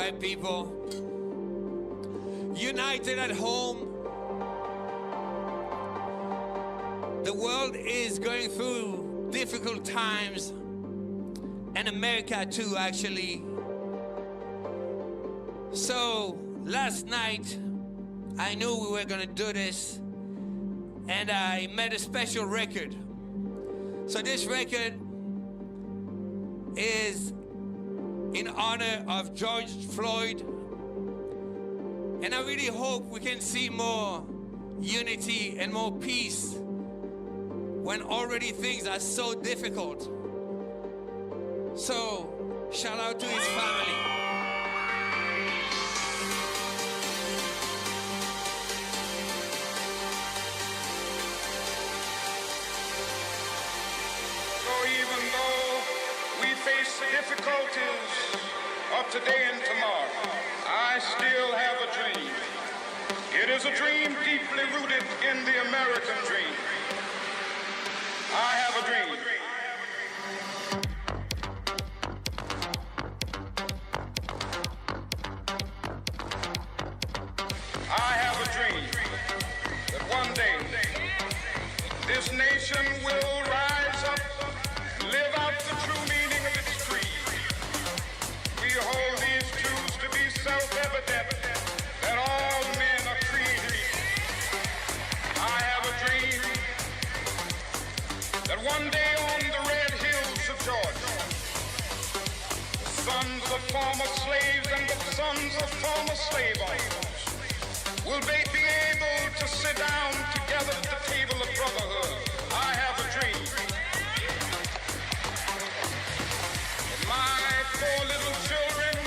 white people, united at home. The world is going through difficult times, and America too, actually. So last night, I knew we were gonna do this, and I made a special record. So this record is in honor of George Floyd, and I really hope we can see more unity and more peace when already things are so difficult. So, shout out to his family. So even though we face the difficulties of today and tomorrow, I still have a dream. It is a dream deeply rooted in the American dream. I have a dream. I have a dream that one day this nation will rise up, live out the true meaning of its creed. We hold these truths to be self-evident, that all men are created equal. I have a dream that one day on the red hills of Georgia, the sons of former slaves and the sons of former slave owners will they be able to sit down together at the table of brotherhood. I have a dream that my four little children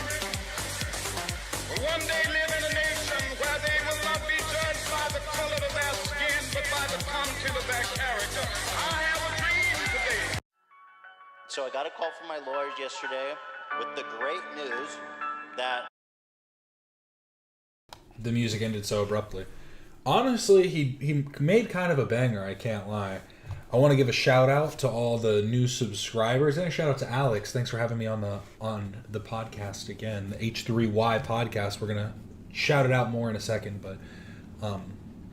will one day live in a nation where they will not be judged by the color of their skin, but by the content of their character. I have a dream today. So I got a call from my lawyers yesterday with the great news that the music ended so abruptly. Honestly, he made kind of a banger, I can't lie. I want to give a shout out to all the new subscribers, and a shout out to Alex. Thanks for having me on the podcast again, the H3Y podcast. We're gonna shout it out more in a second, but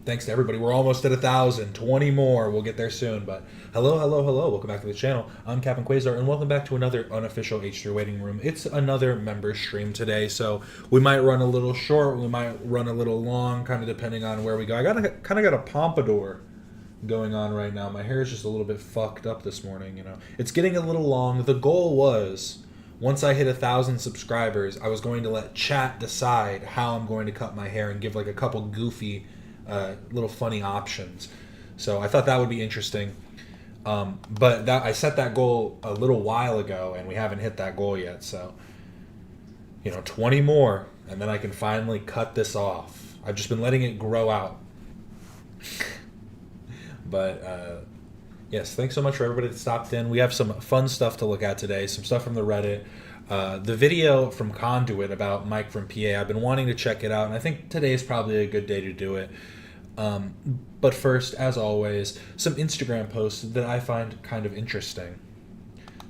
thanks to everybody. We're almost at 1,000. 20 more. We'll get there soon. But hello. Welcome back to the channel. I'm Captain Quasar, and welcome back to another unofficial H3 waiting room. It's another member stream today, so we might run a little short. We might run a little long, kind of depending on where we go. I got a pompadour going on right now. My hair is just a little bit fucked up this morning. You know, it's getting a little long. The goal was, once I hit 1,000 subscribers, I was going to let chat decide how I'm going to cut my hair and give like a couple goofy, little funny options. So I thought that would be interesting. But I set that goal a little while ago, and we haven't hit that goal yet. So, 20 more, and then I can finally cut this off. I've just been letting it grow out. But yes, thanks so much for everybody that stopped in. We have some fun stuff to look at today, some stuff from the Reddit. The video from Conduit about Mike from PA, I've been wanting to check it out, and I think today is probably a good day to do it. But first, as always, some Instagram posts that I find kind of interesting.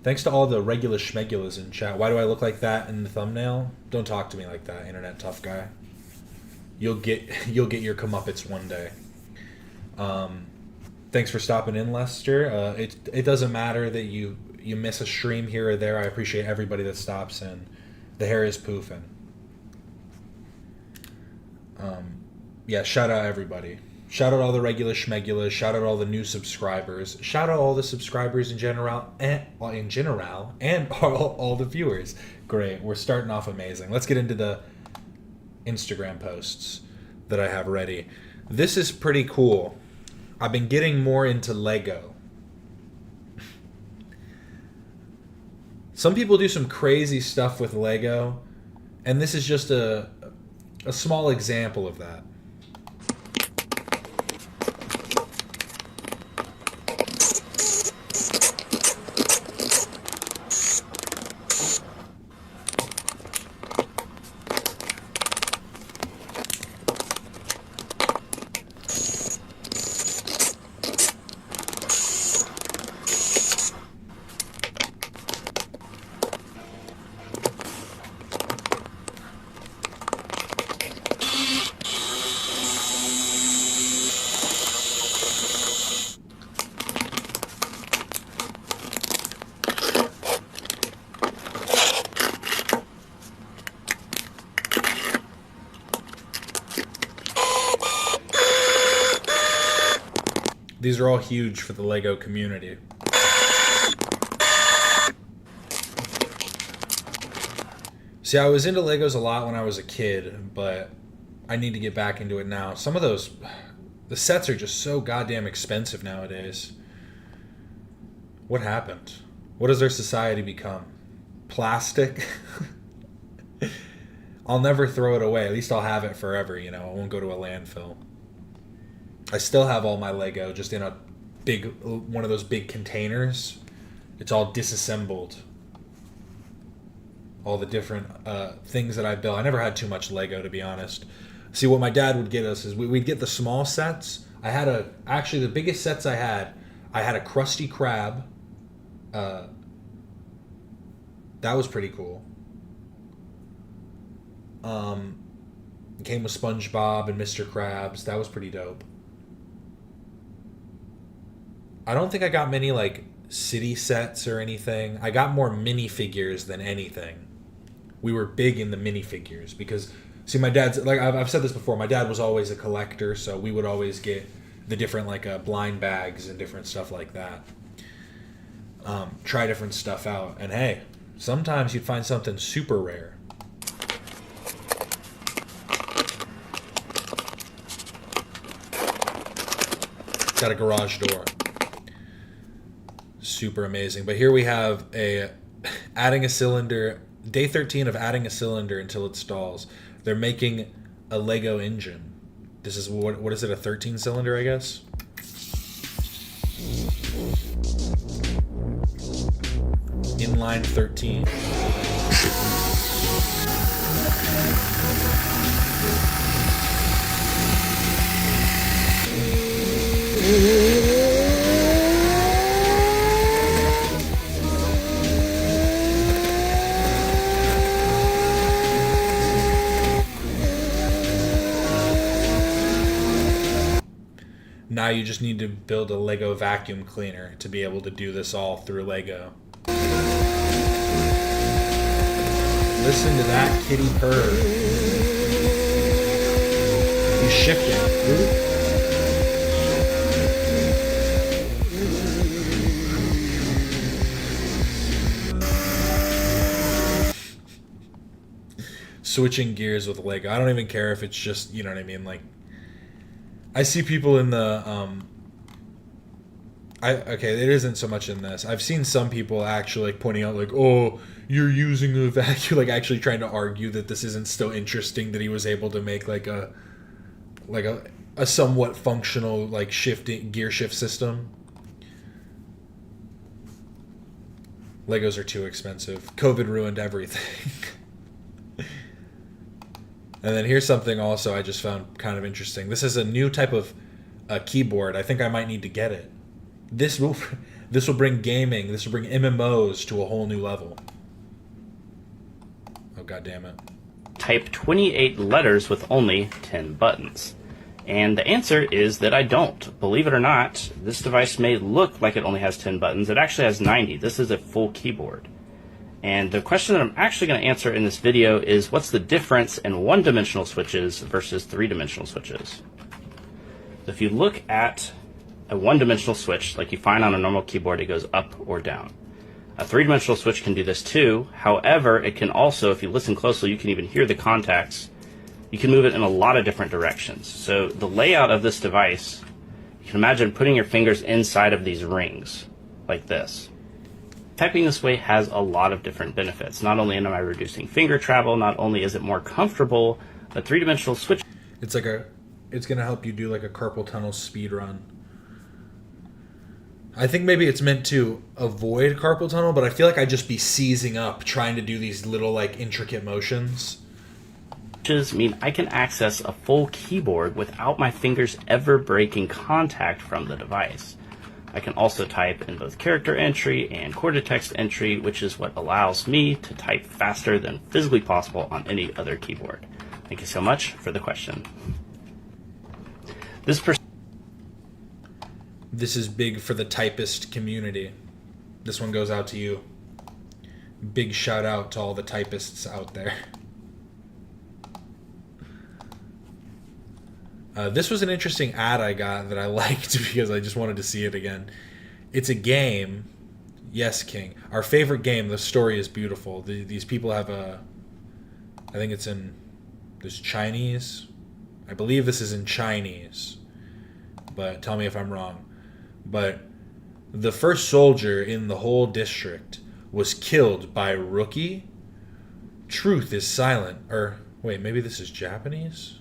Thanks to all the regular schmegulas in chat. Why do I look like that in the thumbnail? Don't talk to me like that, internet tough guy. You'll get your comeuppance one day. Thanks for stopping in, Lester. It doesn't matter that you miss a stream here or there. I appreciate everybody that stops in. The hair is poofing. Yeah, shout out everybody. Shout out all the regular schmegulas. Shout out all the new subscribers. Shout out all the subscribers in general, and all the viewers. Great, we're starting off amazing. Let's get into the Instagram posts that I have ready. This is pretty cool. I've been getting more into Lego. Some people do some crazy stuff with Lego, and this is just a small example of that. these are all huge for the Lego community. See, I was into Legos a lot when I was a kid, but I need to get back into it now. Some of those, the sets are just so goddamn expensive nowadays. What happened? What does our society become? Plastic? I'll never throw it away. At least I'll have it forever, you know. It won't go to a landfill. I still have all my Lego just in a big, one of those big containers. It's all disassembled. All the different things that I built. I never had too much Lego, to be honest. See, what my dad would get us is we'd get the small sets. I had actually the biggest sets I had a Krusty Krab. That was pretty cool. It came with SpongeBob and Mr. Krabs. That was pretty dope. I don't think I got many like city sets or anything. I got more minifigures than anything. We were big in the minifigures because, see, my dad's, like I've said this before, my dad was always a collector, so we would always get the different like blind bags and different stuff like that. Try different stuff out, and hey, sometimes you'd find something super rare. Got a garage door. Super amazing. But here we have adding a cylinder, day 13 of adding a cylinder until it stalls. They're making a Lego engine. This is what is it, a 13 cylinder, I guess? Inline 13. Now you just need to build a Lego vacuum cleaner to be able to do this all through Lego. Listen to that kitty purr. He's shifting. Switching gears with Lego. I don't even care if it's just, you know what I mean, like, I see people in the okay, it isn't so much in this. I've seen some people actually like pointing out like, oh, you're using a vacuum, like actually trying to argue that this isn't still interesting that he was able to make like a somewhat functional like gear shift system. Legos are too expensive. COVID ruined everything. And then here's something also I just found kind of interesting. This is a new type of keyboard. I think I might need to get it. This will bring gaming. This will bring MMOs to a whole new level. Oh, God damn it. Type 28 letters with only 10 buttons. And the answer is that I don't. Believe it or not, this device may look like it only has 10 buttons. It actually has 90. This is a full keyboard. And the question that I'm actually going to answer in this video is what's the difference in one-dimensional switches versus three-dimensional switches? So if you look at a one-dimensional switch, like you find on a normal keyboard, it goes up or down. A three-dimensional switch can do this too. However, it can also, if you listen closely, you can even hear the contacts. You can move it in a lot of different directions. So the layout of this device, you can imagine putting your fingers inside of these rings, like this. Typing this way has a lot of different benefits. Not only am I reducing finger travel, not only is it more comfortable, a three-dimensional switch. It's gonna help you do like a carpal tunnel speed run. I think maybe it's meant to avoid carpal tunnel, but I feel like I'd just be seizing up trying to do these little like intricate motions. Switches mean I can access a full keyboard without my fingers ever breaking contact from the device. I can also type in both character entry and core-to-text entry, which is what allows me to type faster than physically possible on any other keyboard. Thank you so much for the question. This is big for the typist community. This one goes out to you. Big shout out to all the typists out there. This was an interesting ad I got that I liked because I just wanted to see it again. It's a game. Yes, King. Our favorite game. The story is beautiful. These people have a... I think it's in... There's Chinese. I believe this is in Chinese. But tell me if I'm wrong. But the first soldier in the whole district was killed by Rookie. Truth is silent. Or, wait, maybe this is Japanese?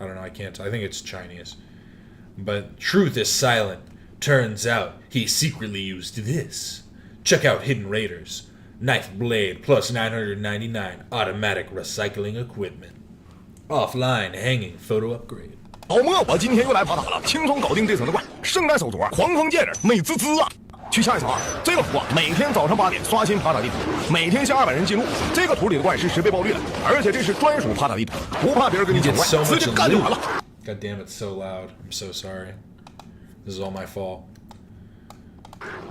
I don't know, I can't. I think it's Chinese. But truth is silent. Turns out he secretly used this. Check out Hidden Raiders. Knife blade plus 999 automatic recycling equipment. Offline hanging photo upgrade. 老莫，我今天又来爬塔了，轻松搞定这层的怪。圣诞手镯，狂风剑人，美滋滋啊！去下一层啊！这个图啊，每天早上8点刷新爬塔地图，每天下200人进入。这个图里的怪是10倍爆率的，而且这是专属爬塔地图，不怕别人跟你抢怪，直接干就完了。God damn, it's so loud. I'm so sorry. This is all my fault.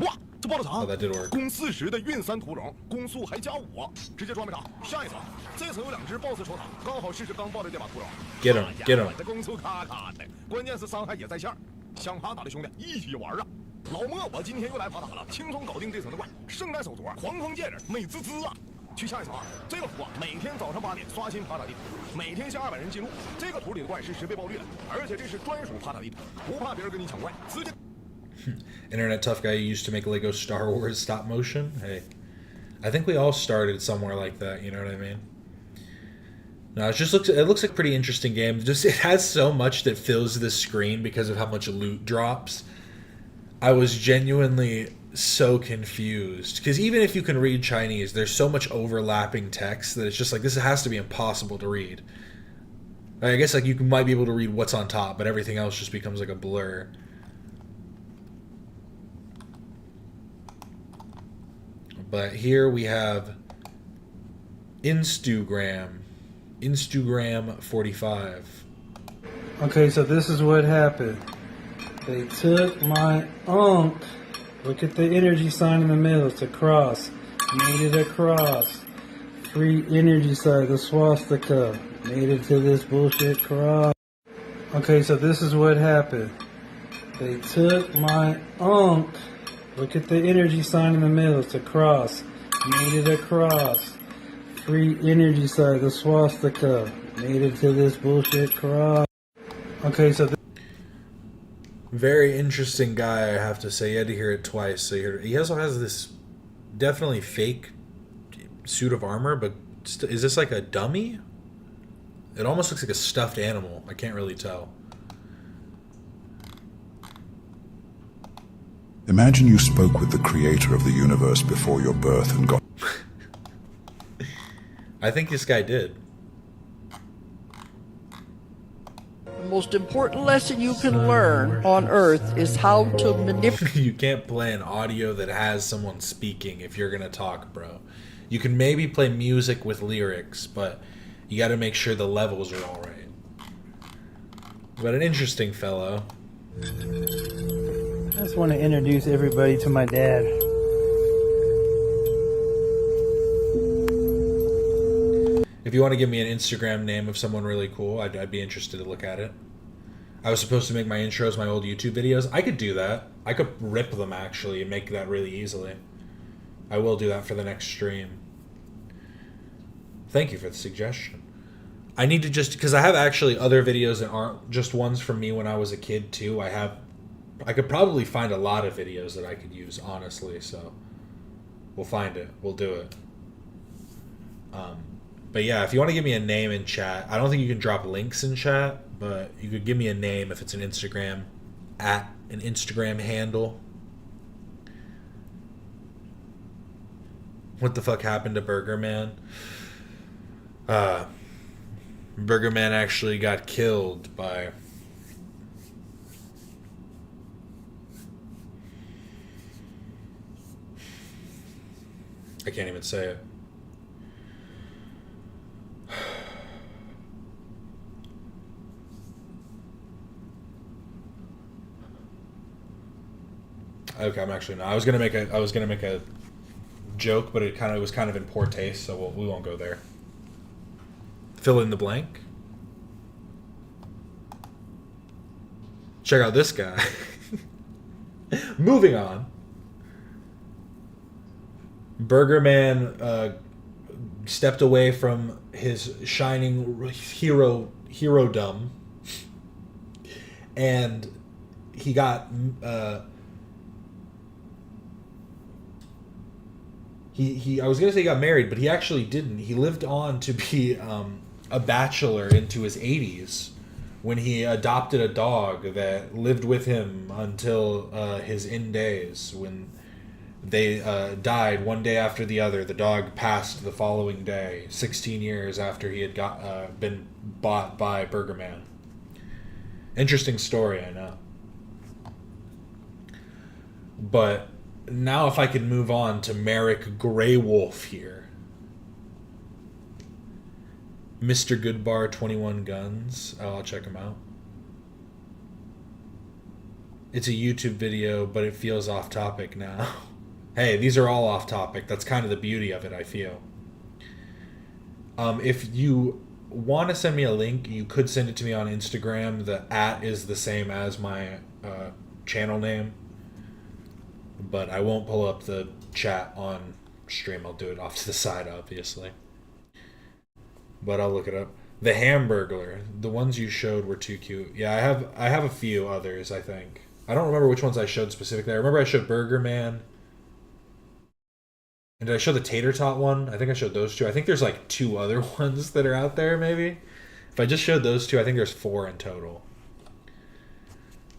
哇，这爆了场！ Oh, that did work. 攻40的运3图种，攻速还加5，直接装备塔。下一层，这层有2只 BOSS 守塔，刚好试试刚爆的这把图种。 Get him, get him. 这攻速咔咔的，关键是伤害也在线。想爬塔的兄弟一起玩啊！ 老莫，我今天又来爬塔了，轻松搞定这层的怪。圣诞手镯，狂风剑人，美滋滋啊！去下一层啊！这个图啊，每天早上8点刷新爬塔地图，每天下200人进入。这个图里的怪是10倍爆率的，而且这是专属爬塔地图，不怕别人跟你抢怪，直接。Internet tough guy used to make Lego Star Wars stop motion. Hey, I think we all started somewhere like that. You know what I mean? No, it looks like a pretty interesting game. Just it has so much that fills the screen because of how much loot drops. I was genuinely so confused because even if you can read Chinese, there's so much overlapping text that it's just like this has to be impossible to read. I guess like you might be able to read what's on top, but everything else just becomes like a blur. But here we have Instagram 45. Okay, so this is what happened. They took my unk. Look at the energy sign in the middle. It's a cross. Made it a cross. Free energy sign, the swastika. Made it to this bullshit cross. Okay, so this is what happened. They took my unk. Look at the energy sign in the middle. It's a cross. Made it a cross. Free energy sign, the swastika. Made it to this bullshit cross. Okay, so... Very interesting guy, I have to say. You had to hear it twice. So he also has this definitely fake suit of armor, but is this like a dummy? It almost looks like a stuffed animal. I can't really tell. Imagine you spoke with the creator of the universe before your birth and got... I think this guy did. The most important lesson you can learn on Earth is how to manipulate. You can't play an audio that has someone speaking if you're gonna talk, bro. You can maybe play music with lyrics, but you gotta make sure the levels are alright. But an interesting fellow. I just want to introduce everybody to my dad. If you want to give me an Instagram name of someone really cool, I'd be interested to look at it. I was supposed to make my intros, my old YouTube videos. I could do that. I could rip them, actually, and make that really easily. I will do that for the next stream. Thank you for the suggestion. I need to just... Because I have actually other videos that aren't just ones from me when I was a kid, too. I could probably find a lot of videos that I could use, honestly, so... We'll find it. We'll do it. But yeah, if you want to give me a name in chat, I don't think you can drop links in chat, but you could give me a name if it's an Instagram, at an Instagram handle. What the fuck happened to Burger Man? Burger Man actually got killed by... I can't even say it. Okay, I'm actually not. I was gonna make a joke, but it was kind of in poor taste, so we won't go there. Fill in the blank. Check out this guy. Moving on. Burger Man stepped away from his shining herodom, and he got he I was gonna say he got married, but he actually didn't. He lived on to be a bachelor into his 80s when he adopted a dog that lived with him until his end days, when they died one day after the other. The dog passed the following day, 16 years after he had been bought by Burger Man. Interesting story, I know. But now if I could move on to Merrick Greywolf here. Mr. Goodbar 21 Guns. Oh, I'll check him out. It's a YouTube video, but it feels off topic now. Hey, these are all off topic. That's kind of the beauty of it, I feel. If you want to send me a link, you could send it to me on Instagram. The @ is the same as my channel name. But I won't pull up the chat on stream. I'll do it off to the side, obviously. But I'll look it up. The Hamburglar. The ones you showed were too cute. Yeah, I have a few others, I think. I don't remember which ones I showed specifically. I remember I showed Burger Man. And did I show the Tater Tot one? I think I showed those two. I think there's like 2 other ones that are out there, maybe. If I just showed those 2, I think there's 4 in total.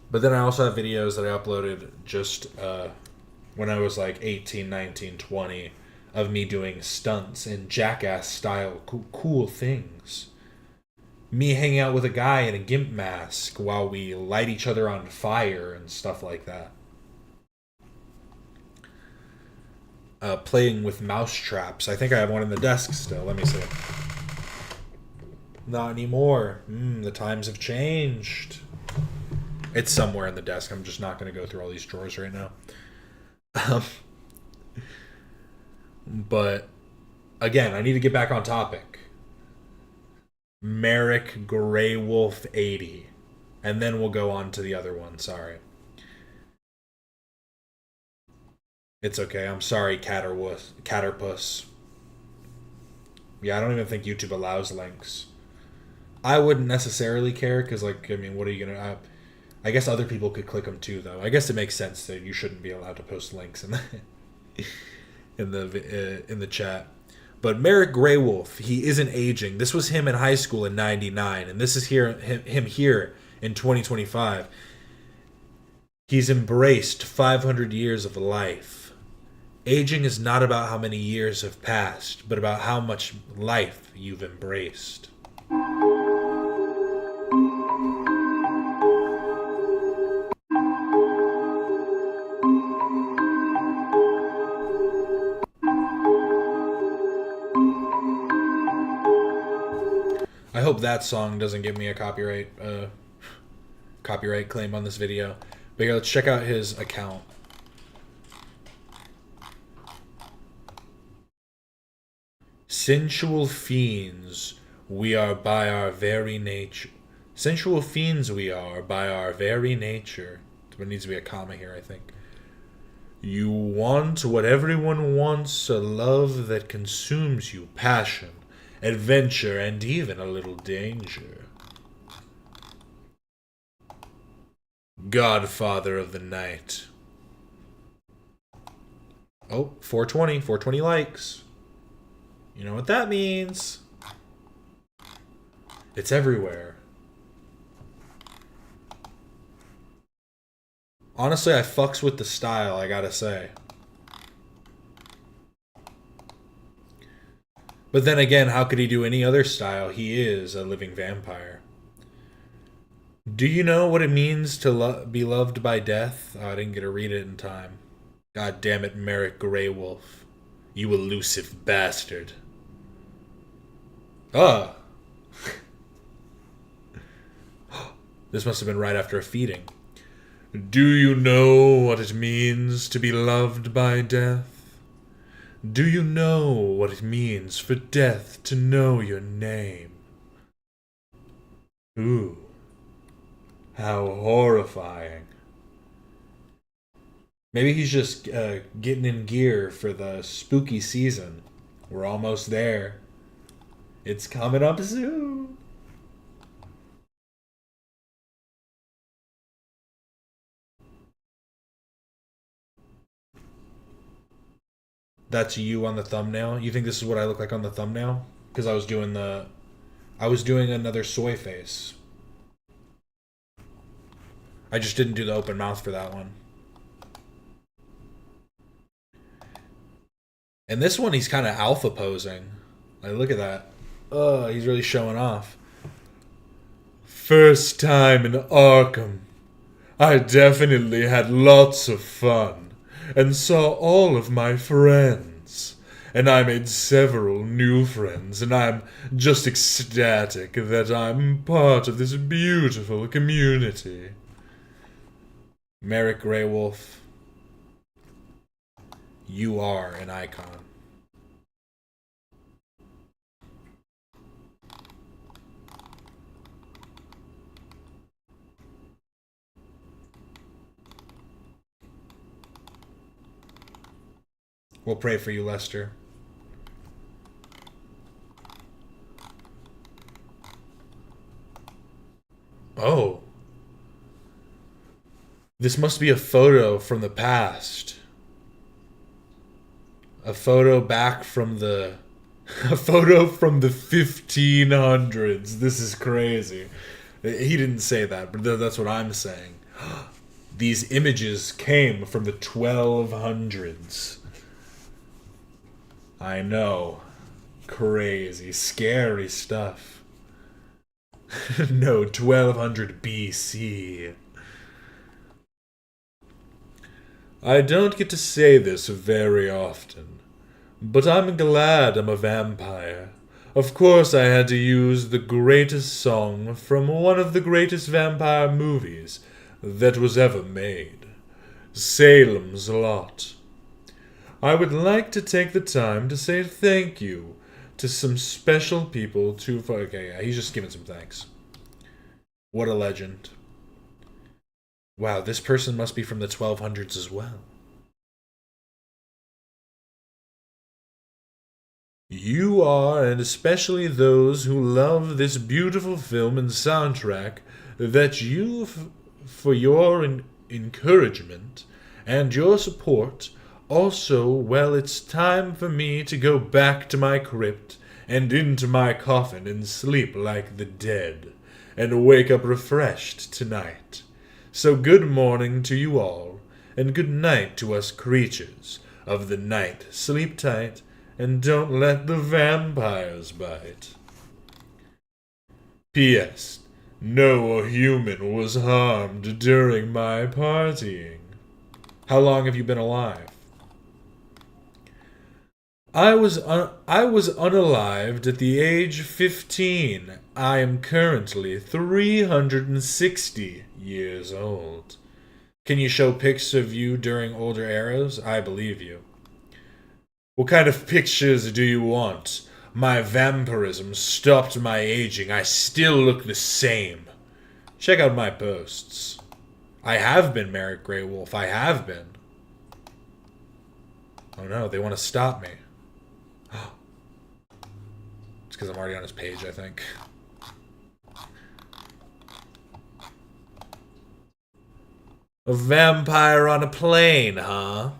But then I also have videos that I uploaded just when I was like 18, 19, 20 of me doing stunts in Jackass-style cool things. Me hanging out with a guy in a gimp mask while we light each other on fire and stuff like that. Playing with mouse traps. I think I have one in the desk still. Let me see. Not anymore. The times have changed. It's somewhere in the desk. I'm just not going to go through all these drawers right now. But again, I need to get back on topic. Merrick Greywolf 80. And then we'll go on to the other one. Sorry. It's okay. I'm sorry, Catterpuss. Yeah, I don't even think YouTube allows links. I wouldn't necessarily care, because, like, I mean, what are you going to... I guess other people could click them too, though. I guess it makes sense that you shouldn't be allowed to post links in the chat. But Merrick Greywolf, he isn't aging. This was him in high school in '99, and this is him here in 2025. He's embraced 500 years of life. Aging is not about how many years have passed, but about how much life you've embraced. I hope that song doesn't give me a copyright claim on this video. But yeah, let's check out his account. Sensual fiends, we are by our very nature. Sensual fiends we are by our very nature. There needs to be a comma here, I think. You want what everyone wants, a love that consumes you, passion, adventure, and even a little danger. Godfather of the night. Oh, 420 likes. You know what that means. It's everywhere. Honestly, I fucks with the style, I gotta say. But then again, how could he do any other style? He is a living vampire. Do you know what it means to be loved by death? Oh, I didn't get to read it in time. God damn it, Merrick Greywolf. You elusive bastard. Ah. This must have been right after a feeding. Do you know what it means to be loved by death? Do you know what it means for death to know your name? Ooh. How horrifying. Maybe he's just getting in gear for the spooky season. We're almost there. It's coming up soon. That's you on the thumbnail? You think this is what I look like on the thumbnail? Because I was doing another soy face. I just didn't do the open mouth for that one. And this one, he's kind of alpha posing. Like, look at that. He's really showing off. First time in Arkham. I definitely had lots of fun. And saw all of my friends. And I made several new friends. And I'm just ecstatic that I'm part of this beautiful community. Merrick Greywolf. You are an icon. We'll pray for you, Lester. Oh. This must be a photo from the past. A photo back from the... A photo from the 1500s. This is crazy. He didn't say that, but that's what I'm saying. These images came from the 1200s. I know. Crazy, scary stuff. No, 1200 BC. I don't get to say this very often, but I'm glad I'm a vampire. Of course I had to use the greatest song from one of the greatest vampire movies that was ever made, Salem's Lot. I would like to take the time to say thank you to some special people to... Okay, yeah, he's just giving some thanks. What a legend. Wow, this person must be from the 1200s as well. You are, and especially those who love this beautiful film and soundtrack, that you, for your encouragement and your support... Also, well, it's time for me to go back to my crypt and into my coffin and sleep like the dead, and wake up refreshed tonight. So good morning to you all, and good night to us creatures of the night. Sleep tight, and don't let the vampires bite. P.S. No human was harmed during my partying. How long have you been alive? I was unalived at the age of 15. I am currently 360 years old. Can you show pics of you during older eras? I believe you. What kind of pictures do you want? My vampirism stopped my aging. I still look the same. Check out my posts. I have been Merrick Greywolf. I have been. Oh no, they want to stop me. It's because I'm already on his page, I think. A vampire on a plane, huh?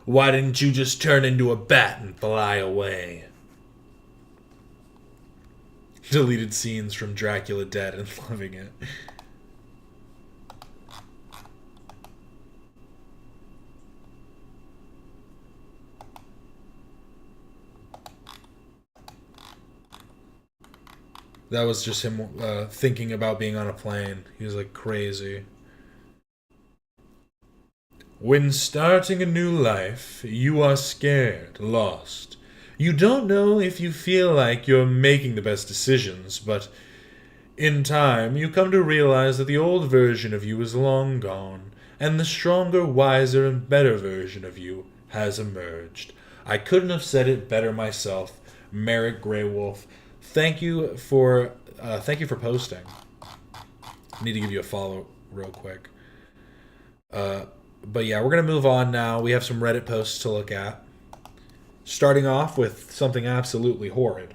Why didn't you just turn into a bat and fly away? Deleted scenes from Dracula Dead and loving it. That was just him thinking about being on a plane. He was like crazy. When starting a new life, you are scared, lost. You don't know if you feel like you're making the best decisions, but in time, you come to realize that the old version of you is long gone, and the stronger, wiser, and better version of you has emerged. I couldn't have said it better myself. Merrick Greywolf. Thank you for posting. Need to give you a follow real quick. But yeah, we're going to move on now. We have some Reddit posts to look at. Starting off with something absolutely horrid.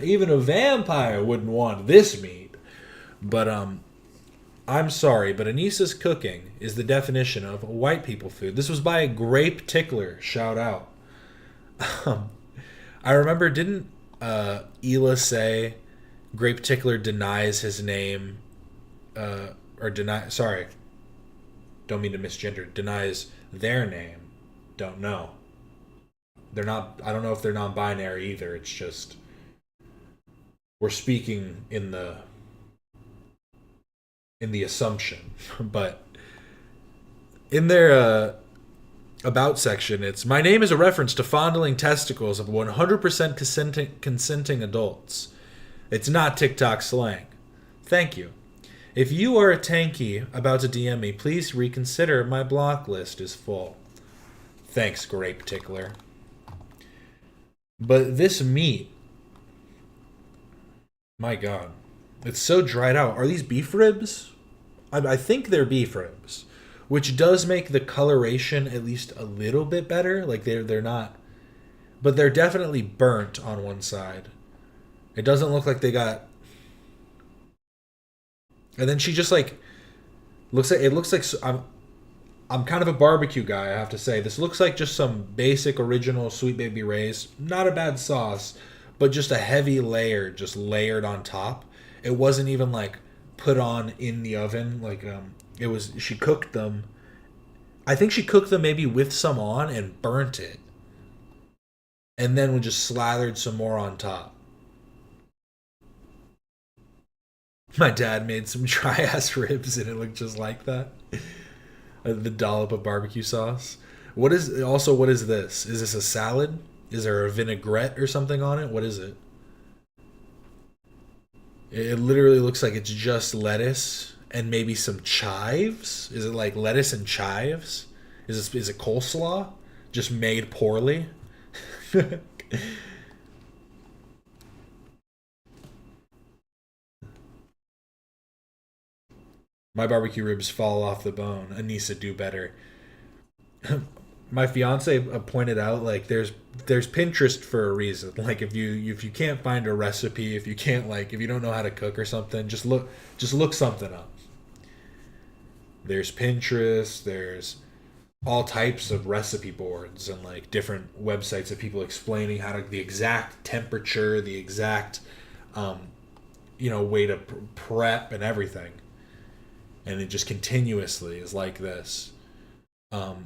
Even a vampire wouldn't want this meat. But, I'm sorry, but Anisa's cooking is the definition of white people food. This was by a Grape Tickler. Shout out. I remember, didn't Ela say Grape Tickler denies his name, don't mean to misgender, denies their name. Don't know. They're not, I don't know if they're non-binary either. It's just, we're speaking in the assumption. But in their about section, it's, my name is a reference to fondling testicles of 100% consenting adults. It's not TikTok slang. Thank you. If you are a tanky about to DM me, please reconsider. My block list is full. Thanks, Grape Tickler. But this meat, my God, it's so dried out. Are these beef ribs? I think they're beef ribs, which does make the coloration at least a little bit better. Like they're not, but they're definitely burnt on one side. It doesn't look like they got. And then she just like looks like I'm kind of a barbecue guy, I have to say. This looks like just some basic original Sweet Baby Ray's. Not a bad sauce, but just a heavy layer just layered on top. It wasn't even like put on in the oven. Like it was, she cooked them. I think she cooked them maybe with some on and burnt it. And then we just slathered some more on top. My dad made some dry ass ribs and it looked just like that. The dollop of barbecue sauce. What is this? Is this a salad? Is there a vinaigrette or something on it? What is it? It literally looks like it's just lettuce and maybe some chives. Is it like lettuce and chives? Is it coleslaw? Just made poorly? My barbecue ribs fall off the bone. Anisa, do better. My fiance pointed out, like, there's Pinterest for a reason. Like, if you can't find a recipe, if you don't know how to cook or something, just look something up. There's Pinterest, there's all types of recipe boards and like different websites of people explaining how to, the exact temperature, the exact way to prep and everything. And it just continuously is like this. Oh,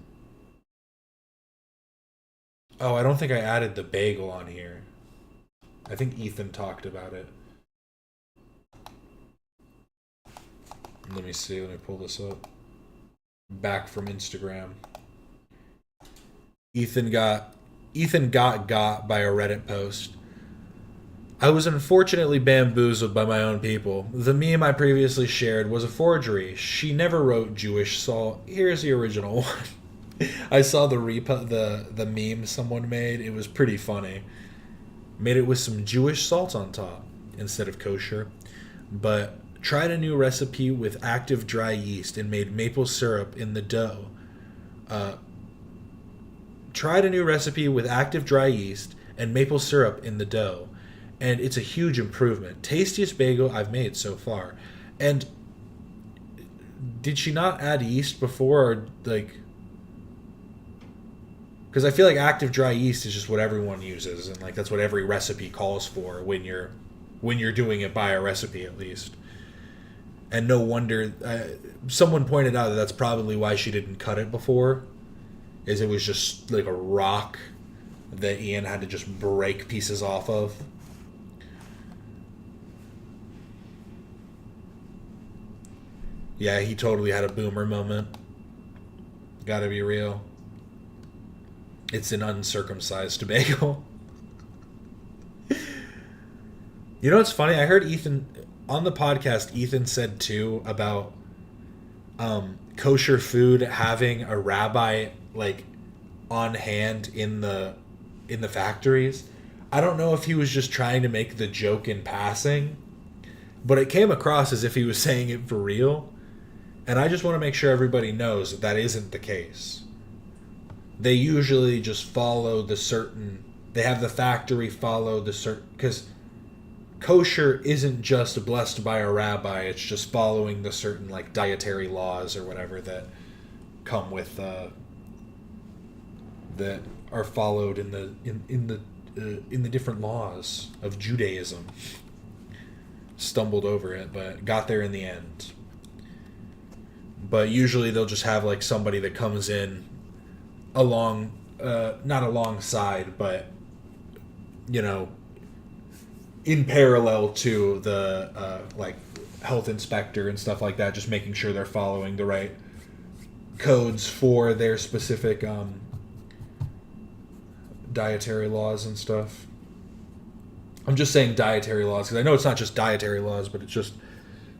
I don't think I added the bagel on here. I think Ethan talked about it. Let me see. Let me pull this up. Back from Instagram. Ethan got by a Reddit post. I was unfortunately bamboozled by my own people. The meme I previously shared was a forgery. She never wrote Jewish salt. Here's the original one. I saw the meme someone made. It was pretty funny. Made it with some Jewish salt on top instead of kosher. But tried a new recipe with active dry yeast and made maple syrup in the dough. And it's a huge improvement. Tastiest bagel I've made so far. And did she not add yeast before, or like? Because I feel like active dry yeast is just what everyone uses, and like that's what every recipe calls for when you're doing it by a recipe at least. And no wonder someone pointed out that that's probably why she didn't cut it before, is it was just like a rock that Ian had to just break pieces off of. Yeah, he totally had a boomer moment. Gotta be real. It's an uncircumcised bagel. You know what's funny? I heard Ethan on the podcast. Ethan said too about kosher food having a rabbi like on hand in the factories. I don't know if he was just trying to make the joke in passing, but it came across as if he was saying it for real. And I just want to make sure everybody knows that that isn't the case. They usually just follow the certain... They have the factory follow the certain... Because kosher isn't just blessed by a rabbi. It's just following the certain like dietary laws or whatever that come with... that are followed in the different laws of Judaism. Stumbled over it, but got there in the end. But usually they'll just have like somebody that comes in along, not alongside, but, you know, in parallel to the like health inspector and stuff like that, just making sure they're following the right codes for their specific dietary laws and stuff. I'm just saying dietary laws because I know it's not just dietary laws, but it's just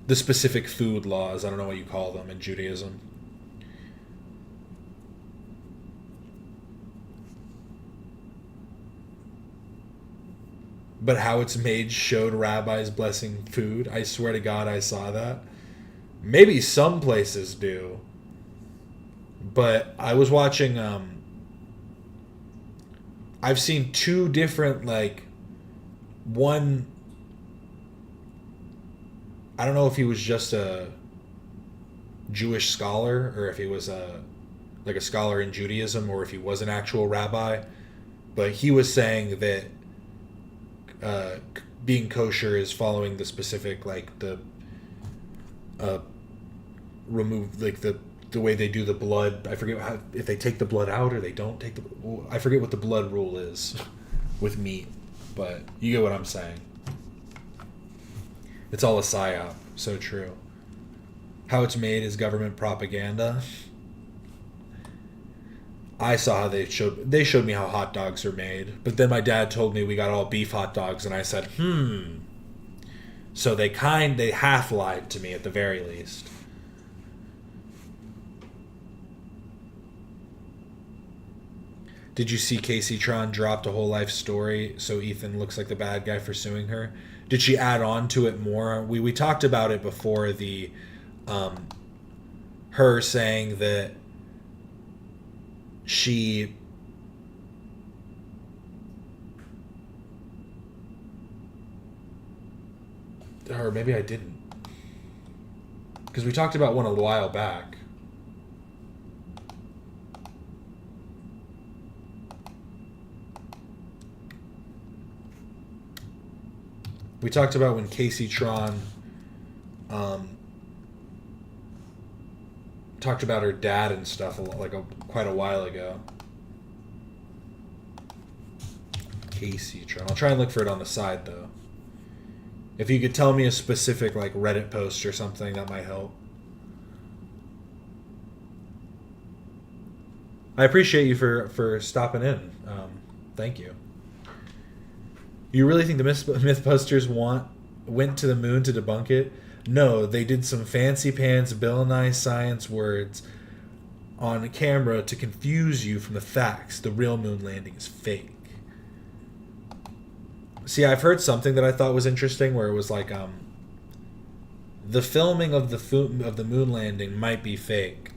the specific food laws. I don't know what you call them in Judaism. But how it's made showed rabbis blessing food. I swear to God I saw that. Maybe some places do. But I was watching... I've seen two different, like... One... I don't know if he was just a Jewish scholar or if he was a scholar in Judaism or if he was an actual rabbi, but he was saying that being kosher is following the specific like the remove like the way they do the blood. I forget how, if they take the blood out or they don't take the. I forget what the blood rule is with meat, but you get what I'm saying. It's all a psyop. So true. How it's made is government propaganda. I saw how they showed me how hot dogs are made, but then my dad told me we got all beef hot dogs, and I said, So they half lied to me at the very least. Did you see Casey Tron dropped a whole life story so Ethan looks like the bad guy for suing her? Did she add on to it more? We talked about it before, the her saying that she or maybe I didn't, because we talked about one a while back. We talked about when Casey Tron talked about her dad and stuff quite a while ago. Casey Tron. I'll try and look for it on the side though. If you could tell me a specific like Reddit post or something, that might help. I appreciate you for stopping in. Thank you. You really think the Mythbusters went to the moon to debunk it? No, they did some fancy pants Bill Nye science words on camera to confuse you from the facts. The real moon landing is fake. See, I've heard something that I thought was interesting where it was like the filming of the moon landing might be fake,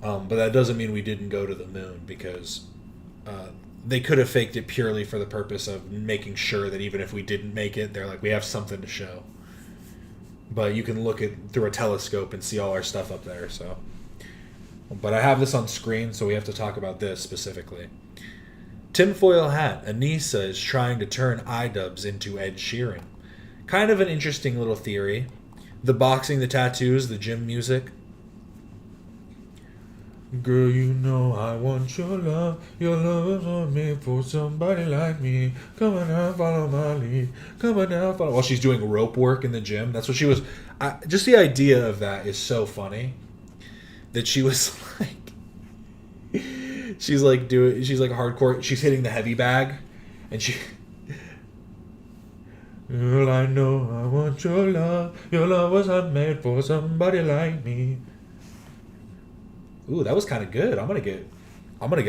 but that doesn't mean we didn't go to the moon, because they could have faked it purely for the purpose of making sure that even if we didn't make it, they're like, we have something to show. But you can look through a telescope and see all our stuff up there. So, but I have this on screen, so we have to talk about this specifically. Tinfoil hat. Anisa is trying to turn iDubbbz into Ed Sheeran. Kind of an interesting little theory. The boxing, the tattoos, the gym music. Girl, you know I want your love. Your love is on me for somebody like me. Come on now, follow my lead. Come on now, follow. While she's doing rope work in the gym. That's what she was. Just the idea of that is so funny. That she was like. She's like hardcore. She's hitting the heavy bag. And she. Girl, I know I want your love. Your love was unmade for somebody like me. Ooh, that was kind of good. I'm gonna get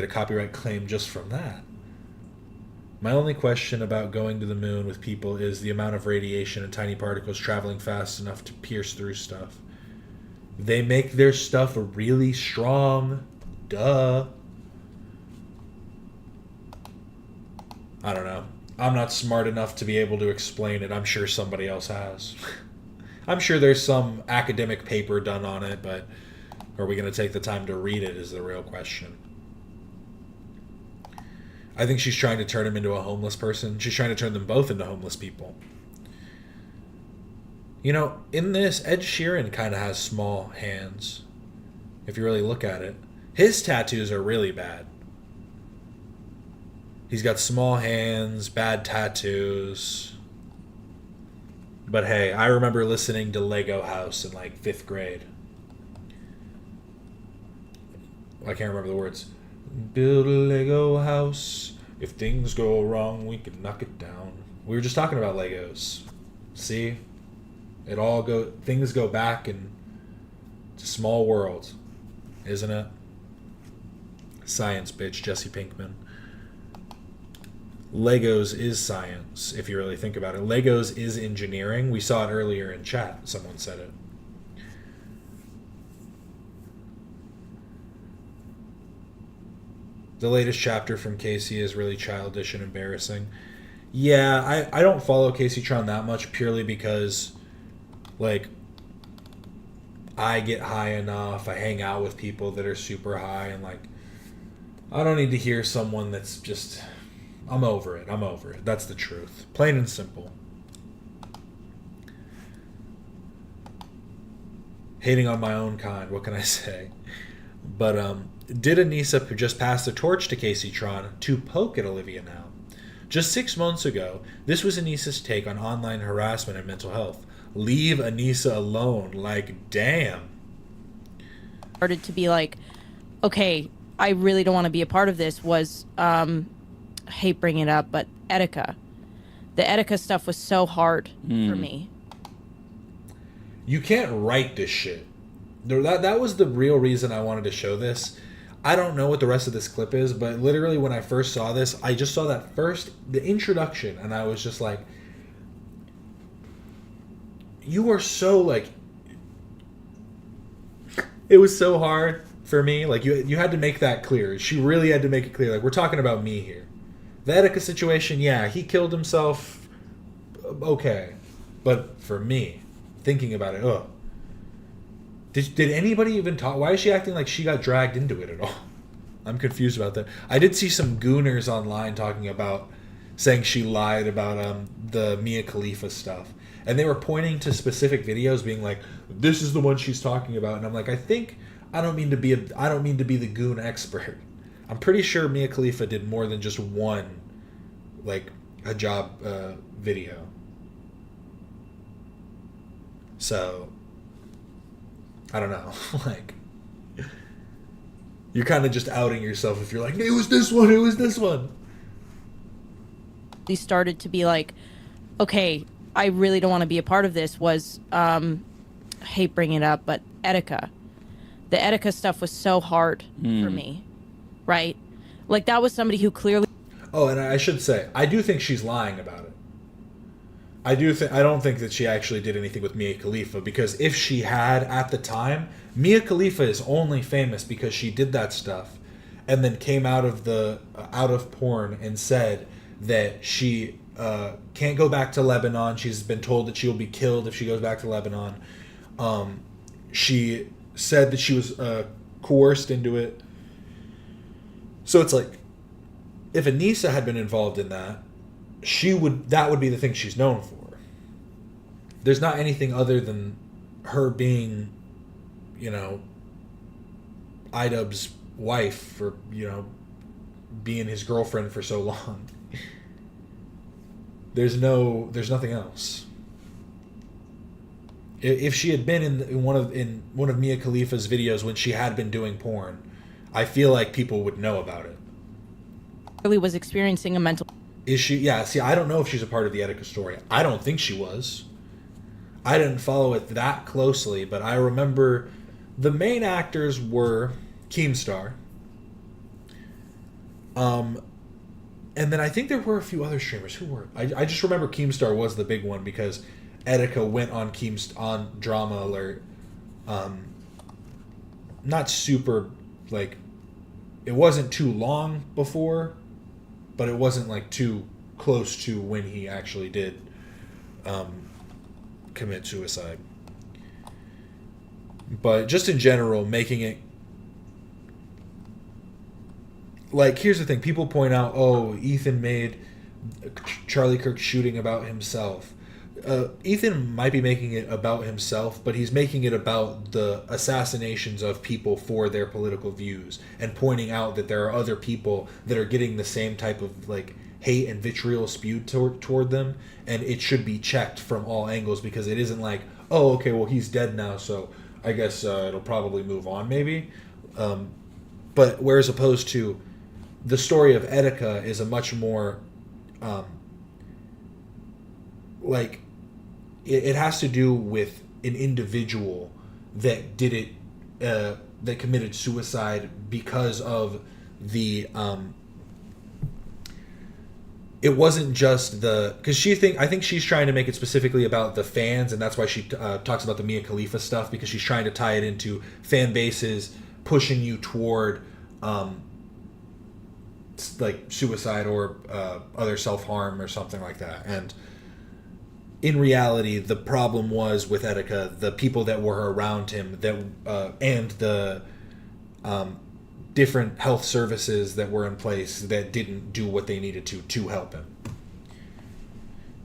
a copyright claim just from that. My only question about going to the moon with people is the amount of radiation and tiny particles traveling fast enough to pierce through stuff. They make their stuff really strong. Duh. I don't know. I'm not smart enough to be able to explain it. I'm sure somebody else has. I'm sure there's some academic paper done on it, but are we going to take the time to read it is the real question. I think she's trying to turn him into a homeless person. She's trying to turn them both into homeless people. You know, in this, Ed Sheeran kind of has small hands. If you really look at it. His tattoos are really bad. He's got small hands, bad tattoos. But hey, I remember listening to Lego House in like 5th grade. I can't remember the words. Build a Lego house. If things go wrong, we can knock it down. We were just talking about Legos. See? Things go back and it's a small world. Isn't it? Science, bitch, Jesse Pinkman. Legos is science, if you really think about it. Legos is engineering. We saw it earlier in chat. Someone said it. The latest chapter from Casey is really childish and embarrassing. Yeah, I don't follow Casey Tron that much purely because, like, I get high enough. I hang out with people that are super high, and, like, I don't need to hear someone that's just... I'm over it. That's the truth. Plain and simple. Hating on my own kind, what can I say? But, did Anisa just pass the torch to Casey Tron to poke at Olivia now? Just 6 months ago, this was Anisa's take on online harassment and mental health. Leave Anisa alone. Like, damn. Started to be like, okay, I really don't want to be a part of this was, I hate bringing it up, but Etika. The Etika stuff was so hard for me. You can't write this shit. That was the real reason I wanted to show this. I don't know what the rest of this clip is, but literally when I first saw this, I just saw the introduction, and I was just like, you are so, like, it was so hard for me. Like, you had to make that clear. She really had to make it clear. Like, we're talking about me here. The Etika situation, yeah, he killed himself, okay. But for me, thinking about it, ugh. Did anybody even talk? Why is she acting like she got dragged into it at all? I'm confused about that. I did see some gooners online talking about, saying she lied about the Mia Khalifa stuff. And they were pointing to specific videos being like, this is the one she's talking about. And I'm like, I don't mean to be the goon expert. I'm pretty sure Mia Khalifa did more than just one, like, hijab video. So... I don't know, like, you're kind of just outing yourself if you're like, it was this one. They started to be like, okay, I really don't want to be a part of this was, I hate bringing it up, but Etika. The Etika stuff was so hard for me, right? Like, that was somebody who clearly... Oh, and I should say, I do think she's lying about it. I don't think that she actually did anything with Mia Khalifa, because if she had at the time, Mia Khalifa is only famous because she did that stuff and then came out of porn and said that she can't go back to Lebanon. She's been told that she will be killed if she goes back to Lebanon. She said that she was coerced into it. So it's like, if Anisa had been involved in that, that would be the thing she's known for. There's not anything other than her being, you know, Idub's wife for, you know, being his girlfriend for so long. There's nothing else. If she had been in one of Mia Khalifa's videos when she had been doing porn, I feel like people would know about it. Really was experiencing a mental... Is she? Yeah, see, I don't know if she's a part of the Etika story. I don't think she was. I didn't follow it that closely, but I remember the main actors were Keemstar, And then I think there were a few other streamers who were. I just remember Keemstar was the big one because Etika went on on Drama Alert. Not super, like, it wasn't too long before, but it wasn't like too close to when he actually did commit suicide. But just in general, making it, like, here's the thing. People point out, oh, Ethan made Charlie Kirk shooting about himself. Ethan might be making it about himself, but he's making it about the assassinations of people for their political views and pointing out that there are other people that are getting the same type of, like, hate and vitriol spewed toward them, and it should be checked from all angles because it isn't like, oh, okay, well, he's dead now, so I guess it'll probably move on maybe. But whereas opposed to the story of Etika is a much more, like, it has to do with an individual that did it, that committed suicide because of the, it wasn't just the, because I think she's trying to make it specifically about the fans, and that's why she talks about the Mia Khalifa stuff, because she's trying to tie it into fan bases pushing you toward, like, suicide or other self-harm or something like that. And in reality, the problem was with Etika, the people that were around him, that and the different health services that were in place that didn't do what they needed to help him.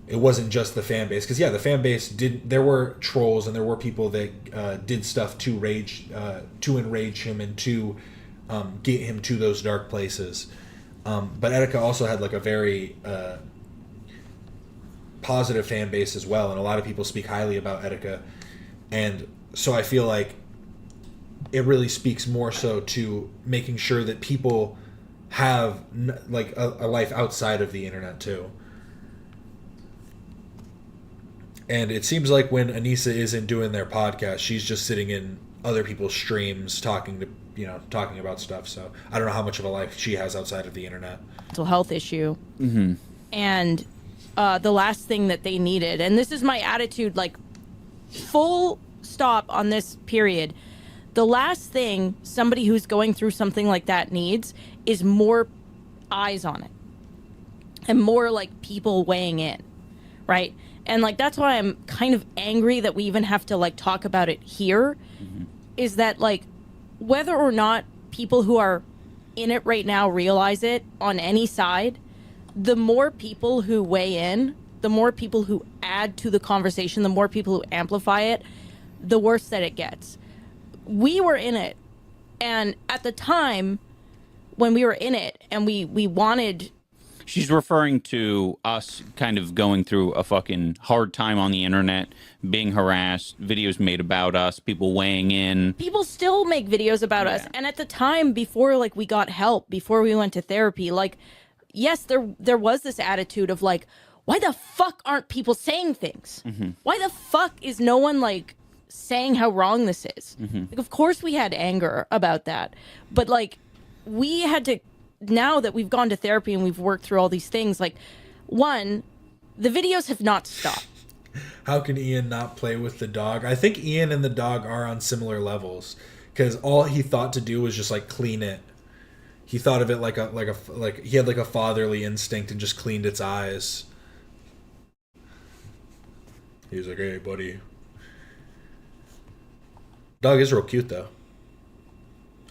It wasn't just the fan base, because the fan base did. There were trolls and there were people that did stuff to enrage him and to get him to those dark places. But Etika also had, like, a very positive fan base as well, and a lot of people speak highly about Etika, and so I feel like it really speaks more so to making sure that people have, like, a life outside of the internet too. And it seems like when Anisa isn't doing their podcast, she's just sitting in other people's streams talking about stuff. So I don't know how much of a life she has outside of the internet. Mental health issue. Mm-hmm. And the last thing that they needed, and this is my attitude, like, full stop on this period, the last thing somebody who's going through something like that needs is more eyes on it and more, like, people weighing in, right? And, like, that's why I'm kind of angry that we even have to, like, talk about it here. Mm-hmm. Is that, like, whether or not people who are in it right now realize it on any side, the more people who weigh in, the more people who add to the conversation, the more people who amplify it, the worse that it gets. We were in it, and at the time when we were in it and we wanted... She's referring to us kind of going through a fucking hard time on the internet, being harassed, videos made about us, people weighing in. People still make videos about us. And at the time, before, like, we got help, before we went to therapy, like, yes, there was this attitude of, like, why the fuck aren't people saying things? Mm-hmm. Why the fuck is no one, like, saying how wrong this is? Mm-hmm. Like, of course we had anger about that. But, like, we had to... Now that we've gone to therapy and we've worked through all these things, like, one, the videos have not stopped. How can Ian not play with the dog? I think Ian and the dog are on similar levels, because all he thought to do was just, like, clean it. He thought of it like he had, like, a fatherly instinct and just cleaned its eyes. He was like, "Hey, buddy." Dog is real cute, though.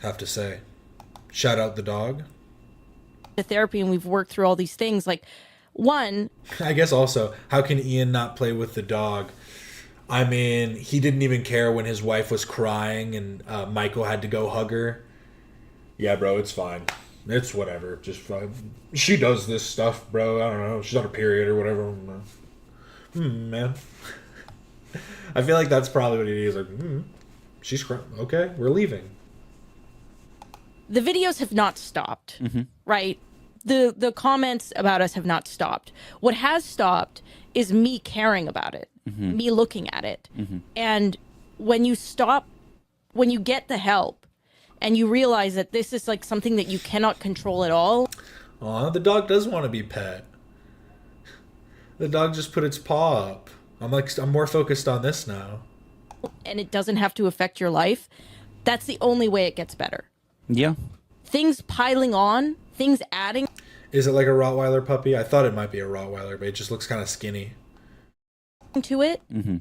Have to say. Shout out the dog. To therapy and we've worked through all these things, like, one, I guess also, how can Ian not play with the dog? I mean, he didn't even care when his wife was crying and Michael had to go hug her. Yeah, bro, it's fine. It's whatever. Just she does this stuff, bro. I don't know. She's on her period or whatever. Man. I feel like that's probably what he is. Like, she's crying. Okay, we're leaving. The videos have not stopped, mm-hmm. right? The comments about us have not stopped. What has stopped is me caring about it, mm-hmm. me looking at it. Mm-hmm. And when you get the help and you realize that this is, like, something that you cannot control at all. Aw, the dog does want to be pet. The dog just put its paw up. I'm more focused on this now. And it doesn't have to affect your life. That's the only way it gets better. Yeah. Things piling on, things adding. Is it like a Rottweiler puppy? I thought it might be a Rottweiler, but it just looks kind of skinny. To it. Mm-hmm.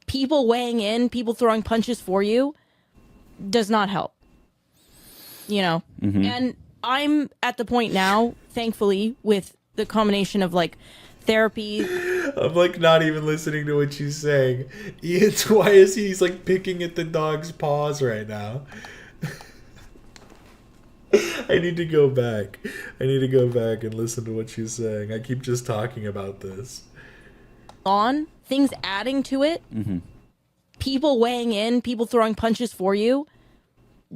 People weighing in, people throwing punches for you does not help. You know? Mm-hmm. And I'm at the point now, thankfully, with the combination of like therapy. I'm like not even listening to what she's saying. It's why is he's like picking at the dog's paws right now? I need to go back. I need to go back and listen to what she's saying. I keep just talking about this. On things adding to it. Mm-hmm. People weighing in, people throwing punches for you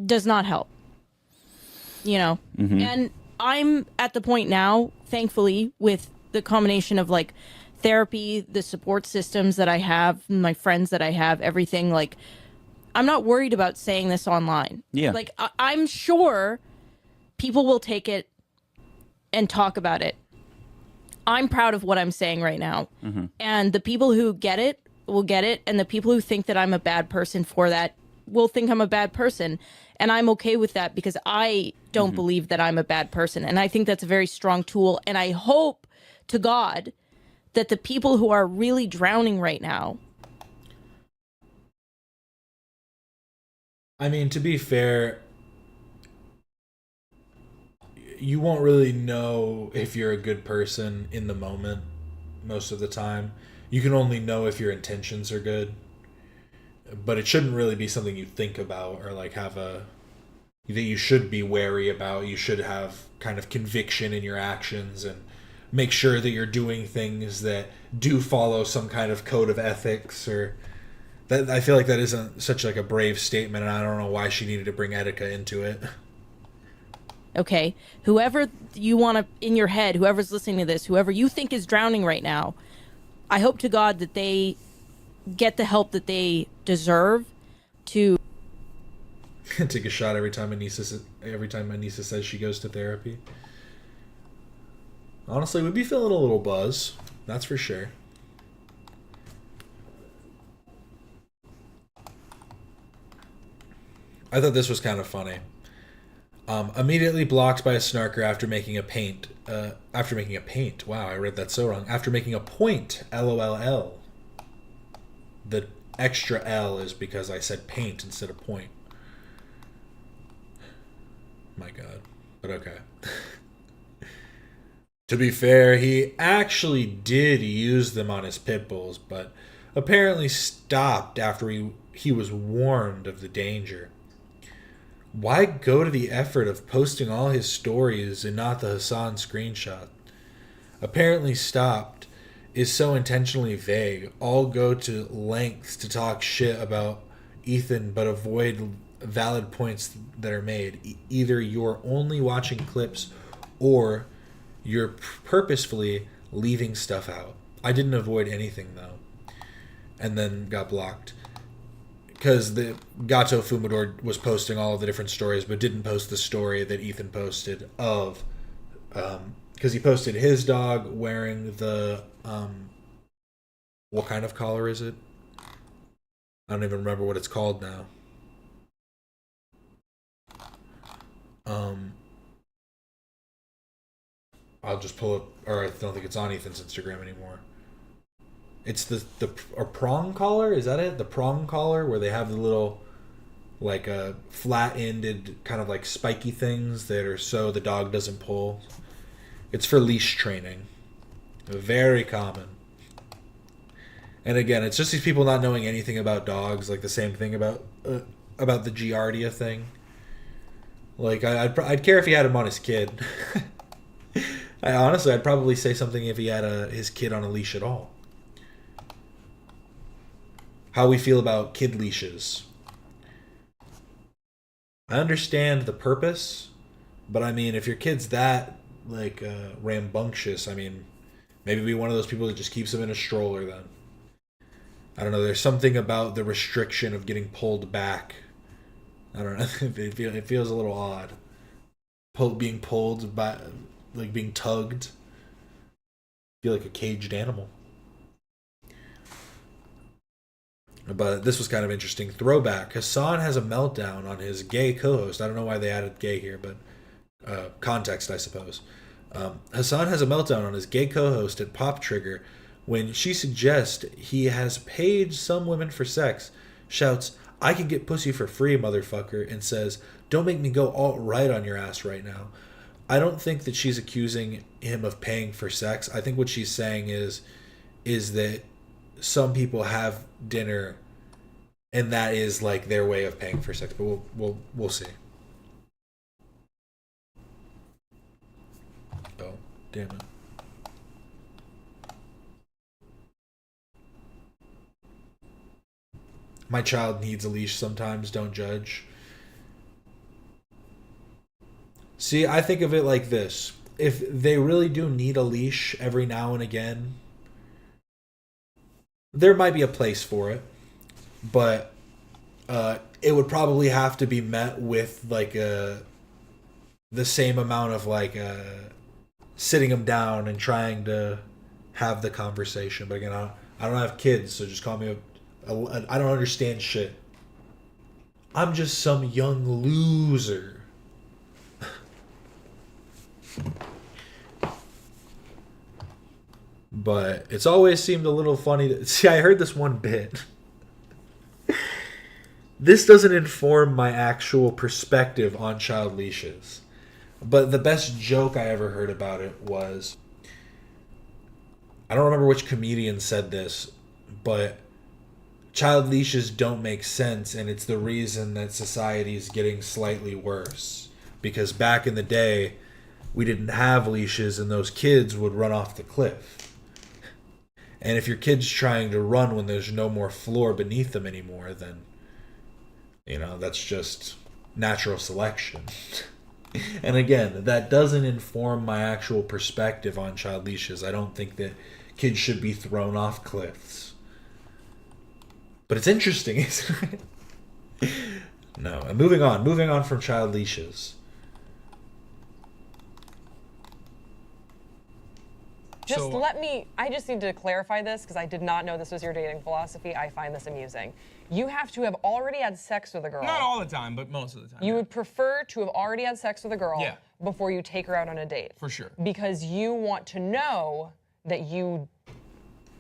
does not help. You know? Mm-hmm. And I'm at the point now, thankfully, with the combination of like therapy, the support systems that I have, my friends that I have, everything, like I'm not worried about saying this online. Yeah. Like I'm sure people will take it and talk about it. I'm proud of what I'm saying right now. Mm-hmm. And the people who get it will get it. And the people who think that I'm a bad person for that will think I'm a bad person. And I'm okay with that because I don't believe that I'm a bad person. And I think that's a very strong tool. And I hope to God that the people who are really drowning right now. I mean, to be fair, you won't really know if you're a good person in the moment most of the time. You can only know if your intentions are good. But it shouldn't really be something you think about or like have that you should be wary about. You should have kind of conviction in your actions and make sure that you're doing things that do follow some kind of code of ethics or that. I feel like that isn't such like a brave statement, and I don't know why she needed to bring Etika into it. Okay, whoever you want to, in your head, whoever's listening to this, whoever you think is drowning right now, I hope to God that they get the help that they deserve to take a shot every time Anisa says she goes to therapy. Honestly, we'd be feeling a little buzz, that's for sure. I thought this was kind of funny. Immediately blocked by a snarker after making a paint. Wow, I read that so wrong. After making a point. LOLL. The extra L is because I said paint instead of point. My God. But okay. To be fair, he actually did use them on his pit bulls, but apparently stopped after he was warned of the danger. Why go to the effort of posting all his stories and not the Hasan screenshot? Apparently stopped is so intentionally vague. All go to lengths to talk shit about Ethan but avoid valid points that are made. Either you're only watching clips or you're purposefully leaving stuff out. I didn't avoid anything though. And then got blocked. Because the Gato Fumador was posting all of the different stories, but didn't post the story that Ethan posted of, because he posted his dog wearing the, what kind of collar is it? I don't even remember what it's called now. I'll just pull up, or I don't think it's on Ethan's Instagram anymore. It's a prong collar, is that it? The prong collar where they have the little like a flat-ended kind of like spiky things that are so the dog doesn't pull. It's for leash training. Very common. And again, it's just these people not knowing anything about dogs, like the same thing about the Giardia thing. Like I'd care if he had him on his kid. I'd probably say something if he had his kid on a leash at all. How we feel about kid leashes. I understand the purpose, but I mean, if your kid's that like rambunctious, I mean, maybe be one of those people that just keeps them in a stroller then. I don't know, there's something about the restriction of getting pulled back. I don't know, it feels a little odd. Being pulled by like being tugged. Feel like a caged animal. But this was kind of interesting. Throwback. Hasan has a meltdown on his gay co-host. I don't know why they added gay here, but context, I suppose. Hasan has a meltdown on his gay co-host at Pop Trigger when she suggests he has paid some women for sex, shouts, "I can get pussy for free, motherfucker," and says, "Don't make me go alt-right on your ass right now." I don't think that she's accusing him of paying for sex. I think what she's saying is that some people have dinner and that is like their way of paying for sex, but we'll see. Oh, damn it. My child needs a leash sometimes, don't judge. See, I think of it like this. If they really do need a leash every now and again, there might be a place for it, but it would probably have to be met with like the same amount of like sitting them down and trying to have the conversation. But again, I don't have kids, so just call me I don't understand shit. I'm just some young loser. But it's always seemed a little funny to see. I heard this one bit. This doesn't inform my actual perspective on child leashes, but the best joke I ever heard about it was, I don't remember which comedian said this, but child leashes don't make sense, and it's the reason that society is getting slightly worse. Because back in the day, we didn't have leashes, and those kids would run off the cliff. And if your kid's trying to run when there's no more floor beneath them anymore, then, you know, that's just natural selection. And again, that doesn't inform my actual perspective on child leashes. I don't think that kids should be thrown off cliffs. But it's interesting, isn't it? No, and moving on from child leashes. I just need to clarify this because I did not know this was your dating philosophy. I find this amusing. You have to have already had sex with a girl. Not all the time, but most of the time. You would prefer to have already had sex with a girl before you take her out on a date. For sure. Because you want to know that you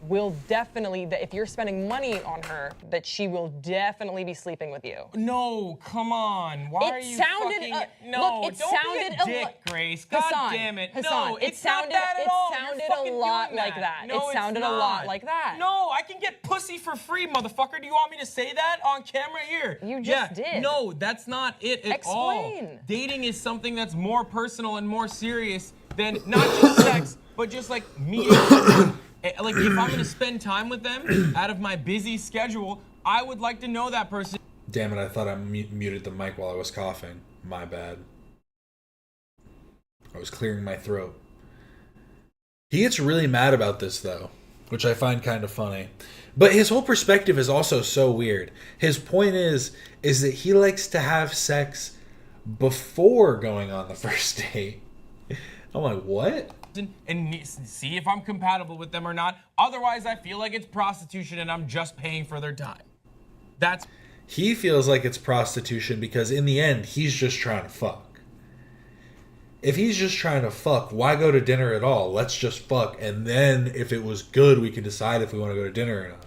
will definitely, that if you're spending money on her, that she will definitely be sleeping with you. No, come on. Why are you fucking... No, look, it don't sounded be a dick, Grace. God damn it. Hassan, no, it's not that at all. It You're sounded a lot fucking like doing that. No, it sounded a lot like that. No, I can get pussy for free, motherfucker. Do you want me to say that on camera here? You just did. No, that's not it at all. Explain. Dating is something that's more personal and more serious than not just sex, but just like meeting someone. Like, if I'm going to spend time with them out of my busy schedule, I would like to know that person. Damn it, I thought I muted the mic while I was coughing. My bad. I was clearing my throat. He gets really mad about this, though, which I find kind of funny. But his whole perspective is also so weird. His point is that he likes to have sex before going on the first date. I'm like, what? And see if I'm compatible with them or not. Otherwise, I feel like it's prostitution and I'm just paying for their time. He feels like it's prostitution because in the end, he's just trying to fuck. If he's just trying to fuck, why go to dinner at all? Let's just fuck, and then if it was good, we can decide if we want to go to dinner or not.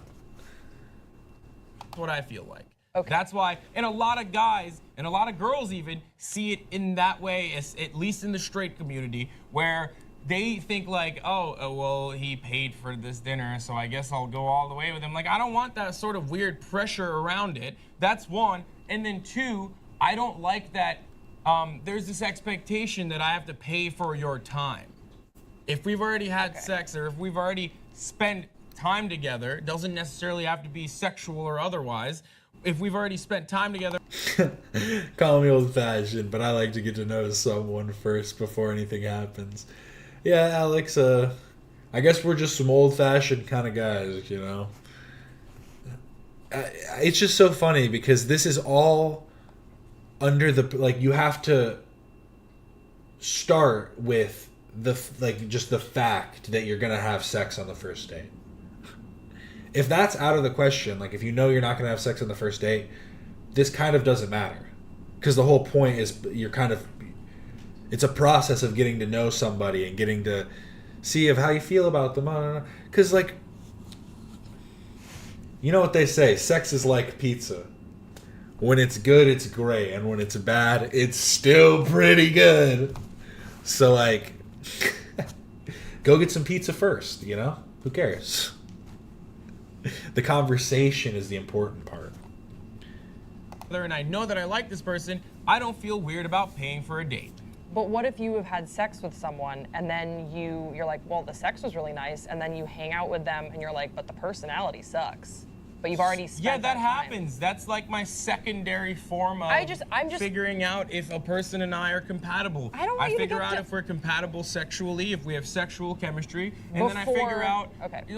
That's what I feel like. Okay. That's why, and a lot of guys, and a lot of girls even, see it in that way, at least in the straight community, where they think like, well, he paid for this dinner, so I guess I'll go all the way with him. Like, I don't want that sort of weird pressure around it. That's one. And then two, I don't like that there's this expectation that I have to pay for your time. If we've already had sex or if we've already spent time together, it doesn't necessarily have to be sexual or otherwise. If we've already spent time together. Call me old-fashioned, but I like to get to know someone first before anything happens. Yeah, Alex, I guess we're just some old-fashioned kind of guys, you know? It's just so funny because this is all under the... Like, you have to start with just the fact that you're gonna have sex on the first date. If that's out of the question, like if you know you're not gonna have sex on the first date, this kind of doesn't matter, because the whole point is it's a process of getting to know somebody and getting to see how you feel about them. Because like, you know what they say, sex is like pizza. When it's good, it's great, and when it's bad, it's still pretty good. So like, go get some pizza first, you know? Who cares? The conversation is the important part. And I know that I like this person, I don't feel weird about paying for a date. But what if you have had sex with someone and then you're like, well, the sex was really nice, and then you hang out with them and you're like, but the personality sucks. But you've already spent Yeah, that time. happens. That's like my secondary form of I'm just figuring out if a person and I are compatible. I don't want you to figure get out to- if we're compatible sexually, if we have sexual chemistry, and then I figure out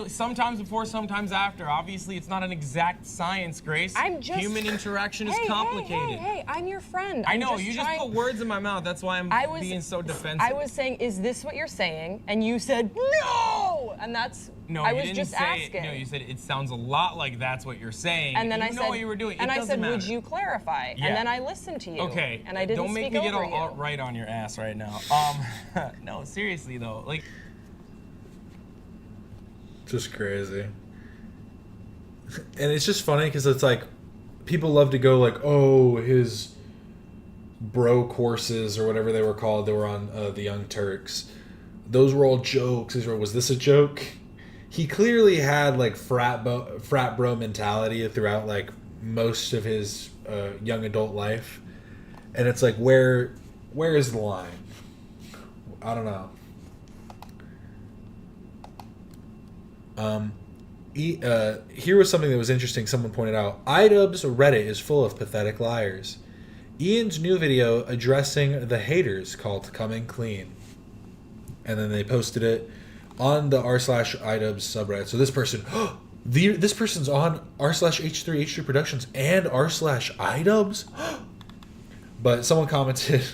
sometimes before, sometimes after. Obviously, it's not an exact science, Grace. Human interaction is complicated. Hey, I'm your friend. I know, you just put words in my mouth. That's why I'm being so defensive. I was saying, is this what you're saying? And you said, no! And that's, No, I you was didn't just say asking. No, you said it sounds a lot like that's what you're saying. And then you I know said, what you were doing. and It I doesn't said, matter. would you clarify? Yeah. And then I listened to you. Okay. And I didn't Don't make speak me get over all you. right on your ass right now. No, seriously though, like. Just crazy. And it's just funny because it's like, people love to go like, oh, his bro courses or whatever they were called, they were on the Young Turks. Those were all jokes. Was this a joke? He clearly had like frat bro mentality throughout like most of his young adult life, and it's like, where is the line? I don't know. Here was something that was interesting. Someone pointed out, iDubbbz Reddit is full of pathetic liars. Ian's new video addressing the haters called Coming Clean. And then they posted it on the r/iDubbbz subreddit. So this person, this person's on r/H3H3 Productions and r/iDubbbz. But someone commented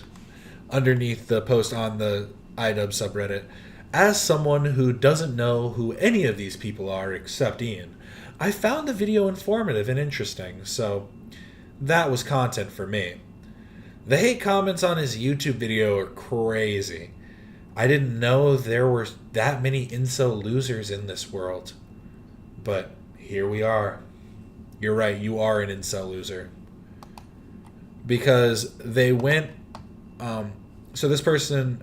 underneath the post on the iDubbbz subreddit, as someone who doesn't know who any of these people are except Ian, I found the video informative and interesting, so that was content for me. The hate comments on his YouTube video are crazy. I didn't know there were that many incel losers in this world. But here we are. You're right, you are an incel loser. Because they went... so this person...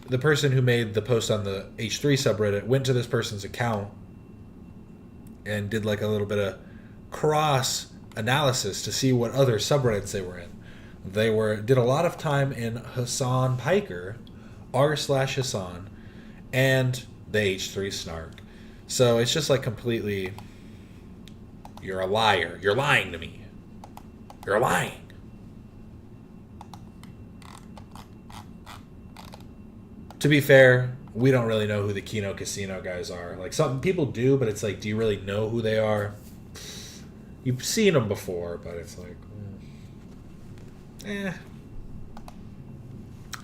The person who made the post on the H3 subreddit went to this person's account and did like a little bit of cross analysis to see what other subreddits they were in. They did a lot of time in Hasan Piker, r/Hasan, and the H3 Snark. So it's just like completely, you're a liar. You're lying to me. You're lying. To be fair, we don't really know who the Kino Casino guys are. Like, some people do, but it's like, do you really know who they are? You've seen them before, but it's like,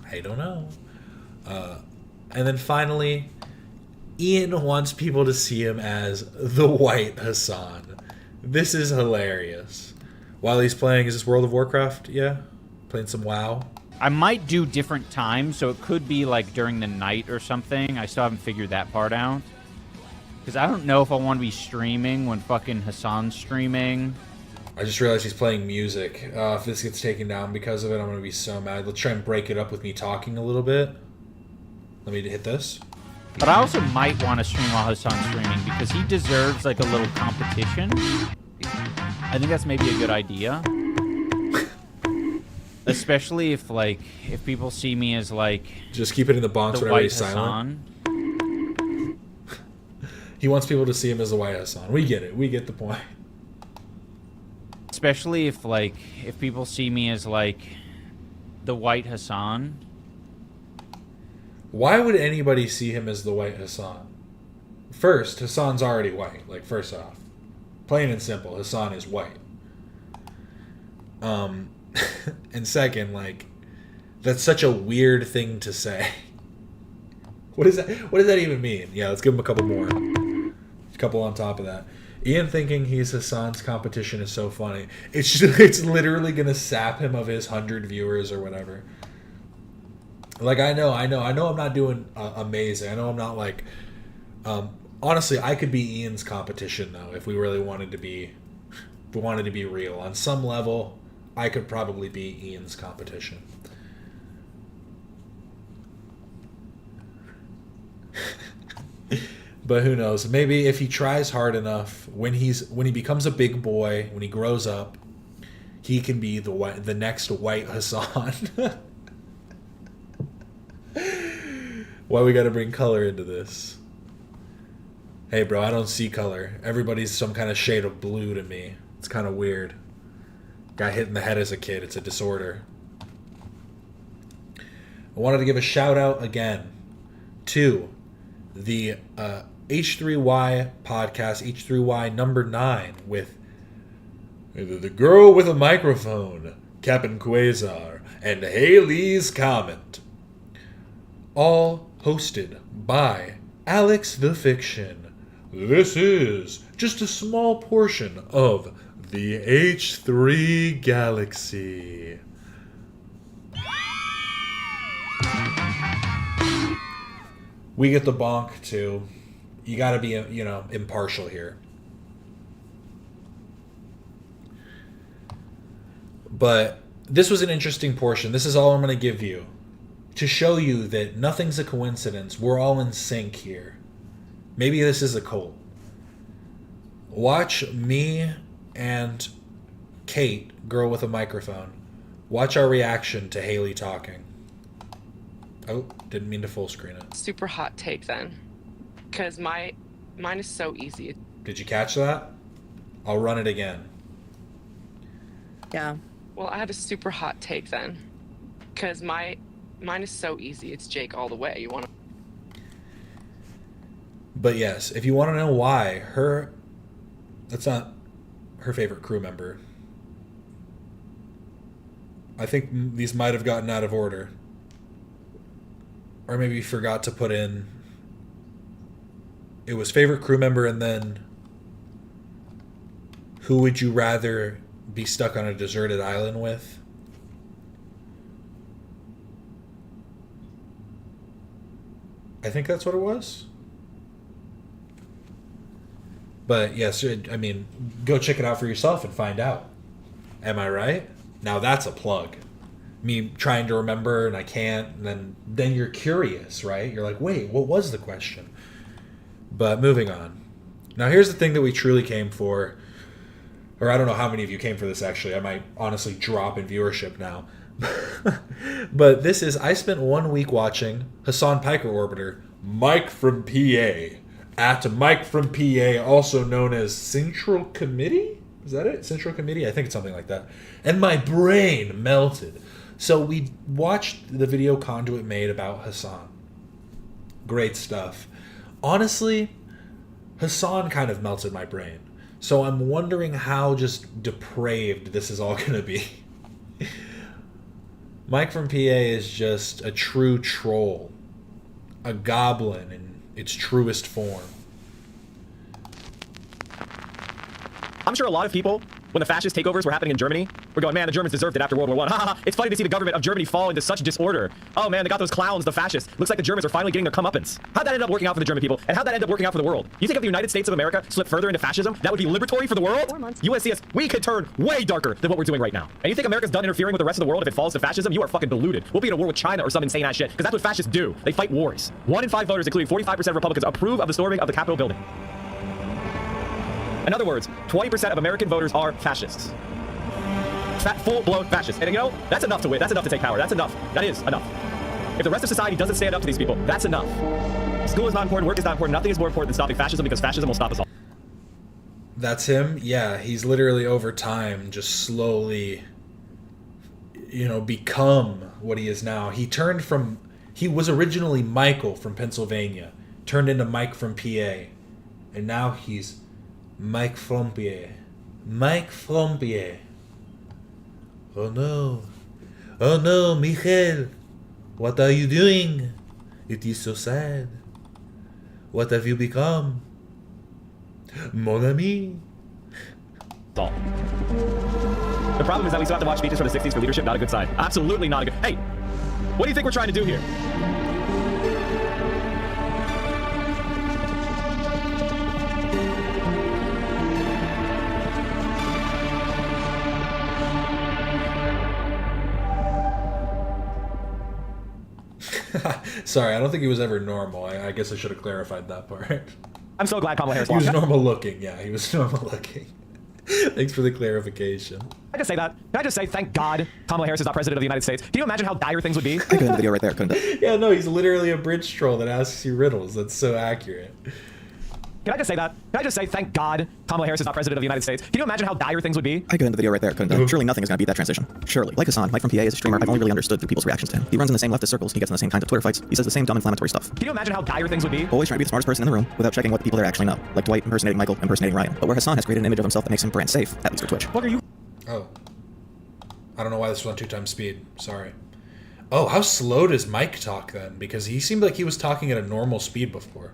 I don't know. And then finally, Ian wants people to see him as the White Hasan. This is hilarious. While he's playing, is this World of Warcraft? Yeah? Playing some WoW? I might do different times, so it could be like during the night or something. I still haven't figured that part out. Because I don't know if I want to be streaming when fucking Hasan's streaming. I just realized he's playing music. If this gets taken down because of it, I'm going to be so mad. Let's try and break it up with me talking a little bit. Let me hit this. But I also might want to stream while Hasan's streaming because he deserves like a little competition. I think that's maybe a good idea. Especially if people see me as like... Just keep it in the box whenever he's silent. He wants people to see him as the White Hasan. We get it. We get the point. Especially if people see me as like the White Hasan. Why would anybody see him as the White Hasan? First, Hasan's already white. Like, first off. Plain and simple, Hasan is white. And second, like, that's such a weird thing to say. What does that even mean? Yeah, let's give him a couple more. A couple on top of that. Ian thinking he's Hasan's competition is so funny. It's literally gonna sap him of his 100 viewers or whatever. Like I know I'm not doing amazing. I know I'm not like. Honestly, I could be Ian's competition though if we really wanted to be. If we wanted to be real on some level, I could probably be Ian's competition. But who knows? Maybe if he tries hard enough, when he becomes a big boy, when he grows up, he can be the next White Hasan. Why we got to bring color into this? Hey, bro, I don't see color. Everybody's some kind of shade of blue to me. It's kind of weird. Got hit in the head as a kid. It's a disorder. I wanted to give a shout out again to the H3Y podcast, H3Y number 9, with the girl with a microphone, Captain Quasar, and Haley's Comment. All hosted by Alex the Fiction. This is just a small portion of the H3 Galaxy. We get the bonk too. You gotta be, impartial here. But this was an interesting portion. This is all I'm gonna give you to show you that nothing's a coincidence. We're all in sync here. Maybe this is a cult. Watch me and Kate, girl with a microphone. Watch our reaction to Haley talking. Oh, didn't mean to full screen it. Super hot take then, because mine is so easy. Did you catch that? I'll run it again. Yeah. Well, I have a super hot take then, because mine is so easy. It's Jake all the way. You want to? But yes, if you want to know why that's not her favorite crew member. I think these might have gotten out of order. Or maybe forgot to put in, it was favorite crew member and then who would you rather be stuck on a deserted island with? I think that's what it was. But yes, I mean, go check it out for yourself and find out. Am I right? Now that's a plug. Me trying to remember and I can't, and then you're curious, right? You're like, wait, what was the question? But moving on. Now here's the thing that we truly came for, or I don't know how many of you came for this actually. I might honestly drop in viewership now. But this is, I spent 1 week watching Hasan Piker Orbiter, Mike from PA, at Mike from PA, also known as Central Committee? Is that it? Central Committee? I think it's something like that. And my brain melted. So we watched the video Conduit made about Hasan. Great stuff. Honestly, Hasan kind of melted my brain. So I'm wondering how just depraved this is all going to be. Mike from PA is just a true troll. A goblin in its truest form. I'm sure a lot of people, when the fascist takeovers were happening in Germany, were going, man, the Germans deserved it after World War I. It's funny to see the government of Germany fall into such disorder. Oh man, they got those clowns, the fascists. Looks like the Germans are finally getting their comeuppance. How'd that end up working out for the German people? And how'd that end up working out for the world? You think if the United States of America slipped further into fascism, that would be liberatory for the world? USCS, we could turn way darker than what we're doing right now. And you think America's done interfering with the rest of the world if it falls to fascism? You are fucking deluded. We'll be in a war with China or some insane ass shit, because that's what fascists do. They fight wars. 1 in 5 voters, including 45% of Republicans, approve of the storming of the Capitol building. In other words, 20% of American voters are fascists. Full-blown fascists. And you know, that's enough to win. That's enough to take power. That's enough. That is enough. If the rest of society doesn't stand up to these people, that's enough. School is not important. Work is not important. Nothing is more important than stopping fascism, because fascism will stop us all. That's him? Yeah, he's literally over time just slowly, become what he is now. He was originally Michael from Pennsylvania, turned into Mike from PA, and now he's Mike from PA. Mike from PA. Oh no, Michael, what are you doing? It is so sad. What have you become? Mon ami. The problem is that we still have to watch speeches from the 60s for leadership. Not a good sign. Absolutely not a good... Hey, what do you think we're trying to do here? Sorry, I don't think he was ever normal. I guess I should have clarified that part. I'm so glad Kamala Harris He was lost. normal looking. Yeah, he was normal looking. Thanks for the clarification. Can I just say that? Can I just say, thank God Kamala Harris is not president of the United States? Can you imagine how dire things would be? I could end the video right there, couldn't I? Yeah, no, he's literally a bridge troll that asks you riddles. That's so accurate. Can I just say that? Can I just say, thank God Kamala Harris is not president of the United States? Can you imagine how dire things would be? I could end the video right there, couldn't I? Surely nothing is going to beat that transition. Surely. Like Hasan, Mike from PA is a streamer I've only really understood through people's reactions to him. He runs in the same leftist circles, he gets in the same kinds of Twitter fights, he says the same dumb inflammatory stuff. Can you imagine how dire things would be? Always trying to be the smartest person in the room without checking what the people there actually know. Like Dwight impersonating Michael impersonating Ryan. But where Hasan has created an image of himself that makes him brand safe, at least for Twitch. What are you? Oh. I don't know why this was on 2x speed. Sorry. Oh, how slow does Mike talk then? Because he seemed like he was talking at a normal speed before.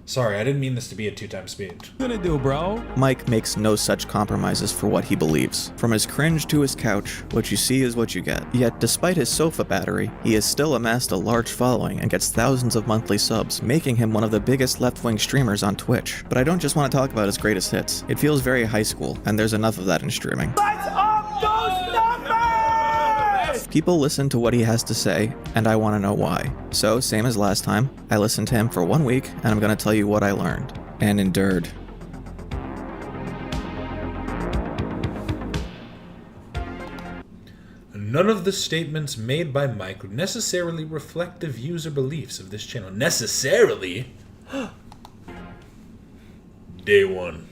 Sorry, I didn't mean this to be at 2x speed. What gonna do, bro? Mike makes no such compromises for what he believes. From his cringe to his couch, what you see is what you get. Yet, despite his sofa battery, he has still amassed a large following and gets thousands of monthly subs, making him one of the biggest left-wing streamers on Twitch. But I don't just want to talk about his greatest hits. It feels very high school, and there's enough of that in streaming. Let's up those numbers! People listen to what he has to say, and I want to know why. So, same as last time, I listened to him for 1 week, and I'm going to tell you what I learned. And endured. None of the statements made by Mike necessarily reflect the views or beliefs of this channel. Necessarily? Day one.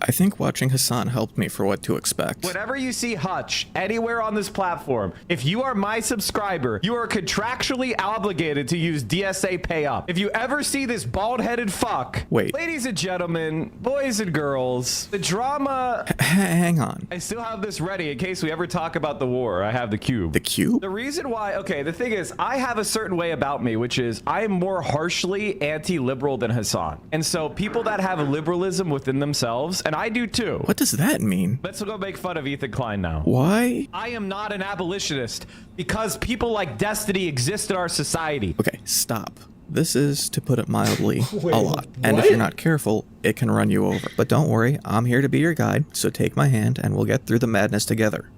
I think watching Hasan helped me for what to expect. Whenever you see Hutch anywhere on this platform, if you are my subscriber, you are contractually obligated to use DSA Pay Up. If you ever see this bald-headed fuck, wait. Ladies and gentlemen, boys and girls, the drama... Hang on. I still have this ready in case we ever talk about the war. I have the cube. The cube? The reason why... Okay, the thing is, I have a certain way about me, which is I am more harshly anti-liberal than Hasan. And so people that have liberalism within themselves... And I do too. What does that mean? Let's go make fun of Ethan Klein now. Why? I am not an abolitionist because people like Destiny exist in our society. Okay, stop. This is, to put it mildly, Wait, a lot. And if you're not careful, it can run you over. But don't worry, I'm here to be your guide, so take my hand and we'll get through the madness together.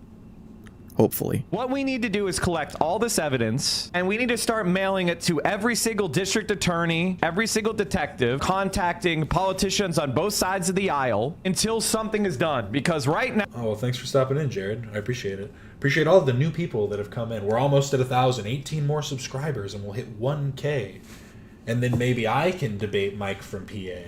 Hopefully. What we need to do is collect all this evidence, and we need to start mailing it to every single district attorney, every single detective, contacting politicians on both sides of the aisle until something is done. Because right now... Oh, well, thanks for stopping in, Jared. I appreciate it. Appreciate all of the new people that have come in. We're almost at 1,000, 18 more subscribers, and we'll hit 1K. And then maybe I can debate Mike from PA.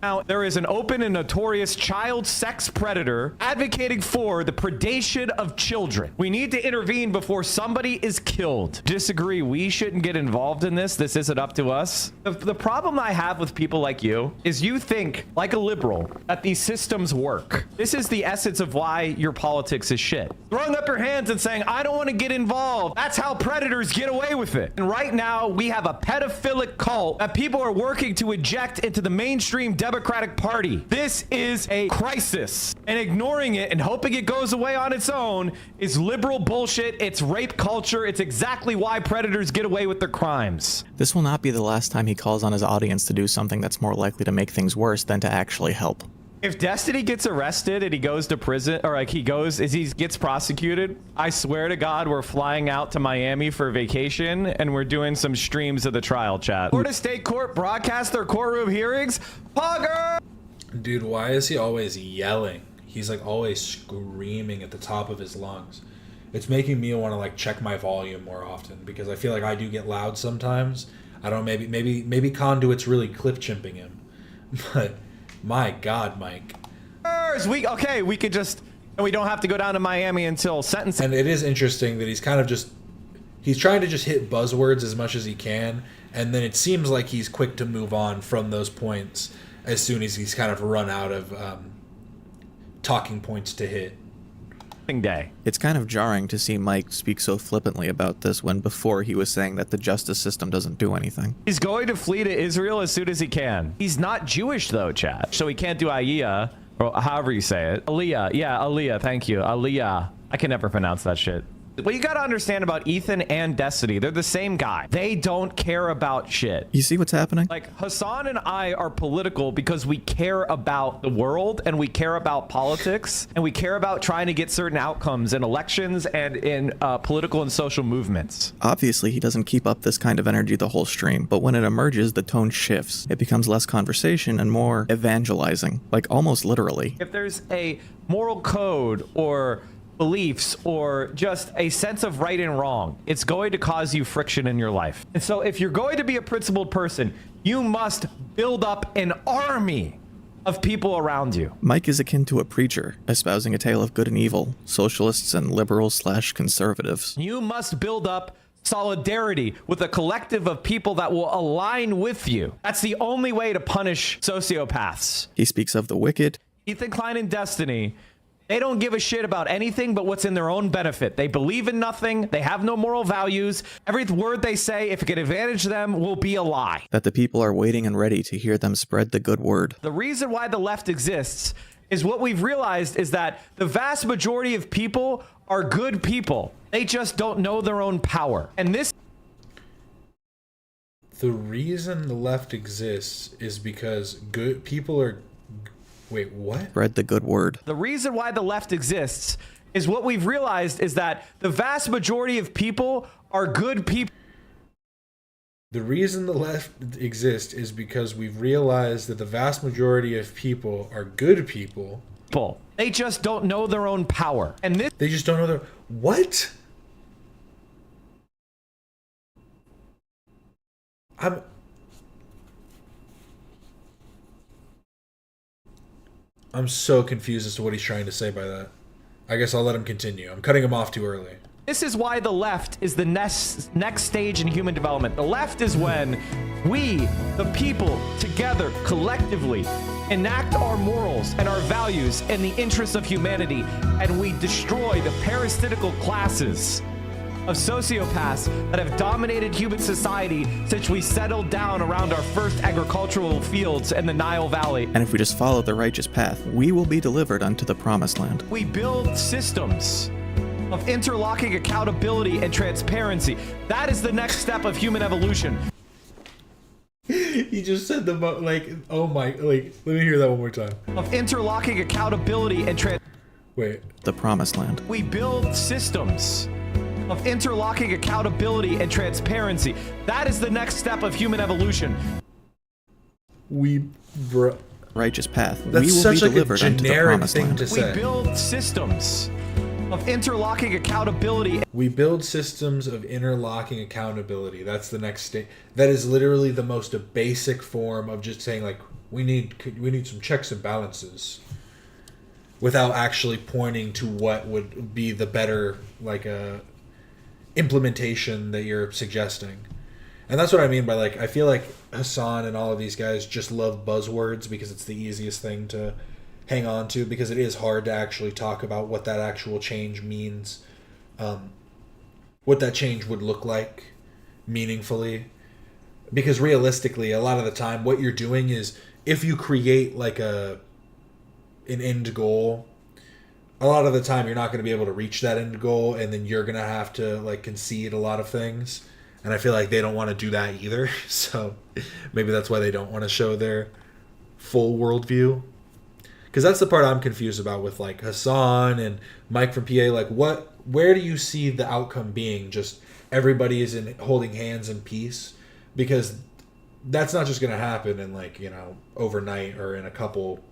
Now, there is an open and notorious child sex predator advocating for the predation of children. We need to intervene before somebody is killed. Disagree, we shouldn't get involved in this. This isn't up to us. The problem I have with people like you is you think, like a liberal, that these systems work. This is the essence of why your politics is shit. Throwing up your hands and saying, I don't want to get involved. That's how predators get away with it. And right now, we have a pedophilic cult that people are working to inject into the mainstream Democratic Party. This is a crisis, and ignoring it and hoping it goes away on its own is liberal bullshit. It's rape culture. It's exactly why predators get away with their crimes. This will not be the last time he calls on his audience to do something that's more likely to make things worse than to actually help. If Destiny gets arrested and he goes to prison, or like he gets prosecuted, I swear to God, we're flying out to Miami for vacation and we're doing some streams of the trial chat. Florida State Court broadcast their courtroom hearings. Pugger! Dude, why is he always yelling? He's like always screaming at the top of his lungs. It's making me want to like check my volume more often because I feel like I do get loud sometimes. I don't know, maybe Conduit's really clip chimping him, but. My God, Mike. We could just, and we don't have to go down to Miami until sentencing. And it is interesting that he's kind of just, he's trying to just hit buzzwords as much as he can. And then it seems like he's quick to move on from those points as soon as he's kind of run out of talking points to hit. day. It's kind of jarring to see Mike speak so flippantly about this when before he was saying that the justice system doesn't do anything. He's going to flee to Israel as soon as he can. He's not Jewish though, chat. So he can't do Aliyah, or however you say it. Aliyah, yeah, Aliyah, thank you. Aliyah. I can never pronounce that shit. What you gotta understand about Ethan and Destiny, they're the same guy. They don't care about shit. You see what's happening? Like, Hasan and I are political because we care about the world and we care about politics and we care about trying to get certain outcomes in elections and in political and social movements. Obviously, he doesn't keep up this kind of energy the whole stream, but when it emerges, the tone shifts. It becomes less conversation and more evangelizing, like almost literally. If there's a moral code or beliefs or just a sense of right and wrong, it's going to cause you friction in your life. And so if you're going to be a principled person, you must build up an army of people around you. Mike is akin to a preacher, espousing a tale of good and evil, socialists and liberals/conservatives. You must build up solidarity with a collective of people that will align with you. That's the only way to punish sociopaths. He speaks of the wicked. Ethan Klein and Destiny, they don't give a shit about anything but what's in their own benefit. They believe in nothing. They have no moral values. Every word they say, if it can advantage them, will be a lie. That the people are waiting and ready to hear them spread the good word. The reason why the left exists is what we've realized is that the vast majority of people are good people. They just don't know their own power. And this... The reason the left exists is because good people are... Wait, what? Spread the good word. The reason why the left exists is what we've realized is that the vast majority of people are good people. The reason the left exists is because we've realized that the vast majority of people are good people. They just don't know their own power. And this... They just don't know their... What? I'm so confused as to what he's trying to say by that. I guess I'll let him continue. I'm cutting him off too early. This is why the left is the next stage in human development. The left is when we, the people, together, collectively, enact our morals and our values in the interests of humanity, and we destroy the parasitical classes of sociopaths that have dominated human society since we settled down around our first agricultural fields in the Nile Valley. And if we just follow the righteous path, we will be delivered unto the promised land. We build systems of interlocking accountability and transparency. That is the next step of human evolution. He just said the like, oh my, like, let me hear that one more time. Of interlocking accountability and Wait. The promised land. We build systems of interlocking accountability and transparency. That is the next step of human evolution. Righteous path. That's we will such be like delivered a unto the generic promised thing land. to say. We build systems of interlocking accountability. We build systems of interlocking accountability. That's the next stage. That is literally the most basic form of just saying like we need some checks and balances, without actually pointing to what would be the better like implementation that you're suggesting. And that's what I mean by like I feel like Hasan and all of these guys just love buzzwords because it's the easiest thing to hang on to, because it is hard to actually talk about what that actual change means, what that change would look like meaningfully. Because realistically, a lot of the time what you're doing is, if you create like an end goal, a lot of the time you're not going to be able to reach that end goal, and then you're going to have to like concede a lot of things. And I feel like they don't want to do that either. So maybe that's why they don't want to show their full worldview. Because that's the part I'm confused about with like Hasan and Mike from PA. Like, where do you see the outcome being? Just everybody is holding hands in peace? Because that's not just going to happen in like, you know, overnight or in a couple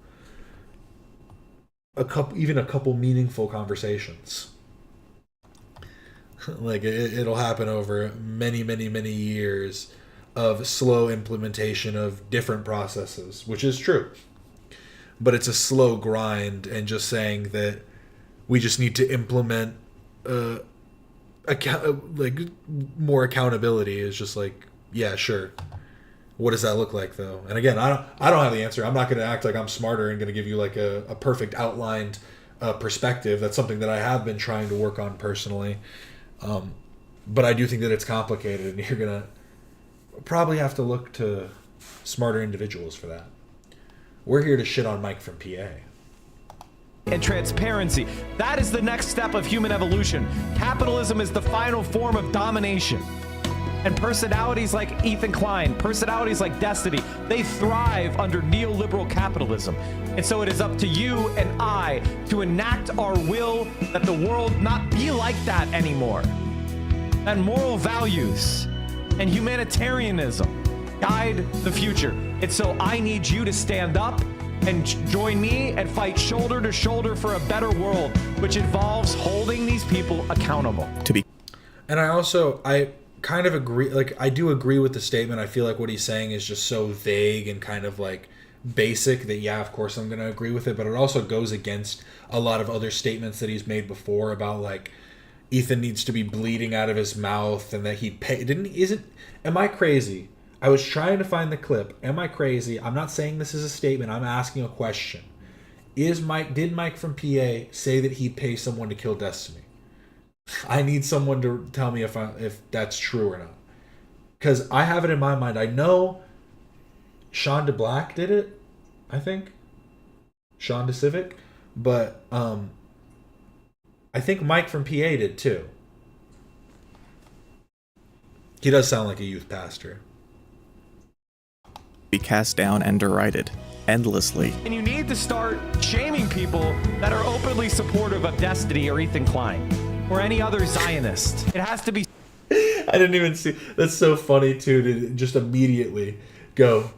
meaningful conversations. Like it'll happen over many years of slow implementation of different processes, which is true. But it's a slow grind, and just saying that we just need to implement like more accountability is just like, yeah, sure. What does that look like though? And again, I don't have the answer. I'm not going to act like I'm smarter and going to give you like a perfect outlined perspective. That's something that I have been trying to work on personally. But I do think that it's complicated, and you're going to probably have to look to smarter individuals for that. We're here to shit on Mike from PA. And transparency. That is the next step of human evolution. Capitalism is the final form of domination. And personalities like Ethan Klein, personalities like Destiny, they thrive under neoliberal capitalism. And so it is up to you and I to enact our will that the world not be like that anymore. And moral values and humanitarianism guide the future. And so I need you to stand up and join me and fight shoulder to shoulder for a better world, which involves holding these people accountable. And I kind of agree, like, I do agree with the statement. I feel like what he's saying is just so vague and kind of like basic that, yeah, of course I'm going to agree with it, but it also goes against a lot of other statements that he's made before about, like, Ethan needs to be bleeding out of his mouth and that he am I crazy? I was trying to find the clip. Am I crazy? I'm not saying this is a statement. I'm asking a question. Did Mike from PA say that he'd pay someone to kill Destiny? I need someone to tell me if that's true or not. Because I have it in my mind. I know Sean DeBlack did it, I think. Sean DeCivic. But I think Mike from PA did too. He does sound like a youth pastor. Be cast down and derided endlessly. And you need to start shaming people that are openly supportive of Destiny or Ethan Klein or any other Zionist. It has to be. I didn't even see. That's so funny too, to just immediately go,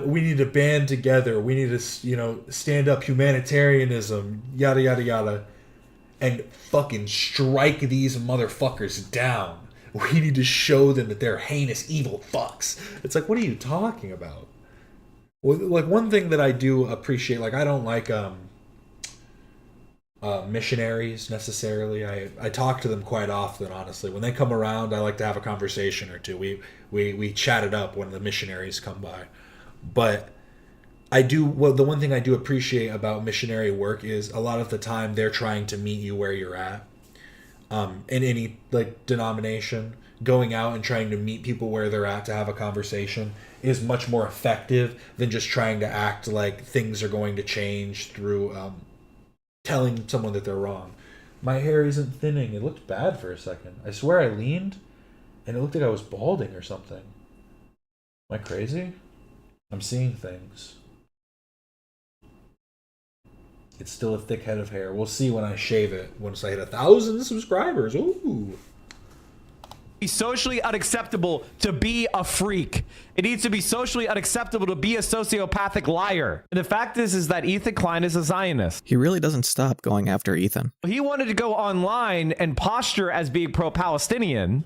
we need to band together. We need to, stand up, humanitarianism, yada, yada, yada, and fucking strike these motherfuckers down. We need to show them that they're heinous, evil fucks. It's like, what are you talking about? Well, like, one thing that I do appreciate, like, I don't like missionaries necessarily. I talk to them quite often, honestly. When they come around, I like to have a conversation or two. We chat it up when the missionaries come by. But the one thing I do appreciate about missionary work is a lot of the time they're trying to meet you where you're at. In any, like, denomination, going out and trying to meet people where they're at to have a conversation is much more effective than just trying to act like things are going to change through telling someone that they're wrong. My hair isn't thinning. It looked bad for a second. I swear I leaned and it looked like I was balding or something. Am I crazy? I'm seeing things. It's still a thick head of hair. We'll see when I shave it. Once I hit 1,000 subscribers. Ooh. It's socially unacceptable to be a freak. It needs to be socially unacceptable to be a sociopathic liar. And the fact is that Ethan Klein is a Zionist. He really doesn't stop going after Ethan. He wanted to go online and posture as being pro-Palestinian,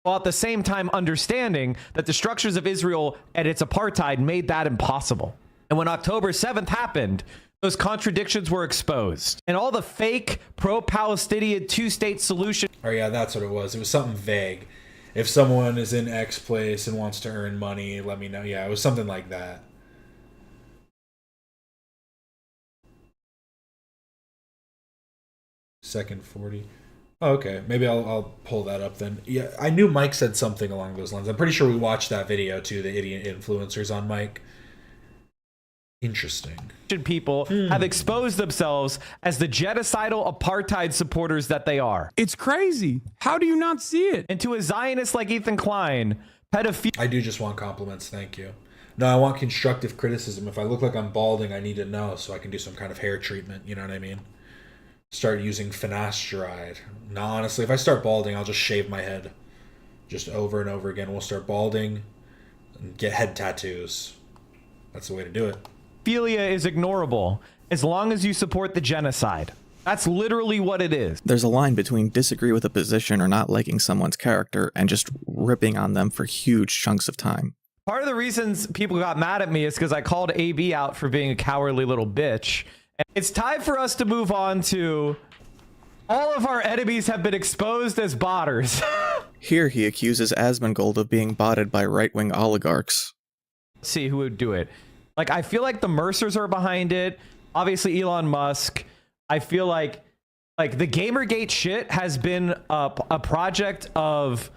while at the same time understanding that the structures of Israel and its apartheid made that impossible. And when October 7th happened, those contradictions were exposed. And all the fake pro-Palestinian two-state solution. Oh yeah, that's what it was. It was something vague. If someone is in X place and wants to earn money, let me know. Yeah, it was something like that. Second 40. Oh, okay, maybe I'll pull that up then. Yeah, I knew Mike said something along those lines. I'm pretty sure we watched that video too, the idiot influencers on Mike. Interesting. People have exposed themselves as the genocidal apartheid supporters that they are. It's crazy. How do you not see it? And to a Zionist like Ethan Klein, pedophilia. I do just want compliments, thank you. No, I want constructive criticism. If I look like I'm balding, I need to know so I can do some kind of hair treatment, you know what I mean? Start using finasteride. No, honestly, if I start balding, I'll just shave my head. Just over and over again. We'll start balding and get head tattoos. That's the way to do it. Pedophilia is ignorable as long as you support the genocide. That's literally what it is. There's a line between disagree with a position or not liking someone's character and just ripping on them for huge chunks of time. Part of the reasons people got mad at me is because I called AB out for being a cowardly little bitch. And it's time for us to move on to all of our enemies have been exposed as botters. Here he accuses Asmongold of being botted by right-wing oligarchs. Let's see who would do it. Like, I feel like the Mercers are behind it. Obviously, Elon Musk. I feel like the Gamergate shit has been a project of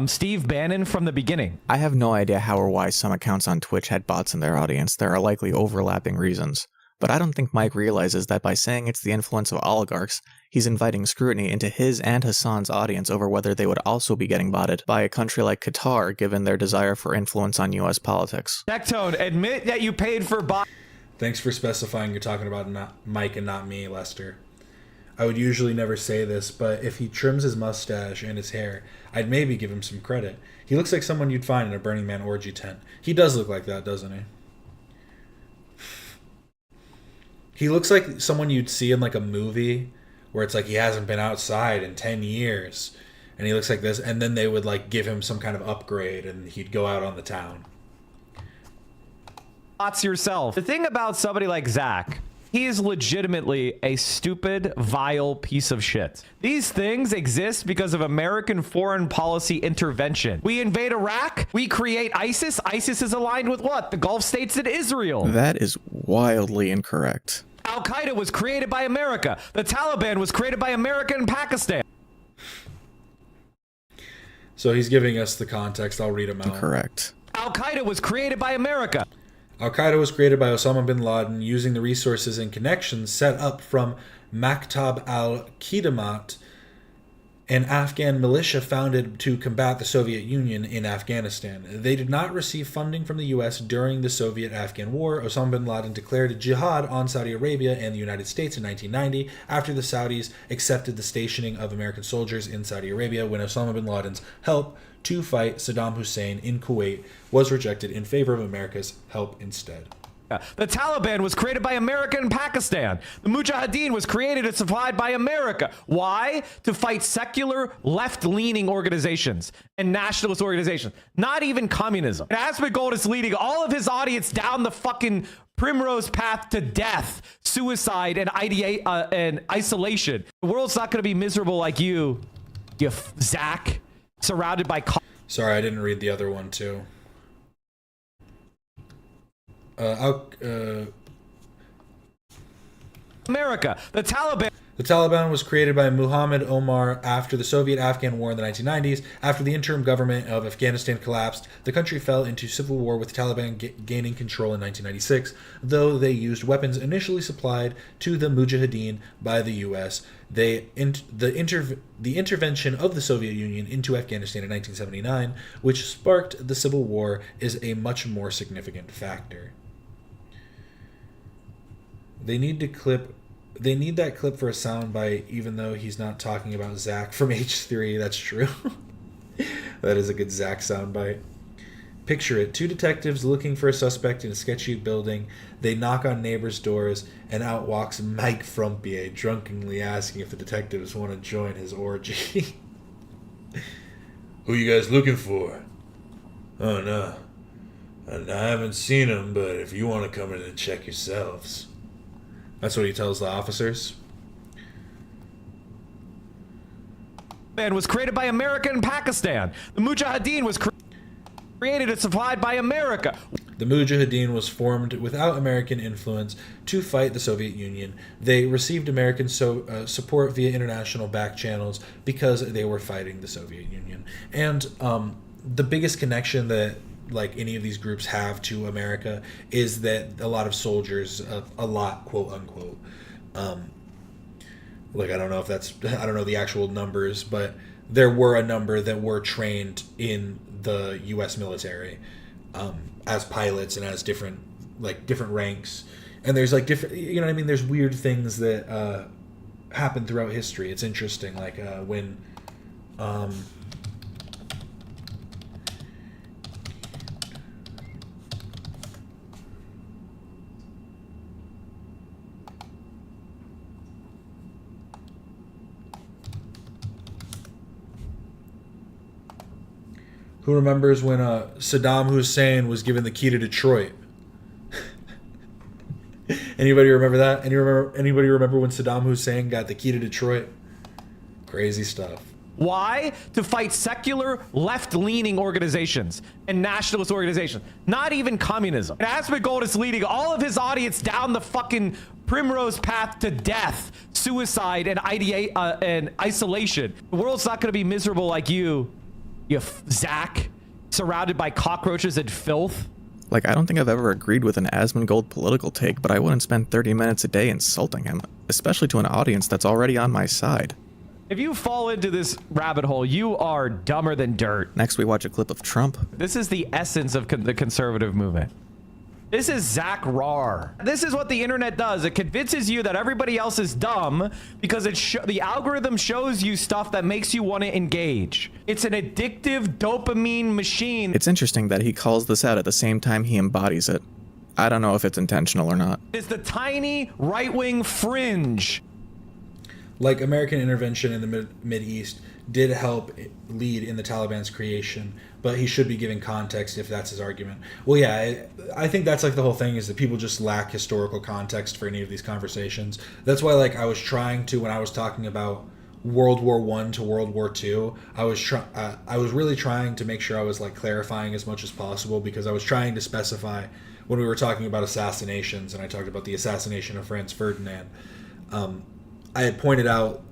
Steve Bannon from the beginning. I have no idea how or why some accounts on Twitch had bots in their audience. There are likely overlapping reasons. But I don't think Mike realizes that by saying it's the influence of oligarchs, he's inviting scrutiny into his and Hasan's audience over whether they would also be getting botted by a country like Qatar given their desire for influence on US politics. Dectone, admit that you paid for bot. Thanks for specifying you're talking about Mike and not me, Lester. I would usually never say this, but if he trims his mustache and his hair, I'd maybe give him some credit. He looks like someone you'd find in a Burning Man orgy tent. He does look like that, doesn't he? He looks like someone you'd see in like a movie where it's like he hasn't been outside in 10 years. And he looks like this, and then they would like give him some kind of upgrade and he'd go out on the town. Bots yourself. The thing about somebody like Zach, he is legitimately a stupid, vile piece of shit. These things exist because of American foreign policy intervention. We invade Iraq, we create ISIS. ISIS is aligned with what? The Gulf states and Israel. That is wildly incorrect. Al-Qaeda was created by America. The Taliban was created by America and Pakistan. So he's giving us the context. I'll read him out. Correct. Al-Qaeda was created by America. Al-Qaeda was created by Osama bin Laden using the resources and connections set up from Maktab al-Qidamat, an Afghan militia founded to combat the Soviet Union in Afghanistan. They did not receive funding from the U.S. during the Soviet-Afghan War. Osama bin Laden declared jihad on Saudi Arabia and the United States in 1990 after the Saudis accepted the stationing of American soldiers in Saudi Arabia when Osama bin Laden's help to fight Saddam Hussein in Kuwait was rejected in favor of America's help instead. The Taliban was created by America and Pakistan. The Mujahideen was created and supplied by America. Why? To fight secular, left-leaning organizations and nationalist organizations. Not even communism. And Asmongold is leading all of his audience down the fucking primrose path to death, suicide, and isolation. The world's not going to be miserable like you Zach, surrounded by... Sorry, I didn't read the other one, too. America, the Taliban. The Taliban was created by Muhammad Omar after the Soviet-Afghan War in the 1990s. After the interim government of Afghanistan collapsed, the country fell into civil war with the Taliban gaining control in 1996, though they used weapons initially supplied to the Mujahideen by the U.S. The intervention of the Soviet Union into Afghanistan in 1979, which sparked the civil war, is a much more significant factor. They need that clip for a soundbite, even though he's not talking about Zach from H3. That's true. That is a good Zach soundbite. Picture it. 2 detectives looking for a suspect in a sketchy building. They knock on neighbors' doors, and out walks Mike Frumpier, drunkenly asking if the detectives want to join his orgy. Who you guys looking for? Oh, no. I haven't seen him, but if you want to come in and check yourselves. That's what he tells the officers. Man was created by America and Pakistan. The Mujahideen was created and supplied by America. The Mujahideen was formed without American influence to fight the Soviet Union. They received American support via international back channels because they were fighting the Soviet Union. And the biggest connection that like any of these groups have to America is that a lot of soldiers, a lot, quote unquote, like I don't know the actual numbers, but there were a number that were trained in the U.S. military as pilots and as different ranks. And there's like different, you know what I mean? There's weird things that happen throughout history. It's interesting, like when who remembers when Saddam Hussein was given the key to Detroit? Anybody remember that? Anybody remember when Saddam Hussein got the key to Detroit? Crazy stuff. Why? To fight secular, left-leaning organizations and nationalist organizations. Not even communism. And Asmongold is leading all of his audience down the fucking primrose path to death, suicide, and isolation. The world's not going to be miserable like you Zach, surrounded by cockroaches and filth. Like, I don't think I've ever agreed with an Asmongold political take, but I wouldn't spend 30 minutes a day insulting him, especially to an audience that's already on my side. If you fall into this rabbit hole, you are dumber than dirt. Next, we watch a clip of Trump. This is the essence of the conservative movement. This is Zach Rar. This is what the internet does. It convinces you that everybody else is dumb because the algorithm shows you stuff that makes you want to engage. It's an addictive dopamine machine. It's interesting that he calls this out at the same time he embodies it. I don't know if it's intentional or not. It's the tiny right-wing fringe. Like, American intervention in the Mideast did help lead in the Taliban's creation, but he should be giving context if that's his argument. Well, yeah, I think that's like the whole thing, is that people just lack historical context for any of these conversations. That's why, like, I was trying to, when I was talking about World War I to World War II, I was really trying to make sure I was, like, clarifying as much as possible, because I was trying to specify when we were talking about assassinations, and I talked about the assassination of Franz Ferdinand. I had pointed out,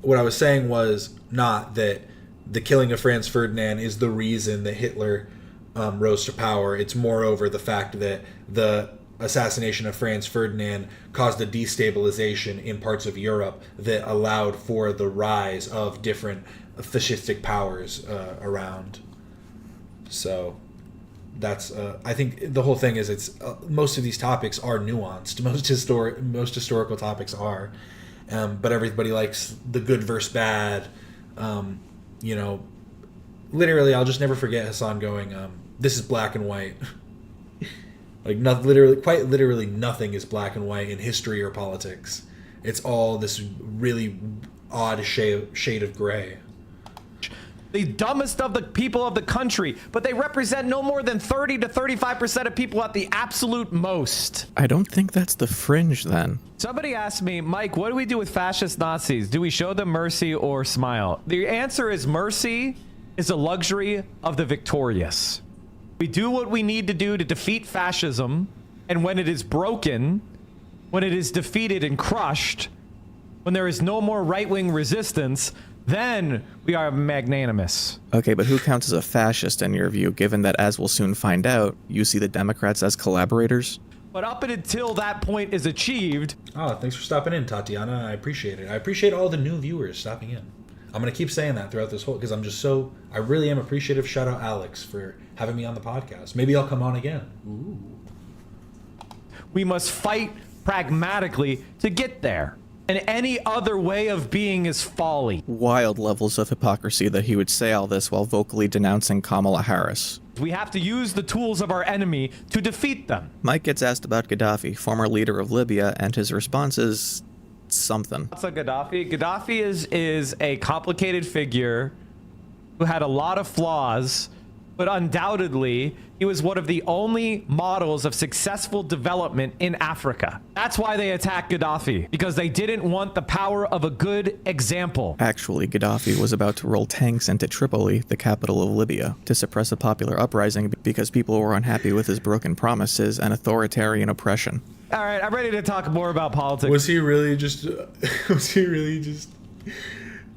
what I was saying was not that the killing of Franz Ferdinand is the reason that Hitler rose to power. It's moreover the fact that the assassination of Franz Ferdinand caused a destabilization in parts of Europe that allowed for the rise of different fascistic powers around. So that's I think the whole thing is, it's most of these topics are nuanced. Most historical topics are, but everybody likes the good versus bad. You know, literally, I'll just never forget Hasan going, "This is black and white." Like, quite literally, nothing is black and white in history or politics. It's all this really odd shade of gray. The dumbest of the people of the country, but they represent no more than 30 to 35% of people at the absolute most. I don't think that's the fringe, then. Somebody asked me, Mike, what do we do with fascist Nazis? Do we show them mercy or smile? The answer is mercy is a luxury of the victorious. We do what we need to do to defeat fascism, and when it is broken, when it is defeated and crushed, when there is no more right-wing resistance, then we are magnanimous. Okay, but who counts as a fascist in your view, given that, as we'll soon find out, you see the Democrats as collaborators? But up until that point is achieved... Oh, thanks for stopping in, Tatiana. I appreciate it. I appreciate all the new viewers stopping in. I'm going to keep saying that throughout this whole... because I'm just so... I really am appreciative. Shout out Alex for having me on the podcast. Maybe I'll come on again. Ooh. We must fight pragmatically to get there. And any other way of being is folly. Wild levels of hypocrisy that he would say all this while vocally denouncing Kamala Harris. We have to use the tools of our enemy to defeat them. Mike gets asked about Gaddafi, former leader of Libya, and his response is something. What's a Gaddafi? Gaddafi is a complicated figure who had a lot of flaws, but undoubtedly he was one of the only models of successful development in Africa. That's why they attacked Gaddafi, because they didn't want the power of a good example. Actually, Gaddafi was about to roll tanks into Tripoli, the capital of Libya, to suppress a popular uprising because people were unhappy with his broken promises and authoritarian oppression. All right, I'm ready to talk more about politics. Was he really just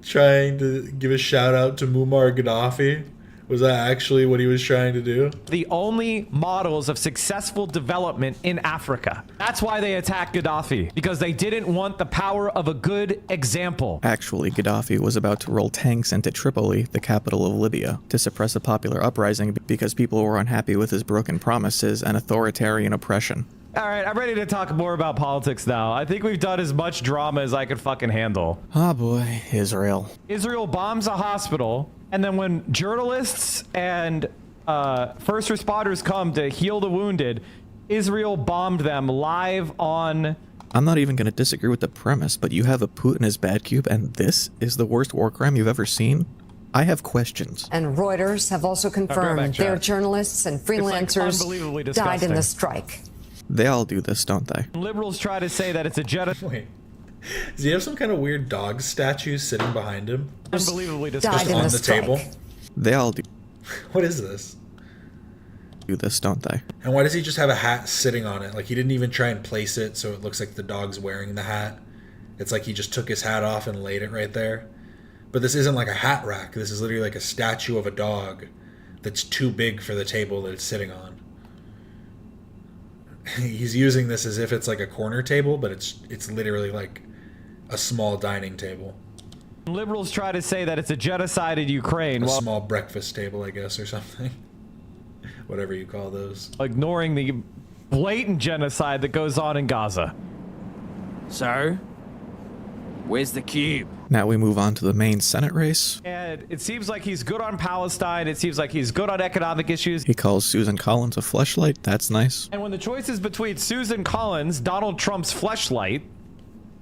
trying to give a shout out to Muammar Gaddafi? Was that actually what he was trying to do? The only models of successful development in Africa. That's why they attacked Gaddafi, because they didn't want the power of a good example. Actually, Gaddafi was about to roll tanks into Tripoli, the capital of Libya, to suppress a popular uprising because people were unhappy with his broken promises and authoritarian oppression. All right, I'm ready to talk more about politics now. I think we've done as much drama as I could fucking handle. Oh boy, Israel. Israel bombs a hospital, and then when journalists and first responders come to heal the wounded, Israel bombed them live on... I'm not even going to disagree with the premise, but you have a Putin as bad cube, and this is the worst war crime you've ever seen? I have questions. And Reuters have also confirmed their journalists and freelancers died in the strike. They all do this, don't they? Liberals try to say that it's a genocide. Wait. Does he have some kind of weird dog statue sitting behind him? Unbelievably disgusting. Just on the table? They all do. What is this? do this, don't they? And why does he just have a hat sitting on it? Like, he didn't even try and place it so it looks like the dog's wearing the hat. It's like he just took his hat off and laid it right there. But this isn't like a hat rack. This is literally like a statue of a dog that's too big for the table that it's sitting on. He's using this as if it's like a corner table, but it's literally like a small dining table. Liberals try to say that it's a genocide in Ukraine. A small breakfast table, I guess, or something. Whatever you call those. Ignoring the blatant genocide that goes on in Gaza. So, where's the cube? Now we move on to the main Senate race. And it seems like he's good on Palestine. It seems like he's good on economic issues. He calls Susan Collins a fleshlight. That's nice. And when the choice is between Susan Collins, Donald Trump's fleshlight,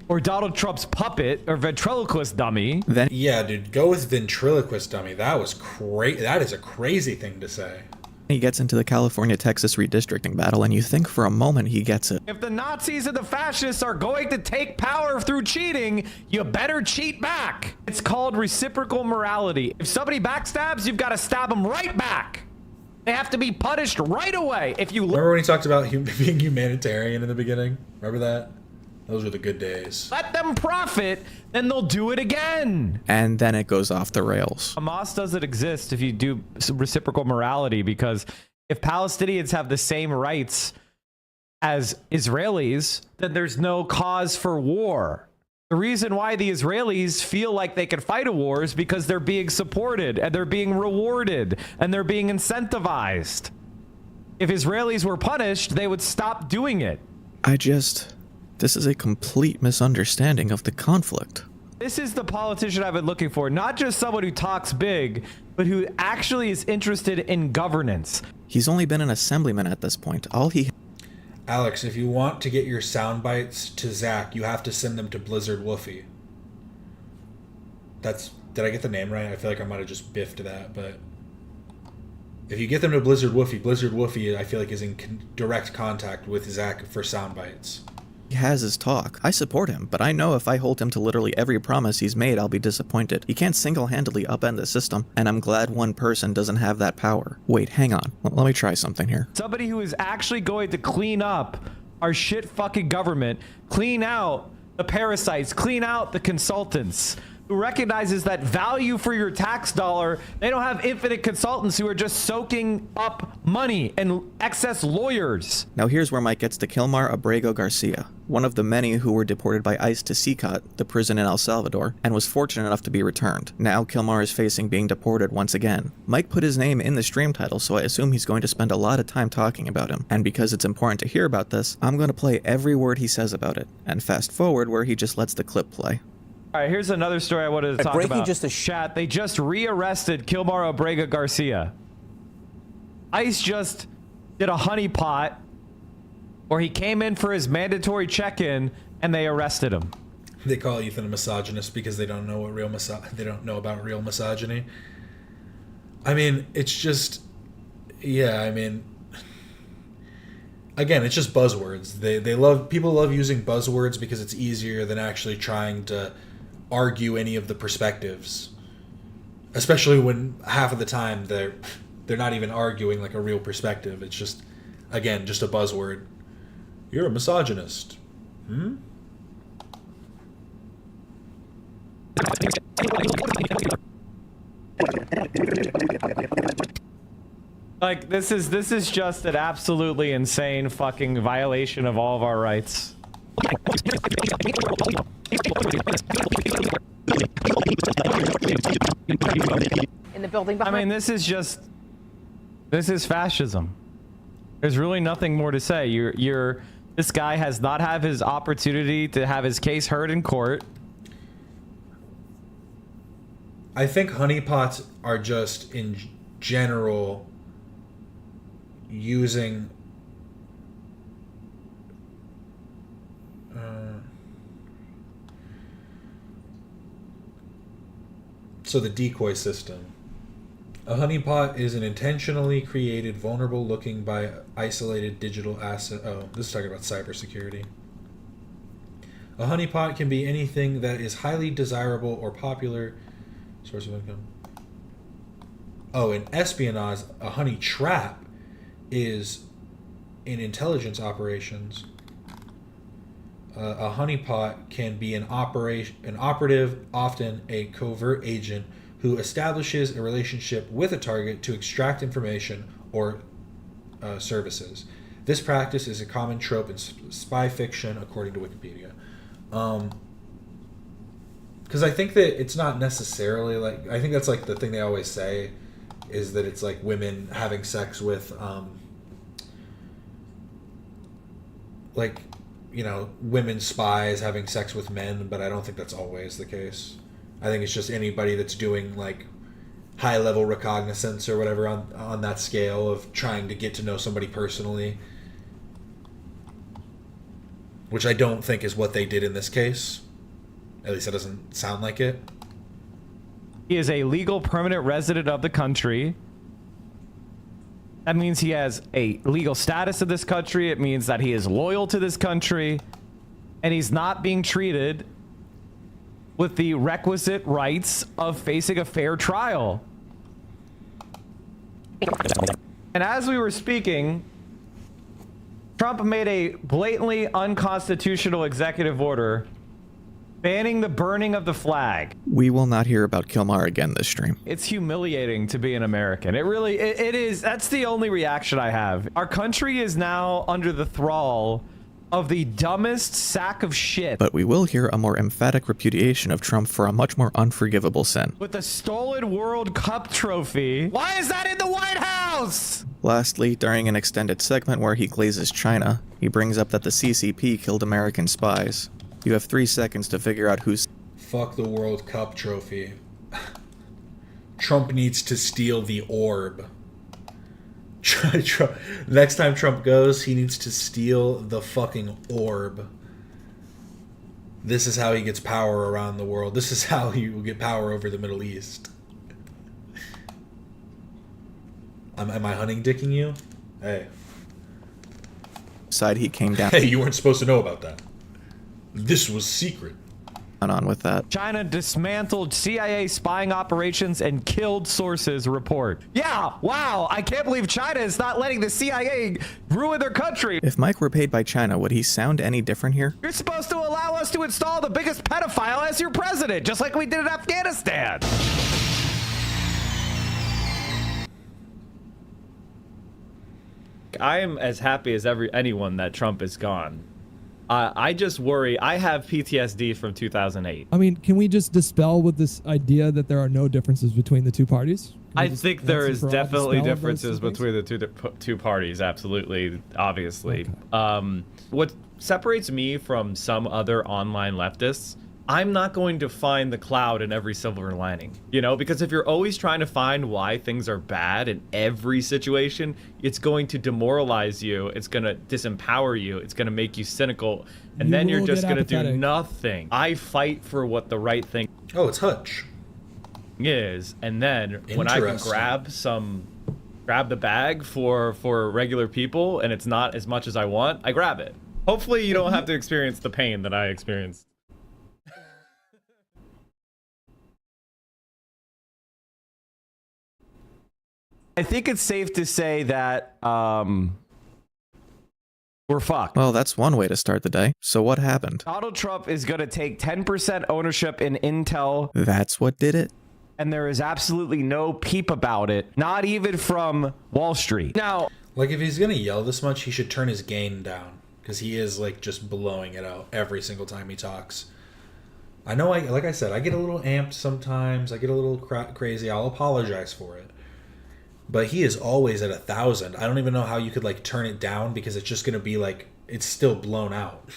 or Donald Trump's puppet or ventriloquist dummy, then yeah, dude, go with ventriloquist dummy. That was crazy. That is a crazy thing to say. He gets into the California-Texas redistricting battle, and you think for a moment he gets it. if the Nazis and the fascists are going to take power through cheating, you better cheat back. It's called reciprocal morality. If somebody backstabs, you've got to stab them right back. They have to be punished right away. If you remember when he talked about being humanitarian in the beginning? Remember that? Those were the good days. Let them profit, then they'll do it again. And then it goes off the rails. Hamas doesn't exist if you do reciprocal morality, because if Palestinians have the same rights as Israelis, then there's no cause for war. The reason why the Israelis feel like they can fight a war is because they're being supported and they're being rewarded and they're being incentivized. If Israelis were punished, they would stop doing it. This is a complete misunderstanding of the conflict. This is the politician I've been looking for, not just someone who talks big, but who actually is interested in governance. He's only been an assemblyman at this point. Alex, if you want to get your sound bites to Zach, you have to send them to Blizzard Woofy. Did I get the name right? I feel like I might have just biffed that, but if you get them to Blizzard Woofy, I feel like is in direct contact with Zach for sound bites. He has his talk. I support him, but I know if I hold him to literally every promise he's made, I'll be disappointed. He can't single-handedly upend the system, and I'm glad one person doesn't have that power. Wait, hang on. Let me try something here. Somebody who is actually going to clean up our shit fucking government, clean out the parasites, clean out the consultants, who recognizes that value for your tax dollar, they don't have infinite consultants who are just soaking up money and excess lawyers. Now here's where Mike gets to Kilmar Abrego Garcia, one of the many who were deported by ICE to CICOT, the prison in El Salvador, and was fortunate enough to be returned. Now Kilmar is facing being deported once again. Mike put his name in the stream title, so I assume he's going to spend a lot of time talking about him. And because it's important to hear about this, I'm going to play every word he says about it, and fast forward where he just lets the clip play. All right, here's another story I wanted to talk about. Chat, they just rearrested Kilmar Abrego Garcia. ICE just did a honeypot where he came in for his mandatory check-in and they arrested him. They call Ethan a misogynist because they don't know about real misogyny. I mean, it's just, yeah, I mean, again, it's just buzzwords. People love using buzzwords because it's easier than actually trying to argue any of the perspectives, especially when half of the time they're not even arguing like a real perspective. It's just, again, just a buzzword. You're a misogynist. Like, this is just an absolutely insane fucking violation of all of our rights. In the building I behind. mean, this is fascism. There's really nothing more to say. This guy has not had his opportunity to have his case heard in court. I think honeypots are just in general using so the decoy system. A honeypot is an intentionally created, vulnerable looking by isolated digital asset. Oh, this is talking about cybersecurity. A honeypot can be anything that is highly desirable or popular source of income. Oh, in espionage, a honey trap is in intelligence operations, a honeypot can be an operative, often a covert agent who establishes a relationship with a target to extract information or services. This practice is a common trope in spy fiction, according to Wikipedia. Because I think that it's not necessarily like, I think that's like the thing they always say is that it's like women having sex with, like, you know, women spies having sex with men, but I don't think that's always the case. I think it's just anybody that's doing like high level reconnaissance or whatever on that scale of trying to get to know somebody personally, which I don't think is what they did in this case. At least it doesn't sound like it. He is a legal permanent resident of the country. That means he has a legal status in this country. It means that he is loyal to this country. And he's not being treated with the requisite rights of facing a fair trial. And as we were speaking, Trump made a blatantly unconstitutional executive order banning the burning of the flag. We will not hear about Kilmar again this stream. It's humiliating to be an American. It really, it is. That's the only reaction I have. Our country is now under the thrall of the dumbest sack of shit. But we will hear a more emphatic repudiation of Trump for a much more unforgivable sin. With the stolen World Cup trophy. Why is that in the White House? Lastly, during an extended segment where he glazes China, he brings up that the CCP killed American spies. You have 3 seconds to figure out who's... Fuck the World Cup trophy. Trump needs to steal the orb. Next time Trump goes, he needs to steal the fucking orb. This is how he gets power around the world. This is how he will get power over the Middle East. Am I hunting dicking you? Hey. Side he came down. Hey, you weren't supposed to know about that. This was secret. On with that. China dismantled CIA spying operations and killed sources report. Yeah, wow, I can't believe China is not letting the CIA ruin their country. If Mike were paid by China, would he sound any different here? You're supposed to allow us to install the biggest pedophile as your president, just like we did in Afghanistan. I am as happy as anyone that Trump is gone. I just worry. I have PTSD from 2008. I mean, can we just dispel with this idea that there are no differences between the two parties? I think there is definitely differences between the two parties. Absolutely, obviously. Okay. What separates me from some other online leftists, I'm not going to find the cloud in every silver lining, you know, because if you're always trying to find why things are bad in every situation, it's going to demoralize you. It's going to disempower you. It's going to make you cynical. And then you're just going to do nothing. I fight for what the right thing it's Hutch. Is. And then when I can grab the bag for regular people and it's not as much as I want, I grab it. Hopefully you don't have to experience the pain that I experienced. I think it's safe to say that we're fucked. Well, that's one way to start the day. So what happened? Donald Trump is going to take 10% ownership in Intel. That's what did it? And there is absolutely no peep about it, not even from Wall Street. Now, like, if he's going to yell this much, he should turn his gain down, because he is, like, just blowing it out every single time he talks. I know, like I said, I get a little amped sometimes. I get a little crazy. I'll apologize for it. But he is always at 1,000. I don't even know how you could like turn it down, because it's just going to be like, it's still blown out.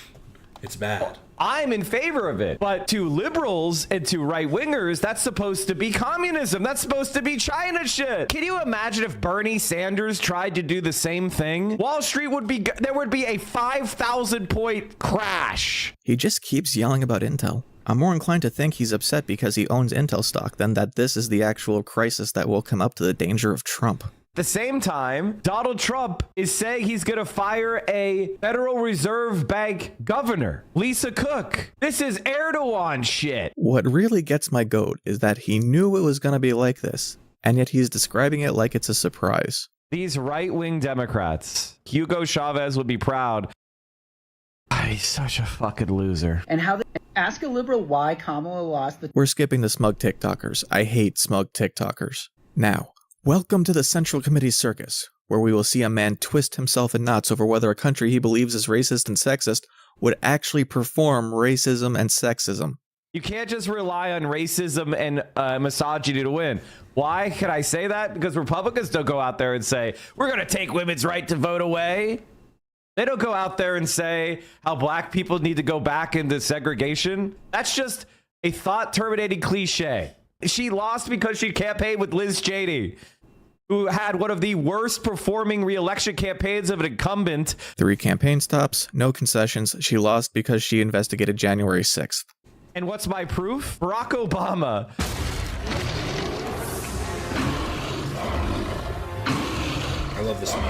It's bad. I'm in favor of it. But to liberals and to right-wingers, that's supposed to be communism. That's supposed to be China shit. Can you imagine if Bernie Sanders tried to do the same thing? Wall Street would be, there would be a 5,000 point crash. He just keeps yelling about Intel. I'm more inclined to think he's upset because he owns Intel stock than that this is the actual crisis that will come up to the danger of Trump. At the same time, Donald Trump is saying he's going to fire a Federal Reserve Bank governor, Lisa Cook. This is Erdogan shit. What really gets my goat is that he knew it was going to be like this, and yet he's describing it like it's a surprise. These right-wing Democrats. Hugo Chavez would be proud. He's such a fucking loser. And how ask a liberal why Kamala lost the... We're skipping the smug TikTokers. I hate smug TikTokers. Now, welcome to the Central Committee Circus, where we will see a man twist himself in knots over whether a country he believes is racist and sexist would actually perform racism and sexism. You can't just rely on racism and misogyny to win. Why can I say that? Because Republicans don't go out there and say, we're going to take women's right to vote away. They don't go out there and say how black people need to go back into segregation. That's just a thought-terminating cliche. She lost because she campaigned with Liz Cheney, who had one of the worst performing re-election campaigns of an incumbent. 3 campaign stops, no concessions. She lost because she investigated January 6th. And what's my proof? Barack Obama. I love this meme.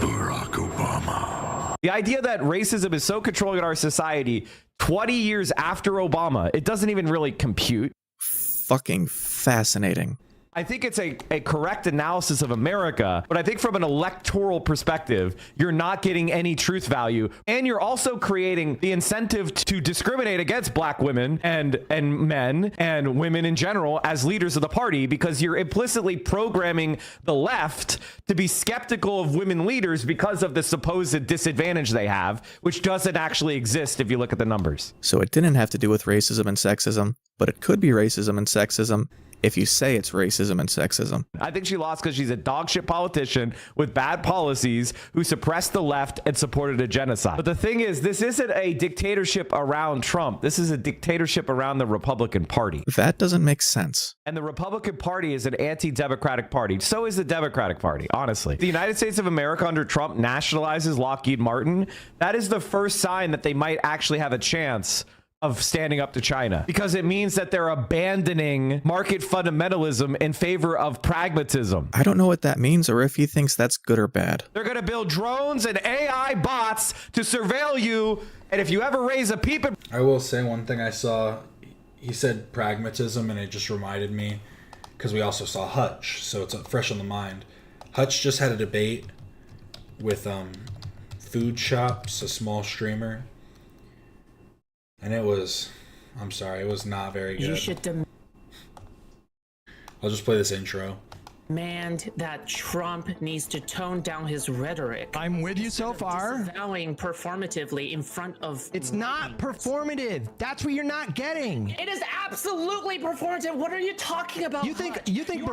Barack Obama. The idea that racism is so controlling in our society 20 years after Obama, it doesn't even really compute. Fucking fascinating. I think it's a correct analysis of America, but I think from an electoral perspective, you're not getting any truth value. And you're also creating the incentive to discriminate against black women and men and women in general as leaders of the party, because you're implicitly programming the left to be skeptical of women leaders because of the supposed disadvantage they have, which doesn't actually exist if you look at the numbers. So it didn't have to do with racism and sexism, but it could be racism and sexism if you say it's racism and sexism. I think she lost because she's a dogshit politician with bad policies who suppressed the left and supported a genocide. But the thing is, this isn't a dictatorship around Trump. This is a dictatorship around the Republican Party. That doesn't make sense. And the Republican Party is an anti-democratic party. So is the Democratic Party, honestly. The United States of America under Trump nationalizes Lockheed Martin. That is the first sign that they might actually have a chance of standing up to China, because it means that they're abandoning market fundamentalism in favor of pragmatism. I don't know what that means or if he thinks that's good or bad. They're going to build drones and AI bots to surveil you, and if you ever raise a peep... I will say one thing I saw. He said pragmatism, and it just reminded me, because we also saw Hutch, so it's fresh on the mind. Hutch just had a debate with Food Shops, a small streamer. And it was, I'm sorry, it was not very good. You should I'll just play this intro. demand that Trump needs to tone down his rhetoric. I'm with you so far. Disavowing performatively in front of... It's not performative. That's what you're not getting. It is absolutely performative. What are you talking about? You think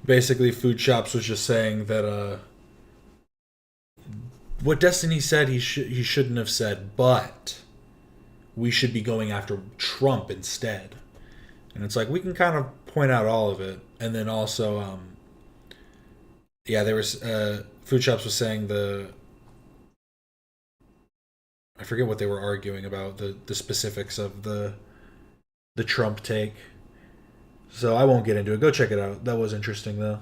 Basically, Food Shops was just saying that what Destiny said he shouldn't have said, but we should be going after Trump instead. And it's like, we can kind of point out all of it. And then also, there was, Food Shops was saying I forget what they were arguing about, the specifics of the Trump take. So I won't get into it. Go check it out. That was interesting, though.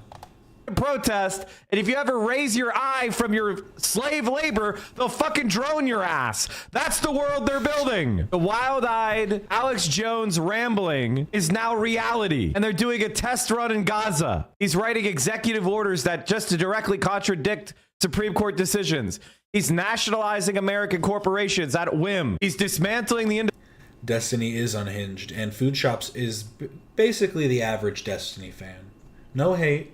Protest, and if you ever raise your eye from your slave labor, they'll fucking drone your ass. That's the world they're building. The wild-eyed Alex Jones rambling is now reality, and they're doing a test run in Gaza. He's writing executive orders that just to directly contradict Supreme Court decisions. He's nationalizing American corporations at whim. He's dismantling the Destiny is unhinged, and Food Shops is basically the average Destiny fan. No hate.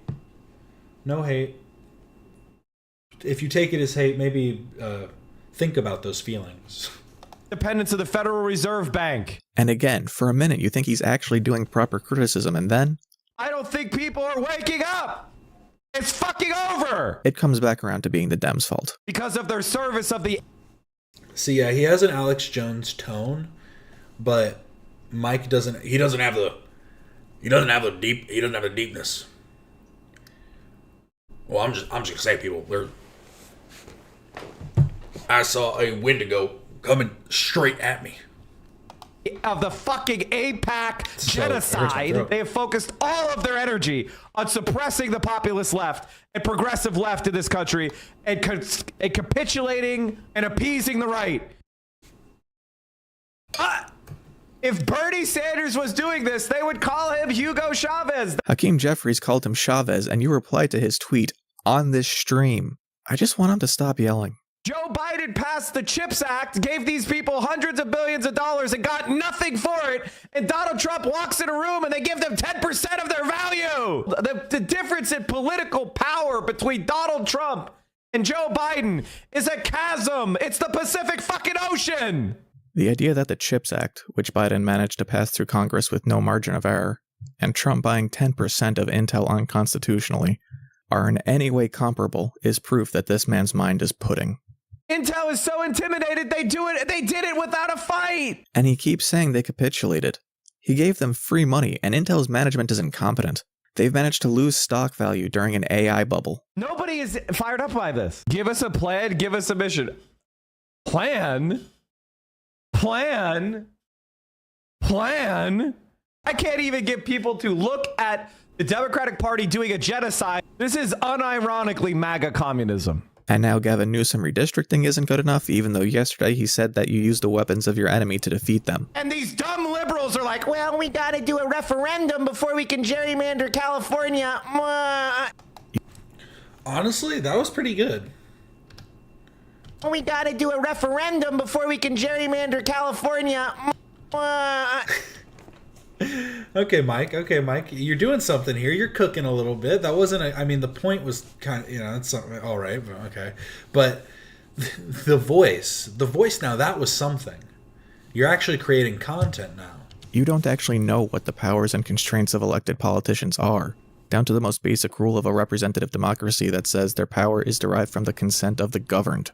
No hate. If you take it as hate, maybe think about those feelings. Independence of the Federal Reserve Bank. And again, for a minute, you think he's actually doing proper criticism, and then... I don't think people are waking up! It's fucking over! It comes back around to being the Dems' fault. Because of their service of the... See, yeah, he has an Alex Jones tone, but Mike doesn't... He doesn't have the deepness. Well, I'm just gonna say, people. I saw a Wendigo coming straight at me. Of the fucking AIPAC genocide, they have focused all of their energy on suppressing the populist left and progressive left in this country, and capitulating and appeasing the right. If Bernie Sanders was doing this, they would call him Hugo Chavez. Hakeem Jeffries called him Chavez, and you replied to his tweet on this stream. I just want him to stop yelling. Joe Biden passed the CHIPS Act, gave these people hundreds of billions of dollars and got nothing for it. And Donald Trump walks in a room and they give them 10% of their value. The difference in political power between Donald Trump and Joe Biden is a chasm. It's the Pacific fucking Ocean. The idea that the CHIPS Act, which Biden managed to pass through Congress with no margin of error, and Trump buying 10% of Intel unconstitutionally, are in any way comparable is proof that this man's mind is pudding. Intel is so intimidated they did it without a fight. And he keeps saying they capitulated. He gave them free money, and Intel's management is incompetent. They've managed to lose stock value during an AI bubble. Nobody is fired up by this. Give us a plan, give us a mission. Plan? I can't even get people to look at the Democratic Party doing a genocide. This is unironically MAGA communism. And now Gavin Newsom redistricting isn't good enough, even though yesterday he said that you use the weapons of your enemy to defeat them. And these dumb liberals are like, well, we gotta do a referendum before we can gerrymander California. Honestly, that was pretty good. We gotta do a referendum before we can gerrymander California. Okay, Mike. You're doing something here. You're cooking a little bit. That wasn't I mean, the point was kind of, it's something. All right. Okay. But the voice now, that was something. You're actually creating content now. You don't actually know what the powers and constraints of elected politicians are, down to the most basic rule of a representative democracy that says their power is derived from the consent of the governed.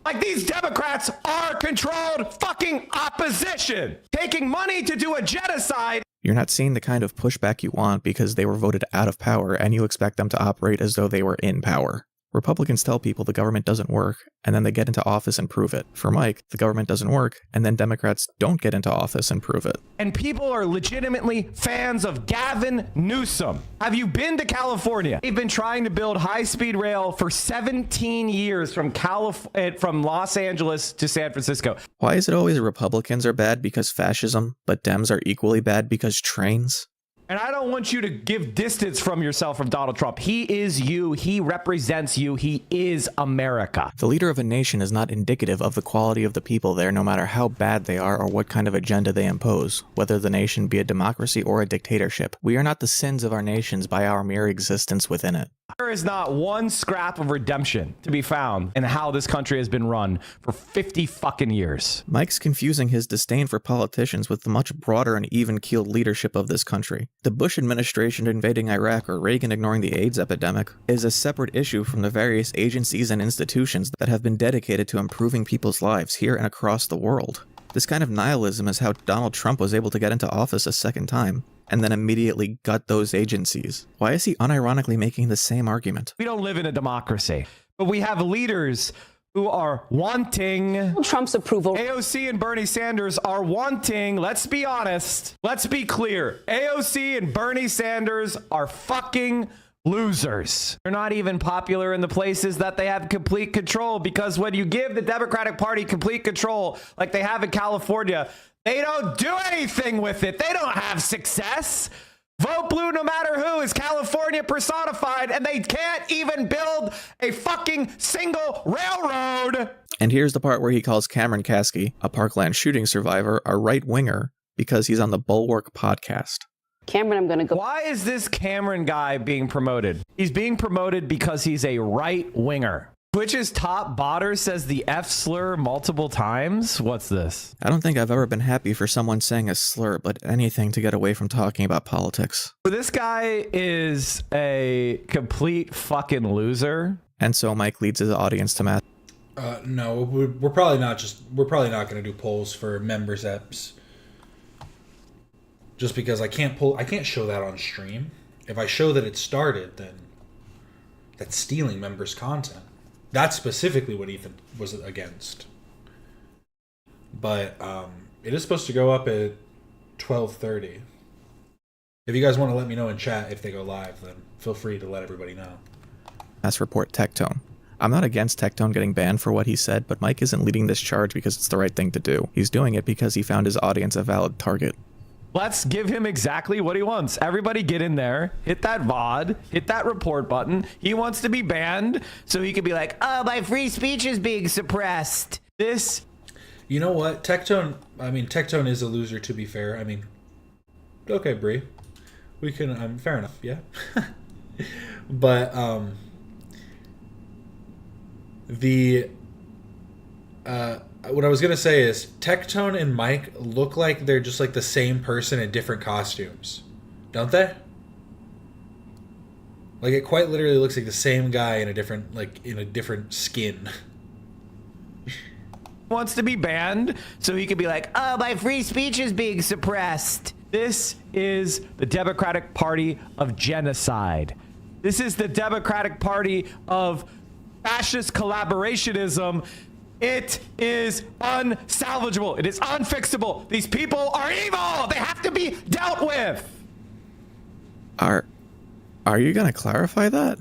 Like, these Democrats are controlled fucking opposition, taking money to do a genocide. You're not seeing the kind of pushback you want because they were voted out of power, and you expect them to operate as though they were in power. Republicans tell people the government doesn't work, and then they get into office and prove it. For Mike, the government doesn't work, and then Democrats don't get into office and prove it. And people are legitimately fans of Gavin Newsom. Have you been to California? They've been trying to build high-speed rail for 17 years from Los Angeles to San Francisco. Why is it always Republicans are bad because fascism, but Dems are equally bad because trains? And I don't want you to give distance from yourself from Donald Trump. He is you. He represents you. He is America. The leader of a nation is not indicative of the quality of the people there, no matter how bad they are or what kind of agenda they impose, whether the nation be a democracy or a dictatorship. We are not the sins of our nations by our mere existence within it. There is not one scrap of redemption to be found in how this country has been run for 50 fucking years. Mike's confusing his disdain for politicians with the much broader and even-keeled leadership of this country. The Bush administration invading Iraq or Reagan ignoring the AIDS epidemic is a separate issue from the various agencies and institutions that have been dedicated to improving people's lives here and across the world. This kind of nihilism is how Donald Trump was able to get into office a second time, and then immediately gut those agencies. Why is he unironically making the same argument? We don't live in a democracy, but we have leaders who are wanting Trump's approval. AOC and Bernie Sanders are wanting, let's be honest, let's be clear, AOC and Bernie Sanders are fucking losers. They're not even popular in the places that they have complete control, because when you give the Democratic Party complete control, like they have in California, they don't do anything with it. They don't have success. Vote blue no matter who is California personified, and they can't even build a fucking single railroad. And here's the part where he calls Cameron Kasky, a Parkland shooting survivor, a right-winger because he's on the Bulwark podcast. Cameron, I'm going to go. Why is this Cameron guy being promoted? He's being promoted because he's a right-winger. Twitch's top botter says the F slur multiple times? What's this? I don't think I've ever been happy for someone saying a slur, but anything to get away from talking about politics. This guy is a complete fucking loser. And so Mike leads his audience to math. No, we're probably not going to do polls for members EPs. Just because I can't show that on stream. If I show that it started, then that's stealing members' content. That's specifically what Ethan was against. But it is supposed to go up at 12:30. If you guys want to let me know in chat if they go live, then feel free to let everybody know. Mass report Tectone. I'm not against Tectone getting banned for what he said, but Mike isn't leading this charge because it's the right thing to do. He's doing it because he found his audience a valid target. Let's give him exactly what he wants. Everybody get in there, hit that VOD, hit that report button. He wants to be banned so he could be like, oh, my free speech is being suppressed. This... You know what? Tectone is a loser, to be fair. I mean, okay, Bree. We can, fair enough, yeah. But, what I was gonna say is Tectone and Mike look like they're just like the same person in different costumes, don't they? Like it quite literally looks like the same guy in a different skin. Wants to be banned so he could be like, oh, my free speech is being suppressed. This is the Democratic Party of genocide. This is the Democratic Party of fascist collaborationism. It is unsalvageable. It is unfixable. These people are evil. They have to be dealt with. Are you gonna clarify that?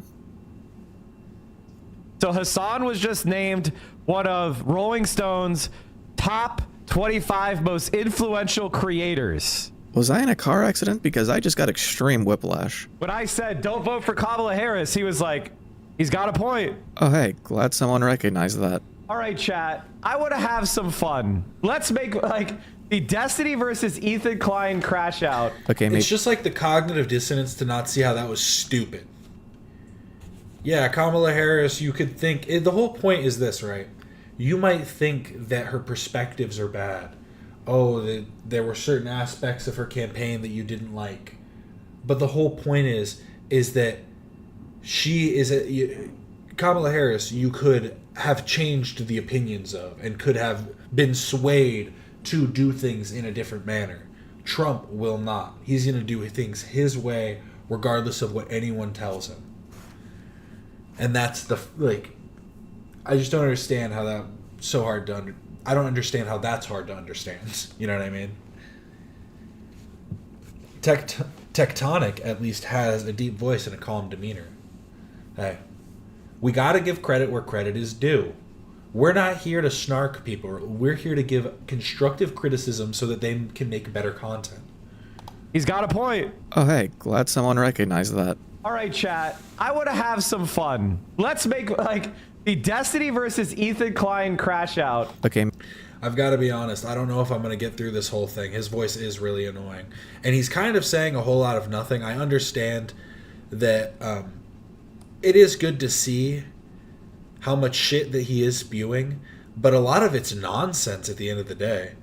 So Hasan was just named one of Rolling Stone's top 25 most influential creators. Was I in a car accident? Because I just got extreme whiplash. When I said, don't vote for Kamala Harris, he was like, he's got a point. Oh, hey, glad someone recognized that. All right, chat. I want to have some fun. Let's make like the Destiny versus Ethan Klein crash out. Okay, it's just like the cognitive dissonance to not see how that was stupid. Yeah, Kamala Harris, you could think... the whole point is this, right? You might think that her perspectives are bad. Oh, there were certain aspects of her campaign that you didn't like. But the whole point is that she is... Kamala Harris, you could have changed the opinions of and could have been swayed to do things in a different manner. Trump will not. He's going to do things his way regardless of what anyone tells him. And that's the, like, I just don't understand how that's so hard to I don't understand how that's hard to understand. You know what I mean? Tectonic at least has a deep voice and a calm demeanor. Hey, we got to give credit where credit is due. We're not here to snark people. We're here to give constructive criticism so that they can make better content. He's got a point. Oh, hey, glad someone recognized that. All right, chat. I want to have some fun. Let's make like the Destiny versus Ethan Klein crash out. Okay. I've got to be honest. I don't know if I'm going to get through this whole thing. His voice is really annoying. And he's kind of saying a whole lot of nothing. I understand that it is good to see how much shit that he is spewing, but a lot of it's nonsense at the end of the day.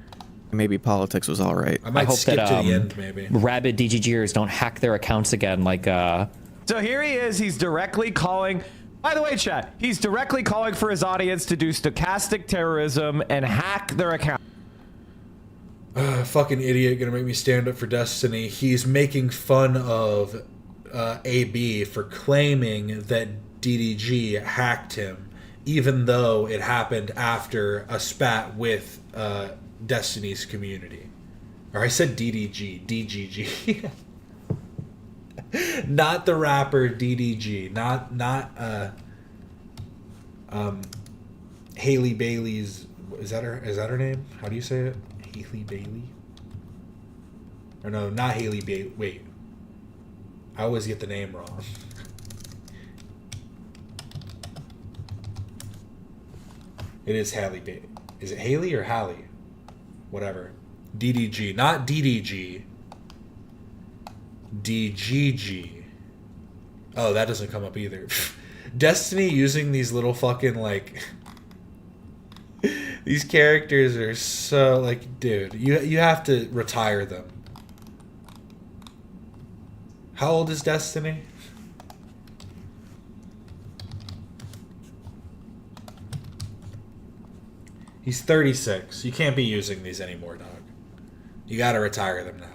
Maybe politics was all right. I might skip to the end, maybe. Rabid DGGers don't hack their accounts again like... So here he is. He's directly calling... By the way, chat, he's directly calling for his audience to do stochastic terrorism and hack their account. Fucking idiot gonna make me stand up for Destiny. He's making fun of AB for claiming that DDG hacked him, even though it happened after a spat with Destiny's community. Or I said DDG, DGG. Not the rapper DDG, not Haley Bailey's, is that her name? How do you say it? Haley Bailey? Or no, not Haley Bailey. Wait. I always get the name wrong. It is Haley Bailey. Is it Haley or Hallie? Whatever. DDG, not DDG. DGG. Oh, that doesn't come up either. Destiny using these little fucking, like... these characters are so, like, dude, you have to retire them. How old is Destiny? He's 36. You can't be using these anymore, dog. You gotta retire them now.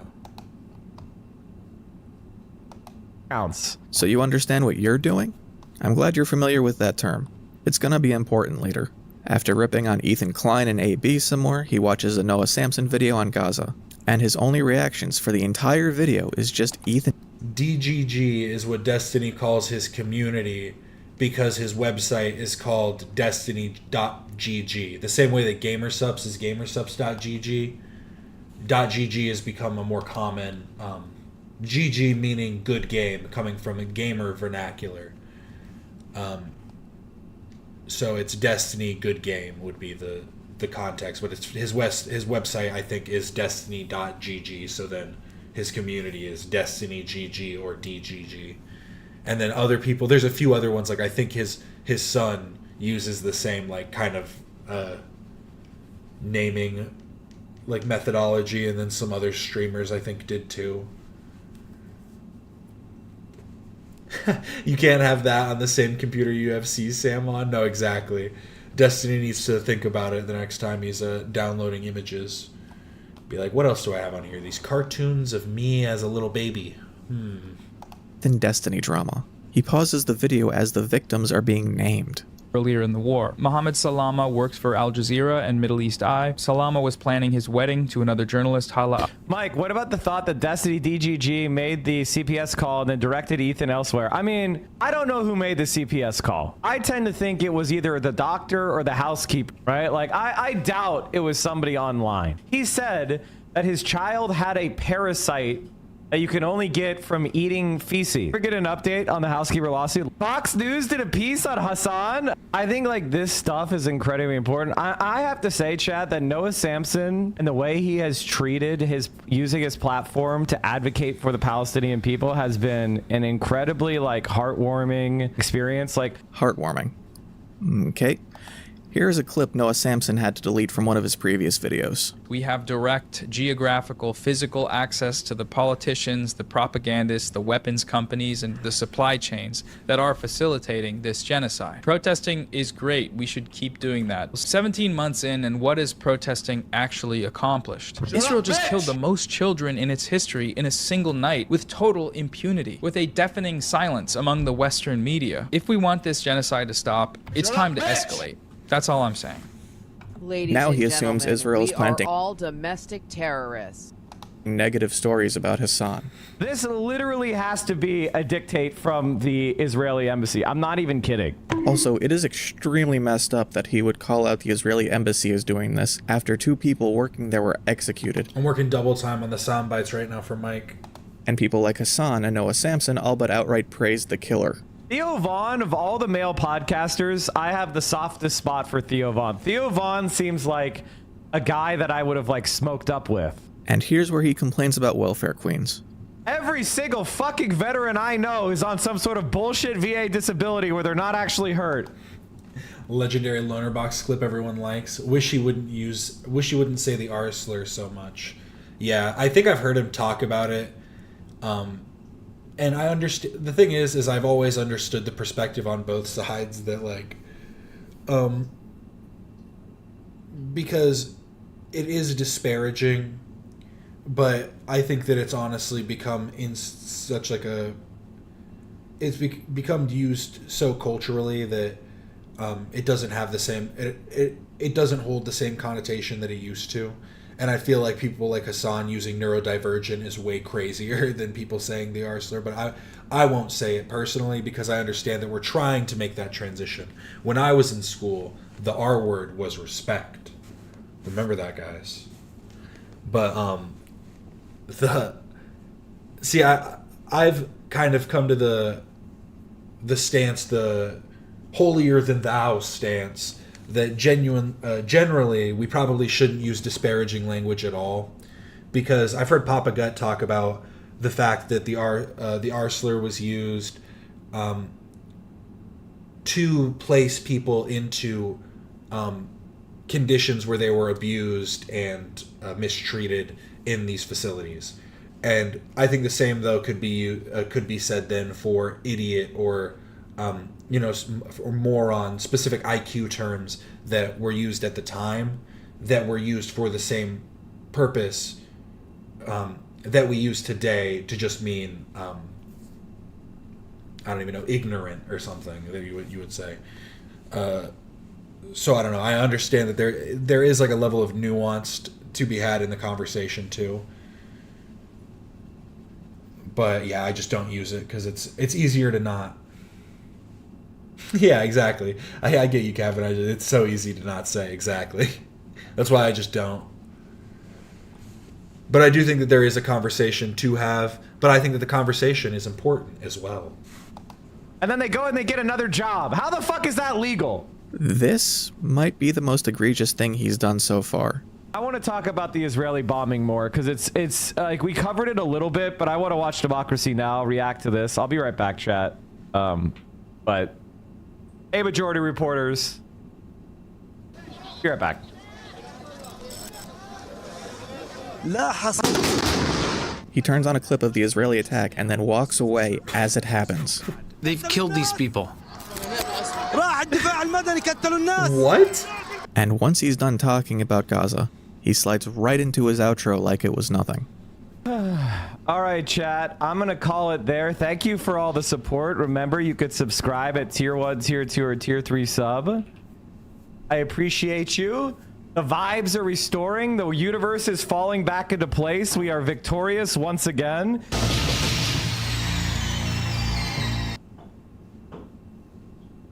So you understand what you're doing? I'm glad you're familiar with that term. It's gonna be important later. After ripping on Ethan Klein and AB some more, he watches a Noah Samson video on Gaza. And his only reactions for the entire video is just Ethan. DGG is what Destiny calls his community because his website is called destiny.gg. The same way that Gamersubs is gamersubs.gg. .gg has become a more common, GG meaning good game, coming from a gamer vernacular. So it's Destiny good game would be the context, but it's his website I think is destiny.gg, so then his community is destiny.gg or DGG. And then other people, there's a few other ones, like I think his son uses the same like kind of naming like methodology, and then some other streamers I think did too. You can't have that on the same computer you have CSAM on? No, exactly. Destiny needs to think about it the next time he's downloading images. Be like, what else do I have on here? These cartoons of me as a little baby. Then Destiny drama. He pauses the video as the victims are being named. Earlier in the war, Mohammed Salama works for Al Jazeera and Middle East Eye. Salama was planning his wedding to another journalist, Hala. Mike, what about the thought that Destiny DGG made the CPS call and then directed Ethan elsewhere? I mean, I don't know who made the CPS call. I tend to think it was either the doctor or the housekeeper, right? Like, I doubt it was somebody online. He said that his child had a parasite that you can only get from eating feces. Ever get an update on the housekeeper lawsuit? Fox News did a piece on Hasan. I think like this stuff is incredibly important. I have to say, Chad, that Noah Samson and the way he has treated using his platform to advocate for the Palestinian people has been an incredibly like heartwarming experience. Like heartwarming. Okay. Here's a clip Noah Samson had to delete from one of his previous videos. We have direct geographical, physical access to the politicians, the propagandists, the weapons companies, and the supply chains that are facilitating this genocide. Protesting is great. We should keep doing that. 17 months in, and what is protesting actually accomplished? Israel just killed the most children in its history in a single night with total impunity, with a deafening silence among the Western media. If we want this genocide to stop, it's time to escalate. That's all I'm saying. Ladies now and he assumes gentlemen, Israel is we planting are all domestic terrorists. Negative stories about Hasan. This literally has to be a dictate from the Israeli embassy. I'm not even kidding. Also, it is extremely messed up that he would call out the Israeli embassy as doing this after 2 people working there were executed. I'm working double time on the sound bites right now for Mike. And people like Hasan and Noah Samson all but outright praised the killer. Theo Vaughn, of all the male podcasters, I have the softest spot for Theo Vaughn. Theo Vaughn seems like a guy that I would have like smoked up with. And here's where he complains about welfare queens. Every single fucking veteran I know is on some sort of bullshit VA disability where they're not actually hurt. Legendary loner box clip everyone likes. Wish he wouldn't say the R slur so much. Yeah, I think I've heard him talk about it. And I understand. The thing is I've always understood the perspective on both sides that like, because it is disparaging, but I think that it's honestly become in such like it's become used so culturally that it doesn't have the same. It doesn't hold the same connotation that it used to. And I feel like people like Hasan using neurodivergent is way crazier than people saying the R slur. But I won't say it personally because I understand that we're trying to make that transition. When I was in school, the R word was respect. Remember that, guys. But I've kind of come to the stance, the holier than thou stance, that generally we probably shouldn't use disparaging language at all, because I've heard Papa Gut talk about the fact that the R slur was used to place people into conditions where they were abused and mistreated in these facilities. And I think the same though could be said then for idiot or or moron, specific IQ terms that were used at the time that were used for the same purpose that we use today to just mean I don't even know, ignorant or something that you would say. So I don't know. I understand that there is like a level of nuance to be had in the conversation too. But yeah, I just don't use it because it's easier to not. Yeah, exactly. I get you, Kevin. It's so easy to not say exactly. That's why I just don't. But I do think that there is a conversation to have, but I think that the conversation is important as well. And then they go and they get another job. How the fuck is that legal? This might be the most egregious thing he's done so far. I want to talk about the Israeli bombing more because it's like we covered it a little bit, but I want to watch Democracy Now! React to this. I'll be right back, chat. But hey, majority reporters, be right back. He turns on a clip of the Israeli attack and then walks away as it happens. They've killed these people. What? And once he's done talking about Gaza, he slides right into his outro like it was nothing. All right, chat. I'm going to call it there. Thank you for all the support. Remember, you could subscribe at tier 1, tier 2, or tier 3 sub. I appreciate you. The vibes are restoring. The universe is falling back into place. We are victorious once again.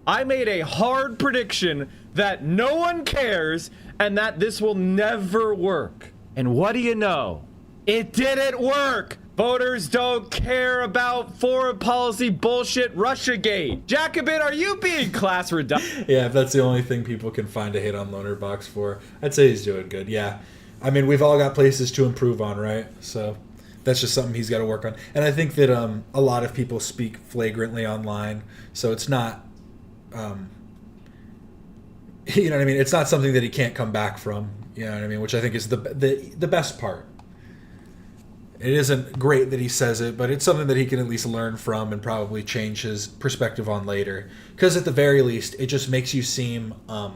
I made a hard prediction that no one cares and that this will never work. And what do you know? It didn't work. Voters don't care about foreign policy bullshit Russiagate. Jacobin, are you being class reductive? Yeah, if that's the only thing people can find to hate on Lonerbox for, I'd say he's doing good. Yeah. I mean, we've all got places to improve on, right? So that's just something he's got to work on. And I think that a lot of people speak flagrantly online, so it's not, you know what I mean? It's not something that he can't come back from, you know what I mean? Which I think is the best part. It isn't great that he says it, but it's something that he can at least learn from and probably change his perspective on later. Because at the very least, it just makes you seem I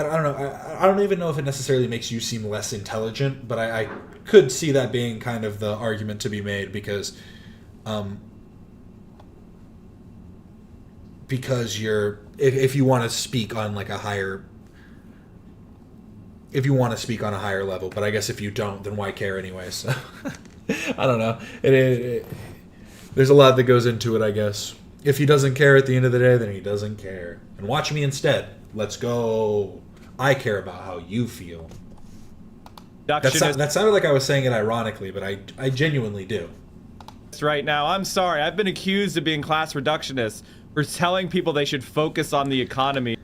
don't know. I don't even know if it necessarily makes you seem less intelligent, but I could see that being kind of the argument to be made because you're if you want to speak on like a higher level, but I guess if you don't, then why care anyway? So I don't know. There's a lot that goes into it, I guess. If he doesn't care at the end of the day, then he doesn't care. And watch me instead. Let's go. I care about how you feel. That sounded like I was saying it ironically, but I genuinely do. Right now, I'm sorry. I've been accused of being class reductionist for telling people they should focus on the economy.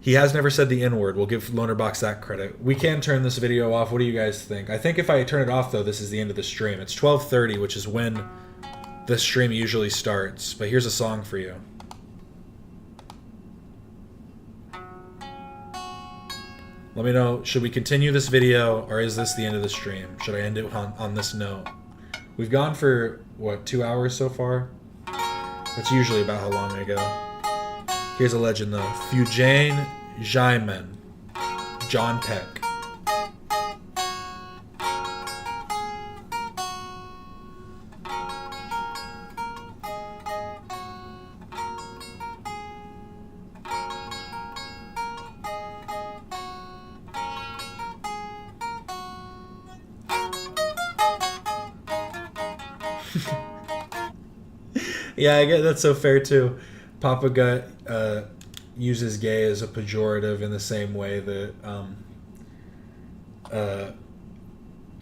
He has never said the N-word. We'll give Lonerbox that credit. We can turn this video off. What do you guys think? I think if I turn it off, though, this is the end of the stream. It's 12:30, which is when the stream usually starts. But here's a song for you. Let me know, should we continue this video, or is this the end of the stream? Should I end it on this note? We've gone for, what, 2 hours so far? That's usually about how long I go. Here's a legend, though. Fujane Jaimen. John Peck. Yeah, I get that's so fair too. Papa Gut uses gay as a pejorative in the same way that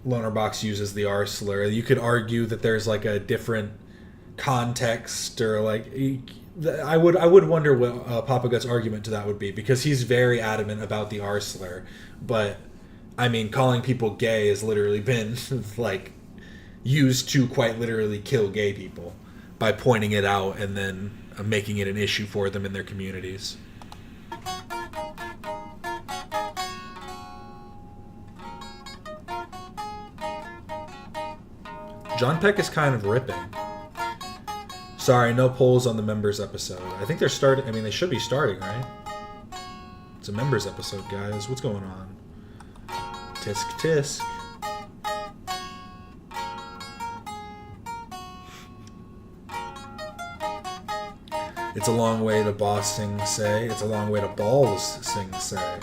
Lonerbox uses the R slur. You could argue that there's like a different context, or like I would wonder what Papa Gut's argument to that would be, because he's very adamant about the R slur. But I mean, calling people gay has literally been like used to quite literally kill gay people by pointing it out and then making it an issue for them in their communities. John Peck is kind of ripping. Sorry, no polls on the members episode. I think they're starting. I mean, they should be starting, right? It's a members episode, guys. What's going on? Tisk tisk. It's a long way to boss sing say. It's a long way to balls sing say.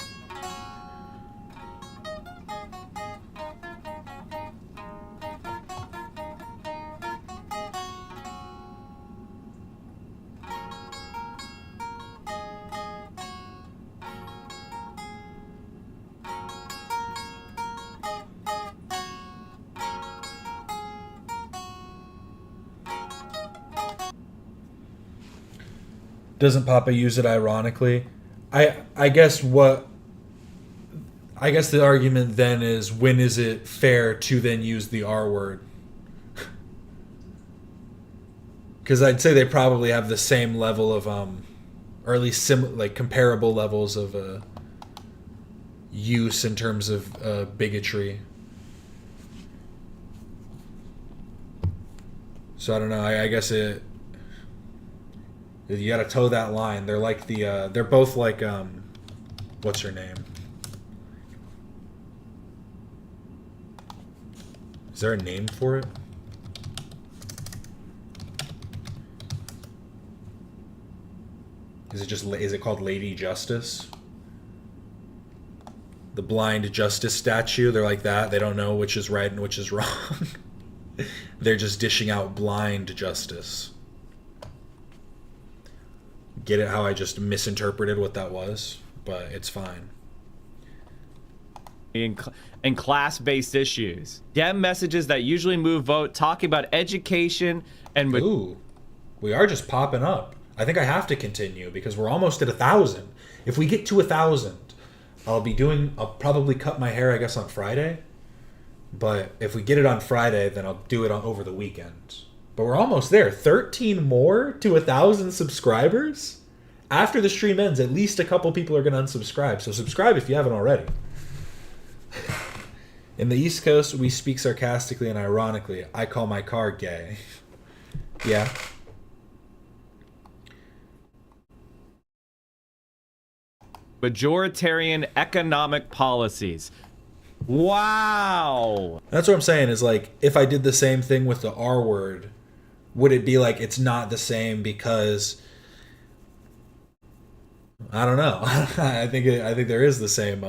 Doesn't Papa use it ironically? I guess the argument then is, when is it fair to then use the R word? Because I'd say they probably have the same level of or at least comparable levels of use in terms of bigotry. So I don't know. I guess you gotta toe that line. They're like they're both like what's her name? Is there a name for it? Is it called Lady Justice? The blind justice statue, they're like that. They don't know which is right and which is wrong. They're just dishing out blind justice. Get it how I just misinterpreted what that was, but it's fine. In class-based issues. Dem messages that usually move vote, talking about education and... Ooh, we are just popping up. I think I have to continue because we're almost at 1,000. If we get to 1,000, I'll probably cut my hair, I guess, on Friday. But if we get it on Friday, then I'll do it over the weekend. But we're almost there. 13 more to 1,000 subscribers? After the stream ends, at least a couple people are going to unsubscribe. So subscribe if you haven't already. In the East Coast, we speak sarcastically and ironically. I call my car gay. Yeah. Majoritarian economic policies. Wow. That's what I'm saying is, like, if I did the same thing with the R word, would it be like it's not the same because I don't know. I think there is the same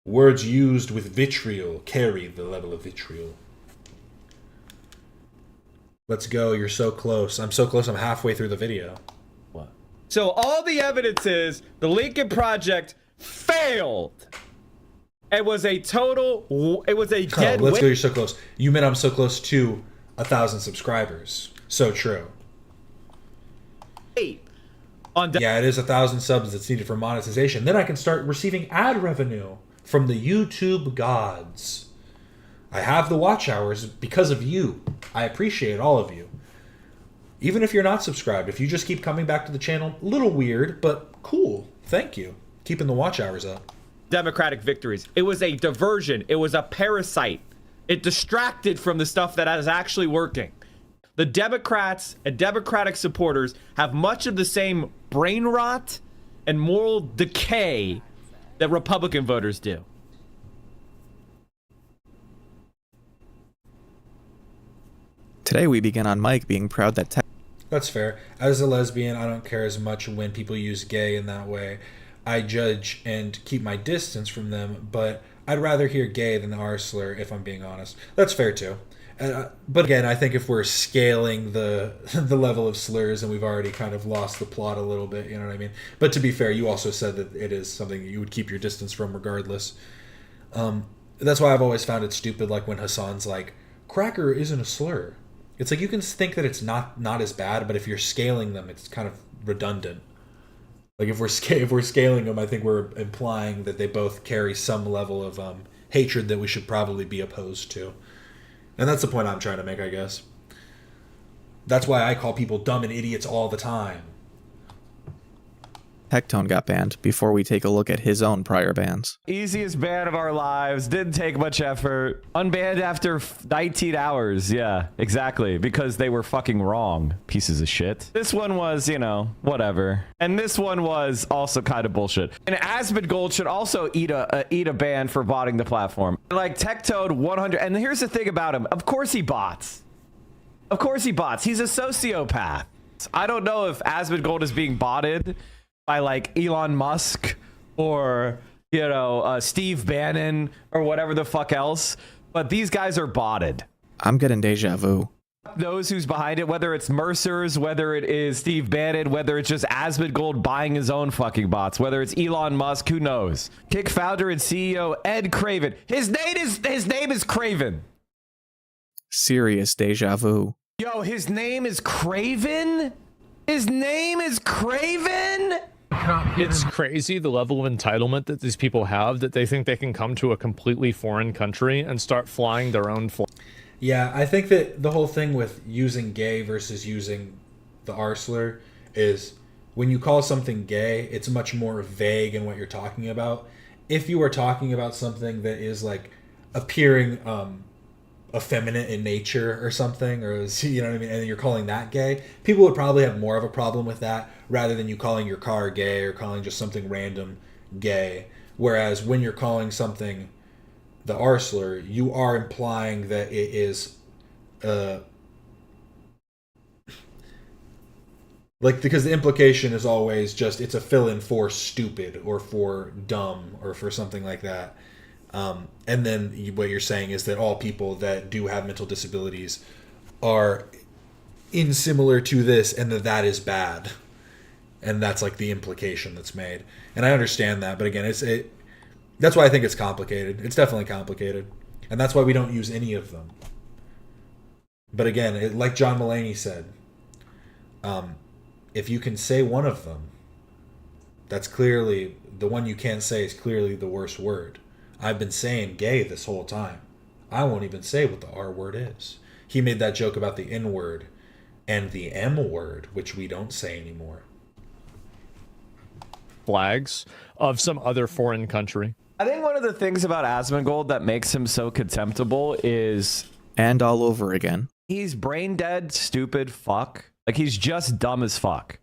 words used with vitriol carry the level of vitriol. Let's go. You're so close. I'm so close. I'm halfway through the video. What? So all the evidence is the Lincoln Project failed. It was a total. It was a dead. Let's go. You're so close. You meant I'm so close to 1,000 subscribers. So true. Yeah, it is 1,000 subs that's needed for monetization. Then I can start receiving ad revenue from the YouTube gods. I have the watch hours because of you. I appreciate all of you. Even if you're not subscribed, if you just keep coming back to the channel, a little weird, but cool. Thank you. Keeping the watch hours up. Democratic victories. It was a diversion. It was a parasite. It distracted from the stuff that is actually working. The Democrats and Democratic supporters have much of the same brain rot and moral decay that Republican voters do. Today we begin on Mike being proud that That's fair. As a lesbian, I don't care as much when people use gay in that way. I judge and keep my distance from them, but I'd rather hear gay than the R slur, if I'm being honest. That's fair too. But again, I think if we're scaling the level of slurs, and we've already kind of lost the plot a little bit, you know what I mean? But to be fair, you also said that it is something you would keep your distance from regardless. That's why I've always found it stupid, like when Hasan's like, cracker isn't a slur. It's like you can think that it's not as bad, but if you're scaling them, it's kind of redundant. Like if we're scaling them, I think we're implying that they both carry some level of hatred that we should probably be opposed to. And that's the point I'm trying to make, I guess. That's why I call people dumb and idiots all the time. Tectone got banned before we take a look at his own prior bans. Easiest ban of our lives. Didn't take much effort. Unbanned after 19 hours. Yeah, exactly. Because they were fucking wrong. Pieces of shit. This one was, you know, whatever. And this one was also kind of bullshit. And Asmongold should also eat a ban for botting the platform. Like Tectone 100. And here's the thing about him. Of course he bots. Of course he bots. He's a sociopath. I don't know if Asmongold is being botted by like Elon Musk or, you know, Steve Bannon or whatever the fuck else, but these guys are botted. I'm getting deja vu. Knows who's behind it, whether it's Mercer's, whether it is Steve Bannon, whether it's just Asmongold buying his own fucking bots, whether it's Elon Musk, who knows? Kick founder and CEO Ed Craven. His name is Craven. Serious deja vu. Yo, his name is Craven? His name is Craven? It's crazy the level of entitlement that these people have, that they think they can come to a completely foreign country and start flying their own flag. Yeah, I think that the whole thing with using gay versus using the R slur is when you call something gay, it's much more vague in what you're talking about. If you are talking about something that is like appearing effeminate in nature or something, or you know what I mean, and you're calling that gay, people would probably have more of a problem with that rather than you calling your car gay or calling just something random gay. Whereas when you're calling something the R slur, you are implying that it is like, because the implication is always just it's a fill-in for stupid or for dumb or for something like that. And then what you're saying is that all people that do have mental disabilities are similar to this, and that is bad. And that's like the implication that's made. And I understand that, but again, that's why I think it's complicated. It's definitely complicated. And that's why we don't use any of them. But again, like John Mulaney said, if you can say one of them, that's clearly, the one you can't say is clearly the worst word. I've been saying gay this whole time. I won't even say what the R word is. He made that joke about the N word and the M word, which we don't say anymore. Flags of some other foreign country. I think one of the things about Asmongold that makes him so contemptible is... And all over again. He's brain dead, stupid fuck. Like, he's just dumb as fuck.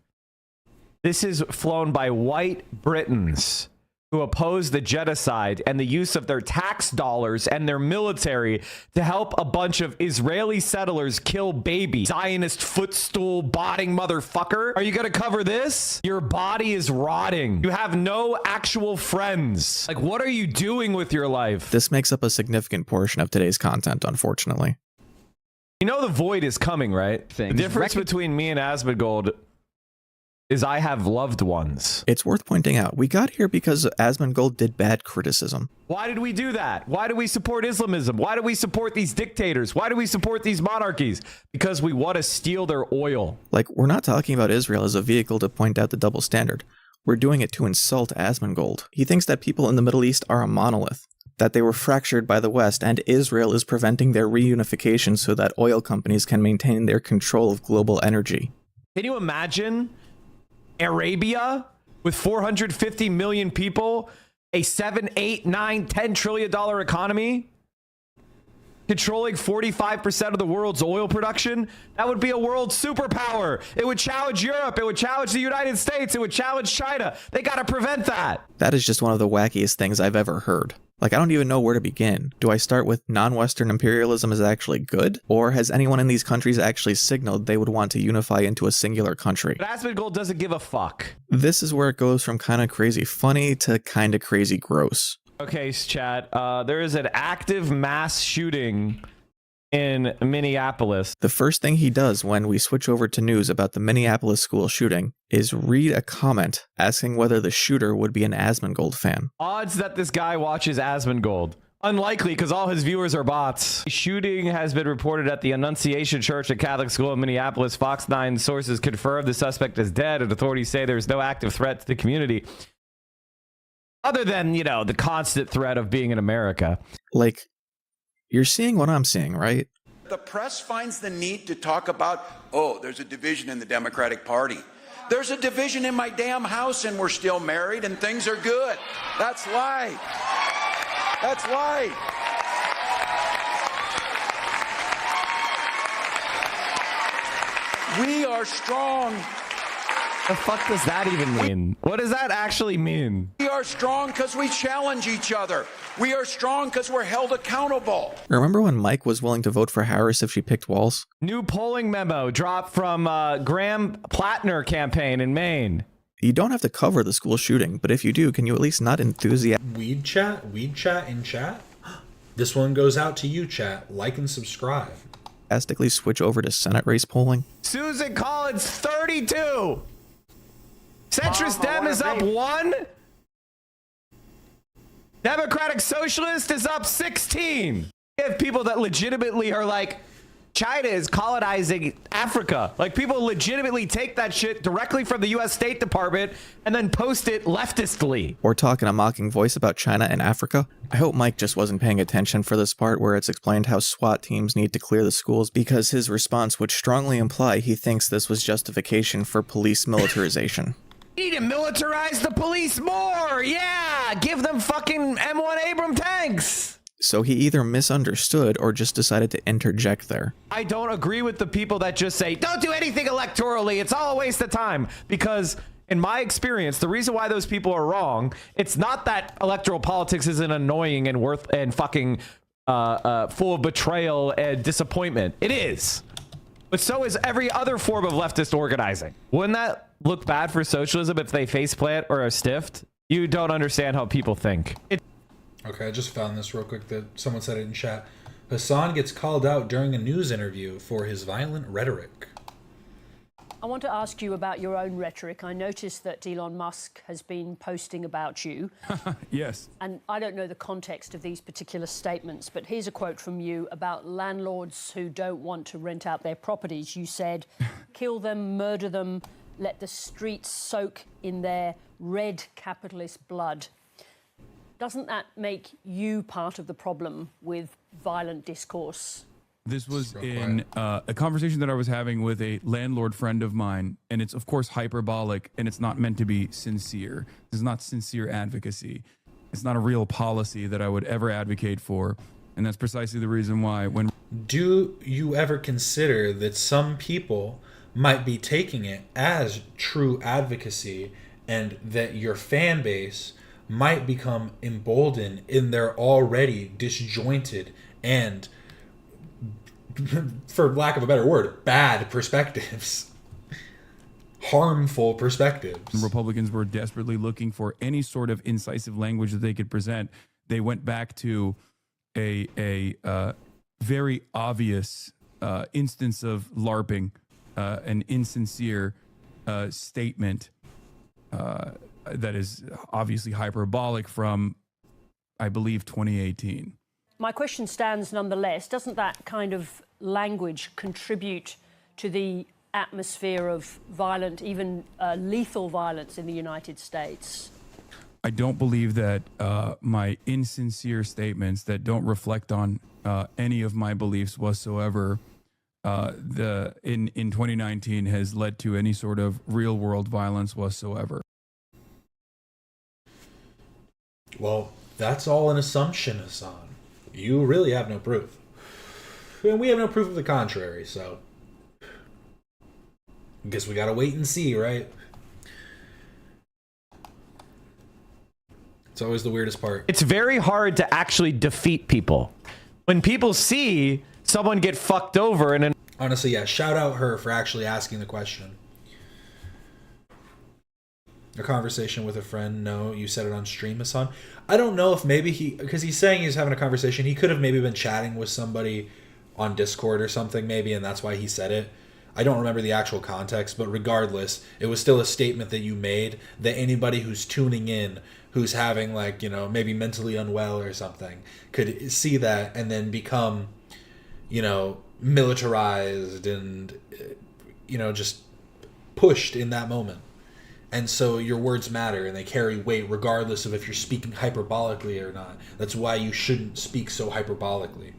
This is flown by white Britons who oppose the genocide and the use of their tax dollars and their military to help a bunch of Israeli settlers kill babies. Zionist footstool botting motherfucker. Are you gonna cover this? Your body is rotting. You have no actual friends. Like, what are you doing with your life? This makes up a significant portion of today's content, unfortunately. You know the void is coming, right? The difference between me and Asmongold is I have loved ones. It's worth pointing out, we got here because Asmongold did bad criticism. Why did we do that? Why do we support Islamism? Why do we support these dictators? Why do we support these monarchies? Because we want to steal their oil. Like, we're not talking about Israel as a vehicle to point out the double standard. We're doing it to insult Asmongold. He thinks that people in the Middle East are a monolith, that they were fractured by the West, and Israel is preventing their reunification so that oil companies can maintain their control of global energy. Can you imagine Arabia with 450 million people, a $7, $8, $9, $10 trillion economy, controlling 45% of the world's oil production? That would be a world superpower. It would challenge Europe. It would challenge the United States. It would challenge China. They got to prevent that. That is just one of the wackiest things I've ever heard. Like, I don't even know where to begin. Do I start with non-Western imperialism is actually good? Or has anyone in these countries actually signaled they would want to unify into a singular country? But Asmongold doesn't give a fuck. This is where it goes from kind of crazy funny to kind of crazy gross. Okay, chat. There is an active mass shooting in Minneapolis. The first thing he does when we switch over to news about the Minneapolis school shooting is read a comment asking whether the shooter would be an Asmongold fan. Odds that this guy watches Asmongold. Unlikely, because all his viewers are bots. A shooting has been reported at the Annunciation Church and Catholic School in Minneapolis. Fox 9 sources confirm the suspect is dead, and authorities say there's no active threat to the community. Other than, you know, the constant threat of being in America. Like, you're seeing what I'm seeing, right? The press finds the need to talk about, oh, there's a division in the Democratic Party. There's a division in my damn house and we're still married and things are good. That's light. That's light. We are strong. The fuck does that even mean? What does that actually mean? We are strong because we challenge each other. We are strong because we're held accountable. Remember when Mike was willing to vote for Harris if she picked Walz? New polling memo dropped from Graham Plattner campaign in Maine. You don't have to cover the school shooting, but if you do, can you at least not Weed chat in chat? This one goes out to you, chat. Like and subscribe. Enthusiastically switch over to Senate race polling? Susan Collins, 32! Centrist Dem is up 1. Democratic Socialist is up 16. You have people that legitimately are like, China is colonizing Africa. Like, people legitimately take that shit directly from the US State Department and then post it leftistly. Or talk in a mocking voice about China and Africa. I hope Mike just wasn't paying attention for this part where it's explained how SWAT teams need to clear the schools, because his response would strongly imply he thinks this was justification for police militarization. Need to militarize the police more. Yeah, give them fucking M1 Abram tanks. So he either misunderstood or just decided to interject there. I don't agree with the people that just say, don't do anything electorally. It's all a waste of time. Because in my experience, the reason why those people are wrong, it's not that electoral politics isn't annoying and fucking full of betrayal and disappointment. It is. But so is every other form of leftist organizing. Wouldn't that look bad for socialism if they faceplant or are stiffed? You don't understand how people think. Okay, I just found this real quick that someone said it in chat. Hasan gets called out during a news interview for his violent rhetoric. I want to ask you about your own rhetoric. I noticed that Elon Musk has been posting about you. Yes. And I don't know the context of these particular statements, but here's a quote from you about landlords who don't want to rent out their properties. You said, kill them, murder them, let the streets soak in their red capitalist blood. Doesn't that make you part of the problem with violent discourse? This was in a conversation that I was having with a landlord friend of mine, and it's of course hyperbolic, and it's not meant to be sincere. This is not sincere advocacy. It's not a real policy that I would ever advocate for, and that's precisely the reason why when... Do you ever consider that some people might be taking it as true advocacy, and that your fan base might become emboldened in their already disjointed and, for lack of a better word, bad perspectives, harmful perspectives? Republicans were desperately looking for any sort of incisive language that they could present. They went back to a very obvious instance of LARPing, an insincere statement that is obviously hyperbolic from, I believe, 2018. My question stands nonetheless. Doesn't that kind of language contribute to the atmosphere of violent, even lethal violence in the United States? I don't believe that my insincere statements that don't reflect on any of my beliefs whatsoever in 2019 has led to any sort of real world violence whatsoever. Well, that's all an assumption, Hasan. You really have no proof. And we have no proof of the contrary, so I guess we gotta wait and see, right? It's always the weirdest part. It's very hard to actually defeat people. When people see someone get fucked over and... Honestly, yeah, shout out her for actually asking the question. A conversation with a friend. No, you said it on stream, Hasan. I don't know if maybe because he's saying he's having a conversation. He could have maybe been chatting with somebody on Discord or something, maybe, and that's why he said it. I don't remember the actual context, but regardless, it was still a statement that you made that anybody who's tuning in, who's having, like, you know, maybe mentally unwell or something, could see that and then become, you know, militarized and, you know, just pushed in that moment. And so your words matter and they carry weight regardless of if you're speaking hyperbolically or not. That's why you shouldn't speak so hyperbolically.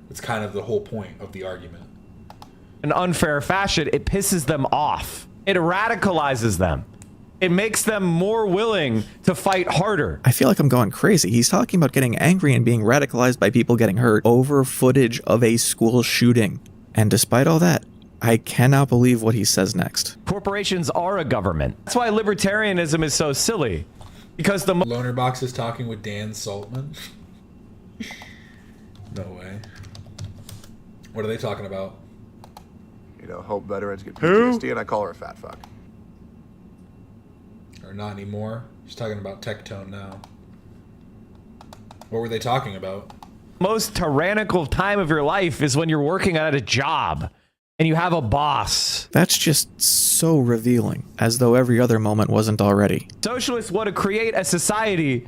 That's kind of the whole point of the argument. In unfair fashion, it pisses them off. It radicalizes them. It makes them more willing to fight harder. I feel like I'm going crazy. He's talking about getting angry and being radicalized by people getting hurt over footage of a school shooting. And despite all that, I cannot believe what he says next. Corporations are a government. That's why libertarianism is so silly. Because the... Loner Box is talking with Dan Saltman. No way. What are they talking about? You know, hope veterans get PTSD, and I call her a fat fuck. Or not anymore. She's talking about Tectone now. What were they talking about? Most tyrannical time of your life is when you're working at a job and you have a boss. That's just so revealing, as though every other moment wasn't already. Socialists want to create a society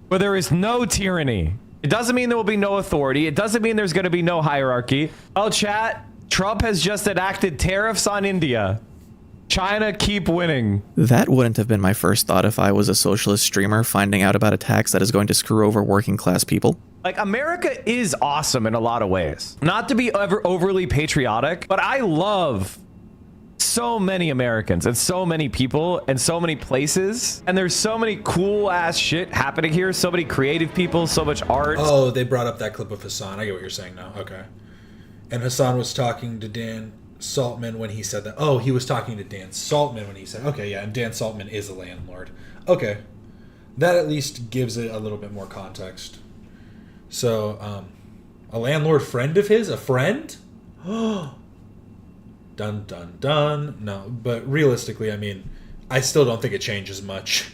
where there is no tyranny. It doesn't mean there will be no authority. It doesn't mean there's going to be no hierarchy. Oh, chat, Trump has just enacted tariffs on India. China keep winning. That wouldn't have been my first thought if I was a socialist streamer finding out about a tax that is going to screw over working class people. Like, America is awesome in a lot of ways. Not to be ever overly patriotic, but I love so many Americans and so many people and so many places. And there's so many cool ass shit happening here. So many creative people, so much art. Oh, they brought up that clip of Hasan. I get what you're saying now. Okay. And Hasan was talking to Dan Saltman when he said that. Oh, he was talking to Dan Saltman when he said, okay, yeah, and Dan Saltman is a landlord. Okay. That at least gives it a little bit more context. So, a landlord friend of his? A friend? Oh. Dun, dun, dun. No, but realistically, I mean, I still don't think it changes much.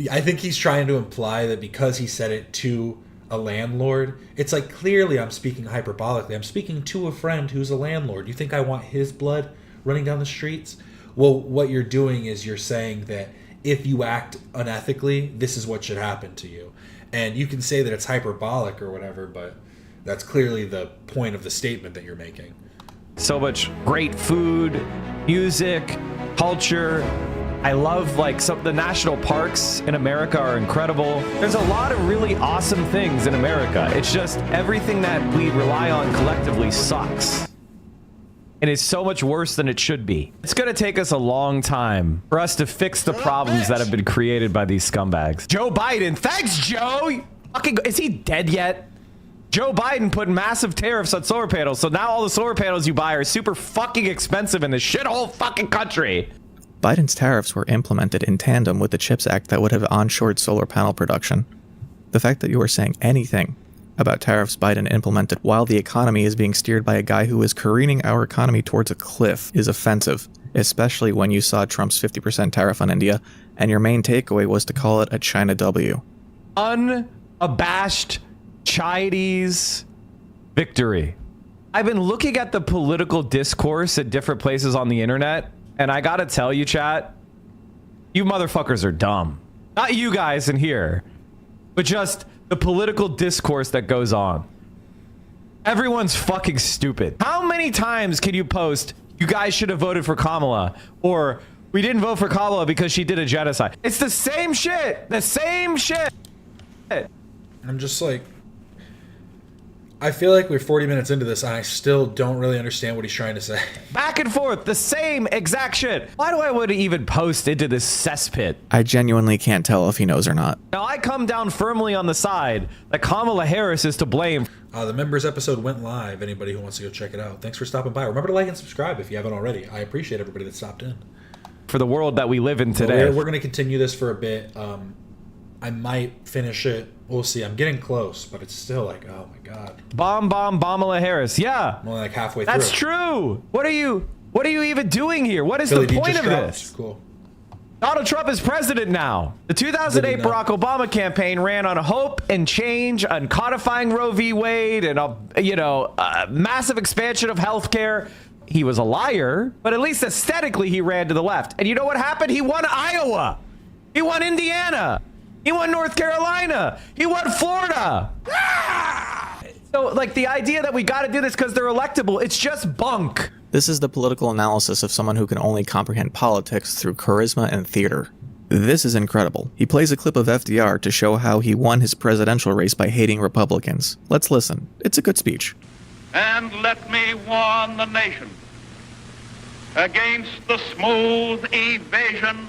I think he's trying to imply that because he said it to a landlord, it's like, clearly I'm speaking hyperbolically. I'm speaking to a friend who's a landlord. You think I want his blood running down the streets? Well, what you're doing is you're saying that if you act unethically, this is what should happen to you. And you can say that it's hyperbolic or whatever, but that's clearly the point of the statement that you're making. So much great food, music, culture. I love, like, some of the national parks in America are incredible. There's a lot of really awesome things in America. It's just everything that we rely on collectively sucks. And is so much worse than it should be. It's gonna take us a long time for us to fix the problems that have been created by these scumbags. Joe Biden, thanks, Joe! Fucking, is he dead yet? Joe Biden put massive tariffs on solar panels, so now all the solar panels you buy are super fucking expensive in this shithole fucking country. Biden's tariffs were implemented in tandem with the CHIPS Act that would have onshored solar panel production. The fact that you are saying anything about tariffs Biden implemented while the economy is being steered by a guy who is careening our economy towards a cliff is offensive, especially when you saw Trump's 50% tariff on India, and your main takeaway was to call it a China W. Unabashed Chinese victory. I've been looking at the political discourse at different places on the internet, and I gotta tell you, chat, you motherfuckers are dumb. Not you guys in here, but just the political discourse that goes on. Everyone's fucking stupid. How many times can you post, you guys should have voted for Kamala, or we didn't vote for Kamala because she did a genocide? It's the same shit. The same shit. I'm just like, I feel like we're 40 minutes into this and I still don't really understand what he's trying to say. Back and forth, the same exact shit. Why do I want to even post into this cesspit? I genuinely can't tell if he knows or not. Now, I come down firmly on the side that Kamala Harris is to blame. The members episode went live. Anybody who wants to go check it out. Thanks for stopping by. Remember to like and subscribe if you haven't already. I appreciate everybody that stopped in. For the world that we live in today. We're going to continue this for a bit. I might finish it. We'll see. I'm getting close, but it's still like, oh my god. Kamala Harris. Yeah. I'm only like halfway through. That's true. What are you even doing here? What is the point of this? Cool. Donald Trump is president now. The 2008 Barack Obama campaign ran on hope and change and codifying Roe v. Wade and a massive expansion of healthcare. He was a liar, but at least aesthetically he ran to the left. And you know what happened? He won Iowa. He won Indiana. He won North Carolina. He won Florida. So, like, the idea that we got to do this because they're electable, it's just bunk. This is the political analysis of someone who can only comprehend politics through charisma and theater. This is incredible. He plays a clip of FDR to show how he won his presidential race by hating Republicans. Let's listen. It's a good speech. And let me warn the nation against the smooth evasion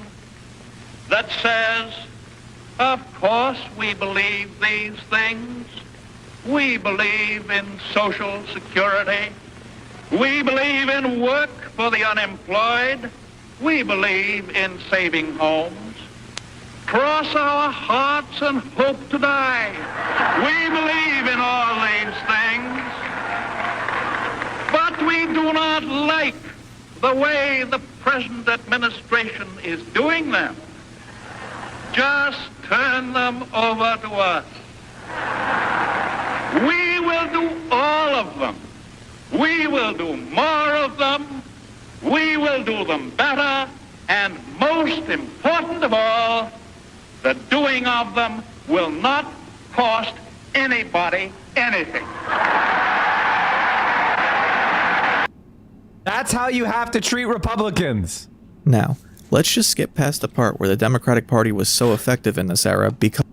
that says, of course we believe these things. We believe in social security. We believe in work for the unemployed. We believe in saving homes. Cross our hearts and hope to die. We believe in all these things. But we do not like the way the present administration is doing them. Just turn them over to us. We will do all of them. We will do more of them. We will do them better. And most important of all, the doing of them will not cost anybody anything. That's how you have to treat Republicans. Now, let's just skip past the part where the Democratic Party was so effective in this era because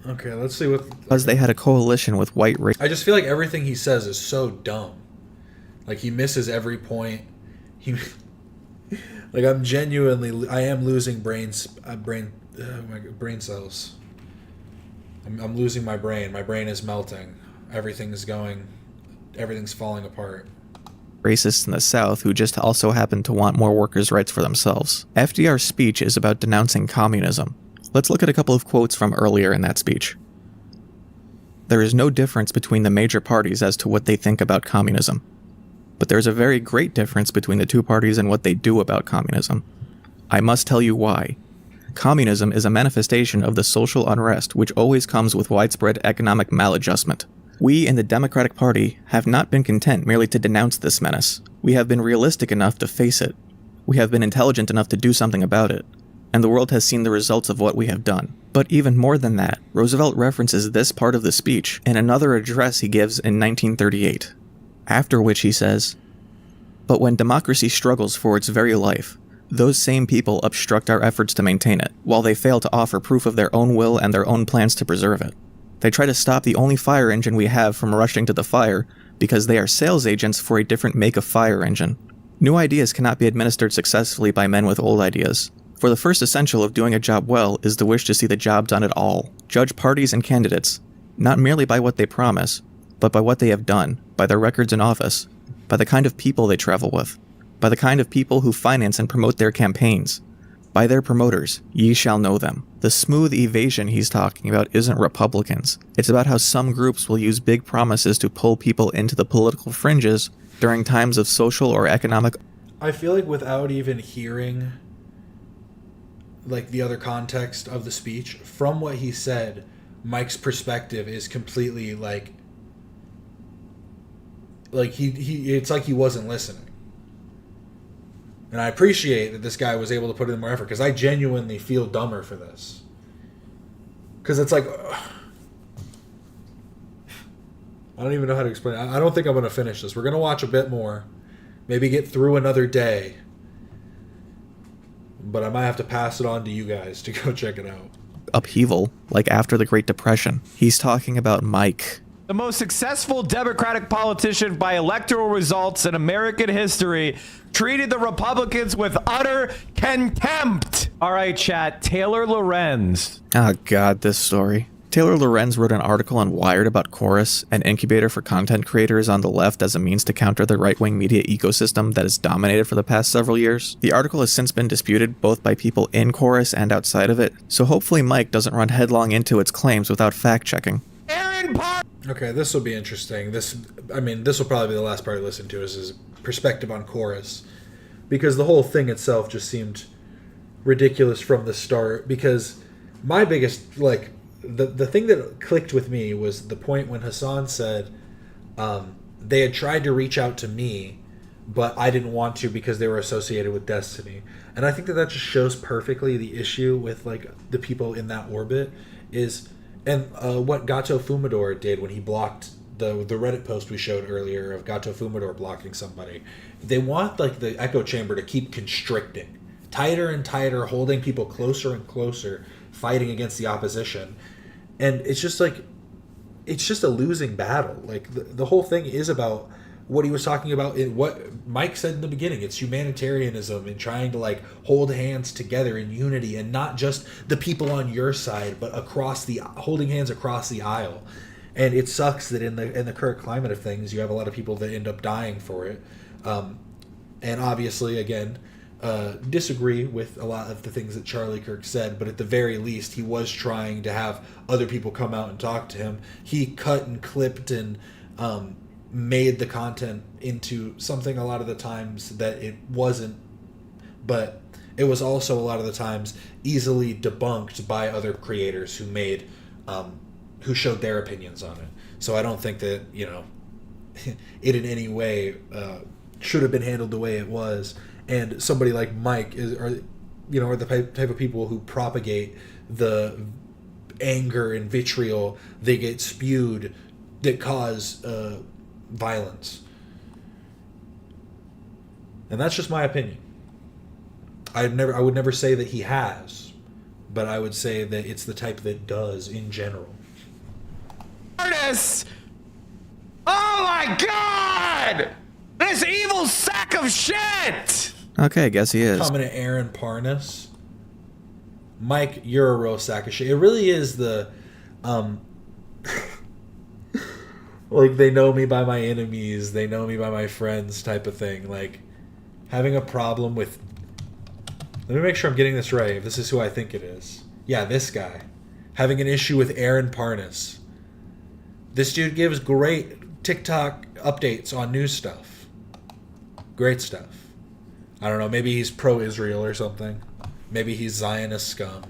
Okay, let's see what... because they had a coalition with white race. I just feel like everything he says is so dumb. Like, he misses every point. Like, I'm genuinely... I am losing brain cells. I'm losing my brain. My brain is melting. Everything's falling apart. Racists in the South who just also happen to want more workers' rights for themselves. FDR's speech is about denouncing communism. Let's look at a couple of quotes from earlier in that speech. There is no difference between the major parties as to what they think about communism. But there's a very great difference between the two parties and what they do about communism. I must tell you why. Communism is a manifestation of the social unrest which always comes with widespread economic maladjustment. We in the Democratic Party have not been content merely to denounce this menace. We have been realistic enough to face it. We have been intelligent enough to do something about it. And the world has seen the results of what we have done. But even more than that, Roosevelt references this part of the speech in another address he gives in 1938, after which he says, "But when democracy struggles for its very life, those same people obstruct our efforts to maintain it, while they fail to offer proof of their own will and their own plans to preserve it. They try to stop the only fire engine we have from rushing to the fire because they are sales agents for a different make of fire engine. New ideas cannot be administered successfully by men with old ideas. For the first essential of doing a job well is the wish to see the job done at all. Judge parties and candidates, not merely by what they promise, but by what they have done, by their records in office, by the kind of people they travel with, by the kind of people who finance and promote their campaigns. By their promoters, ye shall know them." The smooth evasion he's talking about isn't Republicans. It's about how some groups will use big promises to pull people into the political fringes during times of social or economic... I feel like without even hearing like the other context of the speech, from what he said, Mike's perspective is completely like he it's like he wasn't listening. And I appreciate that this guy was able to put in more effort, because I genuinely feel dumber for this. Because it's like, I don't even know how to explain it. I don't think I'm going to finish this. We're going to watch a bit more, maybe get through another day. But I might have to pass it on to you guys to go check it out. upheaval, like after the Great Depression. He's talking about Mike. The most successful Democratic politician by electoral results in American history treated the Republicans with utter contempt. All right, chat. Taylor Lorenz. Oh, God, this story. Taylor Lorenz wrote an article on Wired about Chorus, an incubator for content creators on the left as a means to counter the right-wing media ecosystem that has dominated for the past several years. The article has since been disputed both by people in Chorus and outside of it, so hopefully Mike doesn't run headlong into its claims without fact-checking. Okay, this will be interesting. This will probably be the last part I listen to, is his perspective on Chorus, because the whole thing itself just seemed ridiculous from the start. Because my biggest, the thing that clicked with me was the point when Hasan said they had tried to reach out to me, but I didn't want to because they were associated with Destiny. And I think that just shows perfectly the issue with the people in that orbit is. And what Gato Fumador did when he blocked the Reddit post we showed earlier of Gato Fumador blocking somebody. They want the echo chamber to keep constricting, tighter and tighter, holding people closer and closer, fighting against the opposition. And it's just a losing battle. The whole thing is about what he was talking about in what Mike said in the beginning. It's humanitarianism and trying to hold hands together in unity, and not just the people on your side, but holding hands across the aisle. And it sucks that in the current climate of things, you have a lot of people that end up dying for it. And obviously, again, disagree with a lot of the things that Charlie Kirk said, but at the very least, he was trying to have other people come out and talk to him. He cut and clipped and made the content into something a lot of the times that it wasn't, but it was also a lot of the times easily debunked by other creators who showed their opinions on it. So I don't think that it in any way should have been handled the way it was. and somebody like Mike are the type of people who propagate the anger and vitriol they get spewed that cause violence. And that's just my opinion. I would never say that he has, but I would say that it's the type that does in general. Artists! Oh my god! This evil sack of shit! Okay, I guess he is. Coming to Aaron Parnas. Mike, you're a real sack of shit. It really is the like, they know me by my enemies, they know me by my friends type of thing. Like, having a problem with... Let me make sure I'm getting this right, if this is who I think it is. Yeah, this guy. Having an issue with Aaron Parnas. This dude gives great TikTok updates on news stuff. Great stuff. I don't know, maybe he's pro-Israel or something. Maybe he's Zionist scum.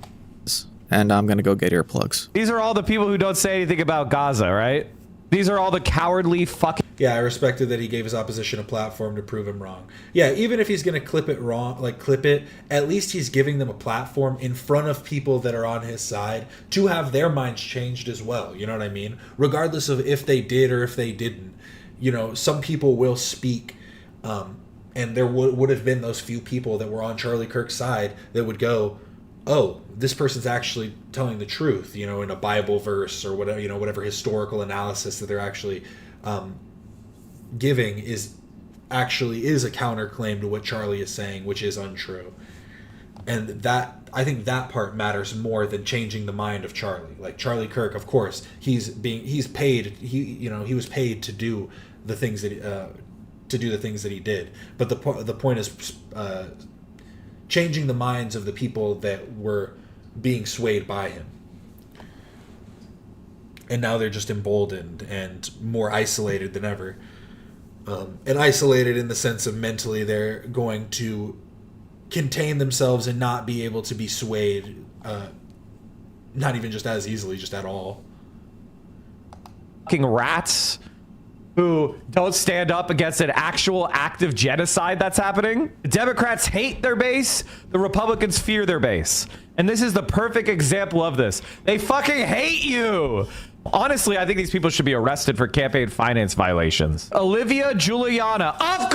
And I'm gonna go get earplugs. These are all the people who don't say anything about Gaza, right? These are all the cowardly fucking... Yeah, I respected that he gave his opposition a platform to prove him wrong. Yeah, even if he's going to clip it, at least he's giving them a platform in front of people that are on his side to have their minds changed as well. You know what I mean? Regardless of if they did or if they didn't. You know, some people will speak, and there would have been those few people that were on Charlie Kirk's side that would go, oh, this person's actually telling the truth, you know, in a Bible verse or whatever, you know, whatever historical analysis that they're actually giving is a counterclaim to what Charlie is saying, which is untrue. And that, I think that part matters more than changing the mind of Charlie. Like Charlie Kirk, of course, he was paid to do the things that he did. But the point is changing the minds of the people that were being swayed by him. And now they're just emboldened and more isolated than ever. And isolated in the sense of mentally they're going to contain themselves and not be able to be swayed, not even just as easily, just at all. Fucking rats who don't stand up against an actual active genocide that's happening. The Democrats hate their base. The Republicans fear their base. And this is the perfect example of this. They fucking hate you. Honestly, I think these people should be arrested for campaign finance violations. Olivia Giuliana. Of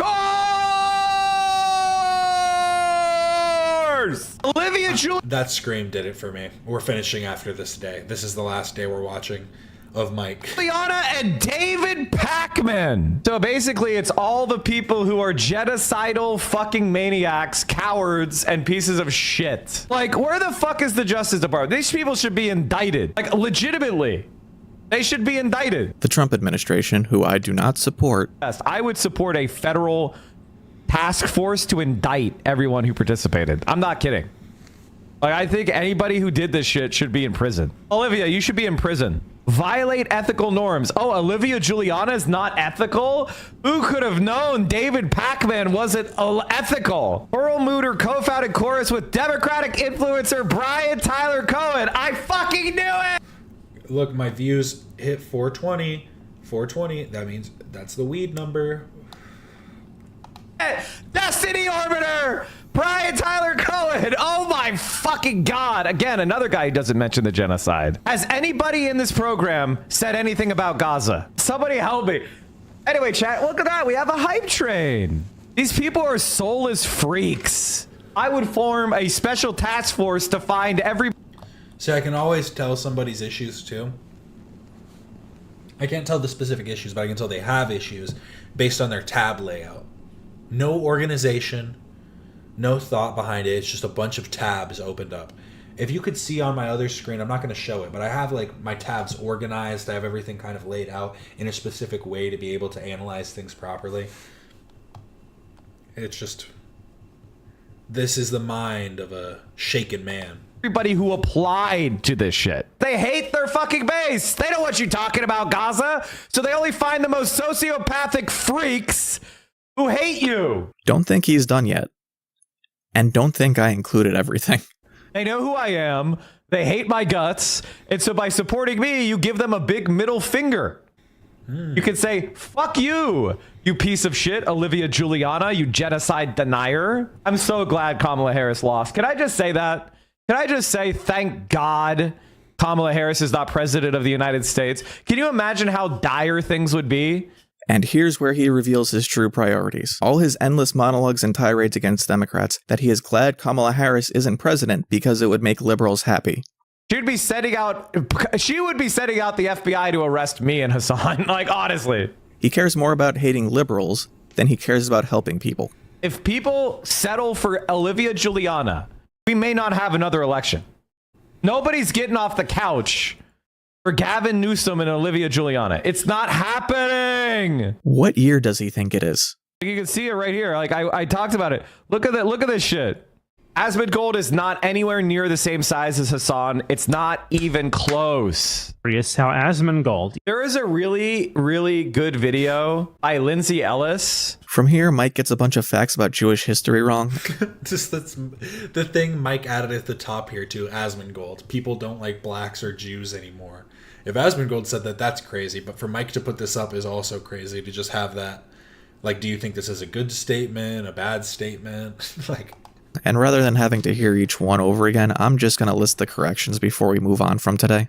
course! Olivia Giuliana. That scream did it for me. We're finishing after this day. This is the last day we're watching of Mike. Giuliana and David Pakman. So basically, it's all the people who are genocidal fucking maniacs, cowards, and pieces of shit. Like, where the fuck is the Justice Department? These people should be indicted. Like, legitimately. They should be indicted. The Trump administration, who I do not support. Yes, I would support a federal task force to indict everyone who participated. I'm not kidding. Like, I think anybody who did this shit should be in prison. Olivia, you should be in prison. Violate ethical norms. Oh, Olivia Giuliana is not ethical? Who could have known David Pakman wasn't ethical? Pearl Mooter co-founded Chorus with Democratic influencer Brian Tyler Cohen. I fucking knew it! Look, my views hit 420. 420, that means that's the weed number. Destiny Orbiter! Brian Tyler Cohen! Oh my fucking god! Again, another guy who doesn't mention the genocide. Has anybody in this program said anything about Gaza? Somebody help me. Anyway, chat, look at that. We have a hype train. These people are soulless freaks. I would form a special task force to find every... See, I can always tell somebody's issues too. I can't tell the specific issues, but I can tell they have issues based on their tab layout. No organization, no thought behind it. It's just a bunch of tabs opened up. If you could see on my other screen, I'm not going to show it, but I have like my tabs organized. I have everything kind of laid out in a specific way to be able to analyze things properly. It's just, this is the mind of a shaken man. Everybody who applied to this shit. They hate their fucking base. They don't want you talking about Gaza, so they only find the most sociopathic freaks who hate you. Don't think he's done yet. And don't think I included everything. They know who I am. They hate my guts. And so by supporting me, you give them a big middle finger. You could say, fuck you, you piece of shit, Olivia Juliana, you genocide denier. I'm so glad Kamala Harris lost. Can I just say that? Can I just say, thank God Kamala Harris is not president of the United States? Can you imagine how dire things would be? And here's where he reveals his true priorities. All his endless monologues and tirades against Democrats that he is glad Kamala Harris isn't president because it would make liberals happy. She would be setting out the FBI to arrest me and Hasan. Like, honestly. He cares more about hating liberals than he cares about helping people. If people settle for Olivia Juliana, we may not have another election. Nobody's getting off the couch for Gavin Newsom and Olivia Juliana. It's not happening. What year does he think it is? You can see it right here. Like I talked about it. Look at that. Look at this shit. Asmongold is not anywhere near the same size as Hasan. It's not even close. Curious how Asmongold. There is a really, really good video by Lindsay Ellis. From here, Mike gets a bunch of facts about Jewish history wrong. Just that's the thing Mike added at the top here too. Asmongold. People don't like blacks or Jews anymore. If Asmongold said that, that's crazy. But for Mike to put this up is also crazy. To just have that, like, do you think this is a good statement, a bad statement, like? And rather than having to hear each one over again, I'm just going to list the corrections before we move on from today.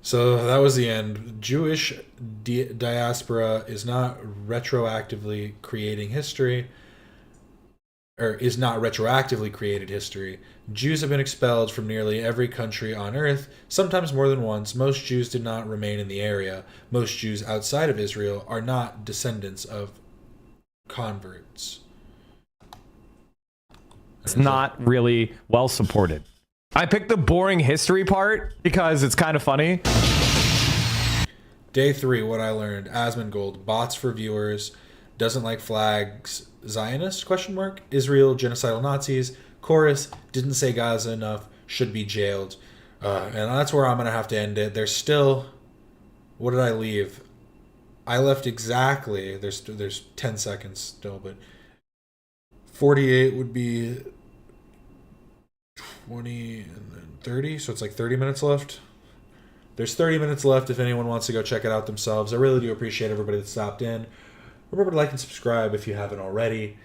So that was the end. Jewish diaspora is not retroactively creating history, or is not retroactively created history. Jews have been expelled from nearly every country on earth, sometimes more than once. Most Jews did not remain in the area. Most Jews outside of Israel are not descendants of converts. It's not really well supported. I picked the boring history part because it's kind of funny. Day 3, what I learned. Asmongold, bots for viewers, doesn't like flags, Zionist, question mark, Israel, genocidal Nazis, chorus, didn't say Gaza enough, should be jailed. And that's where I'm going to have to end it. There's still, what did I leave? I left exactly, there's 10 seconds still, but 48 would be 20 and then 30, so it's like 30 minutes left. There's 30 minutes left if anyone wants to go check it out themselves. I really do appreciate everybody that stopped in. Remember to like and subscribe if you haven't already.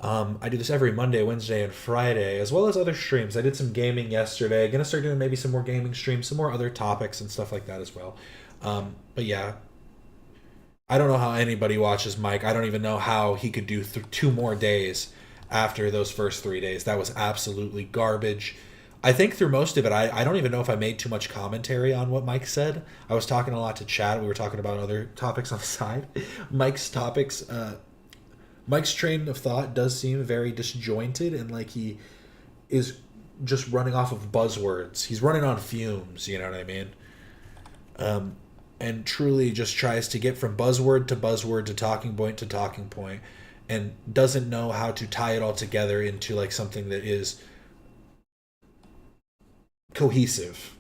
I do this every Monday, Wednesday, and Friday, as well as other streams. I did some gaming yesterday. Gonna start doing maybe some more gaming streams, some more other topics and stuff like that as well. But yeah, I don't know how anybody watches Mike. I don't even know how he could do 2 more days after those first 3 days. That was absolutely garbage. I think through most of it, I don't even know if I made too much commentary on what Mike said. I was talking a lot to chat. We were talking about other topics on the side. Mike's train of thought does seem very disjointed, and like he is just running off of buzzwords. He's running on fumes, you know what I mean? And truly just tries to get from buzzword to buzzword to talking point, and doesn't know how to tie it all together into like something that is cohesive.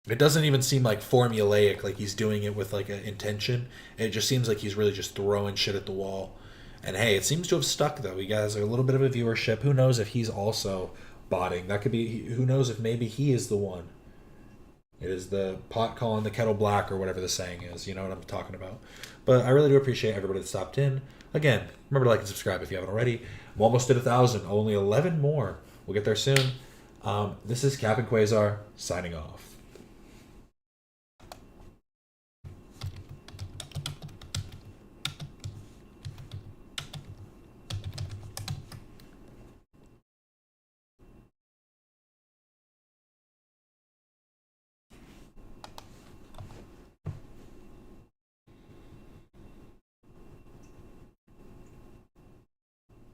It doesn't even seem like formulaic, like he's doing it with like an intention. It just seems like he's really just throwing shit at the wall. And hey, it seems to have stuck though. He has a little bit of a viewership. Who knows if he's also botting? That could be, who knows if maybe he is the one. It is the pot calling the kettle black, or whatever the saying is. You know what I'm talking about. But I really do appreciate everybody that stopped in. Again, remember to like and subscribe if you haven't already. I'm almost at 1,000. Only 11 more. We'll get there soon. This is Captain Quasar signing off.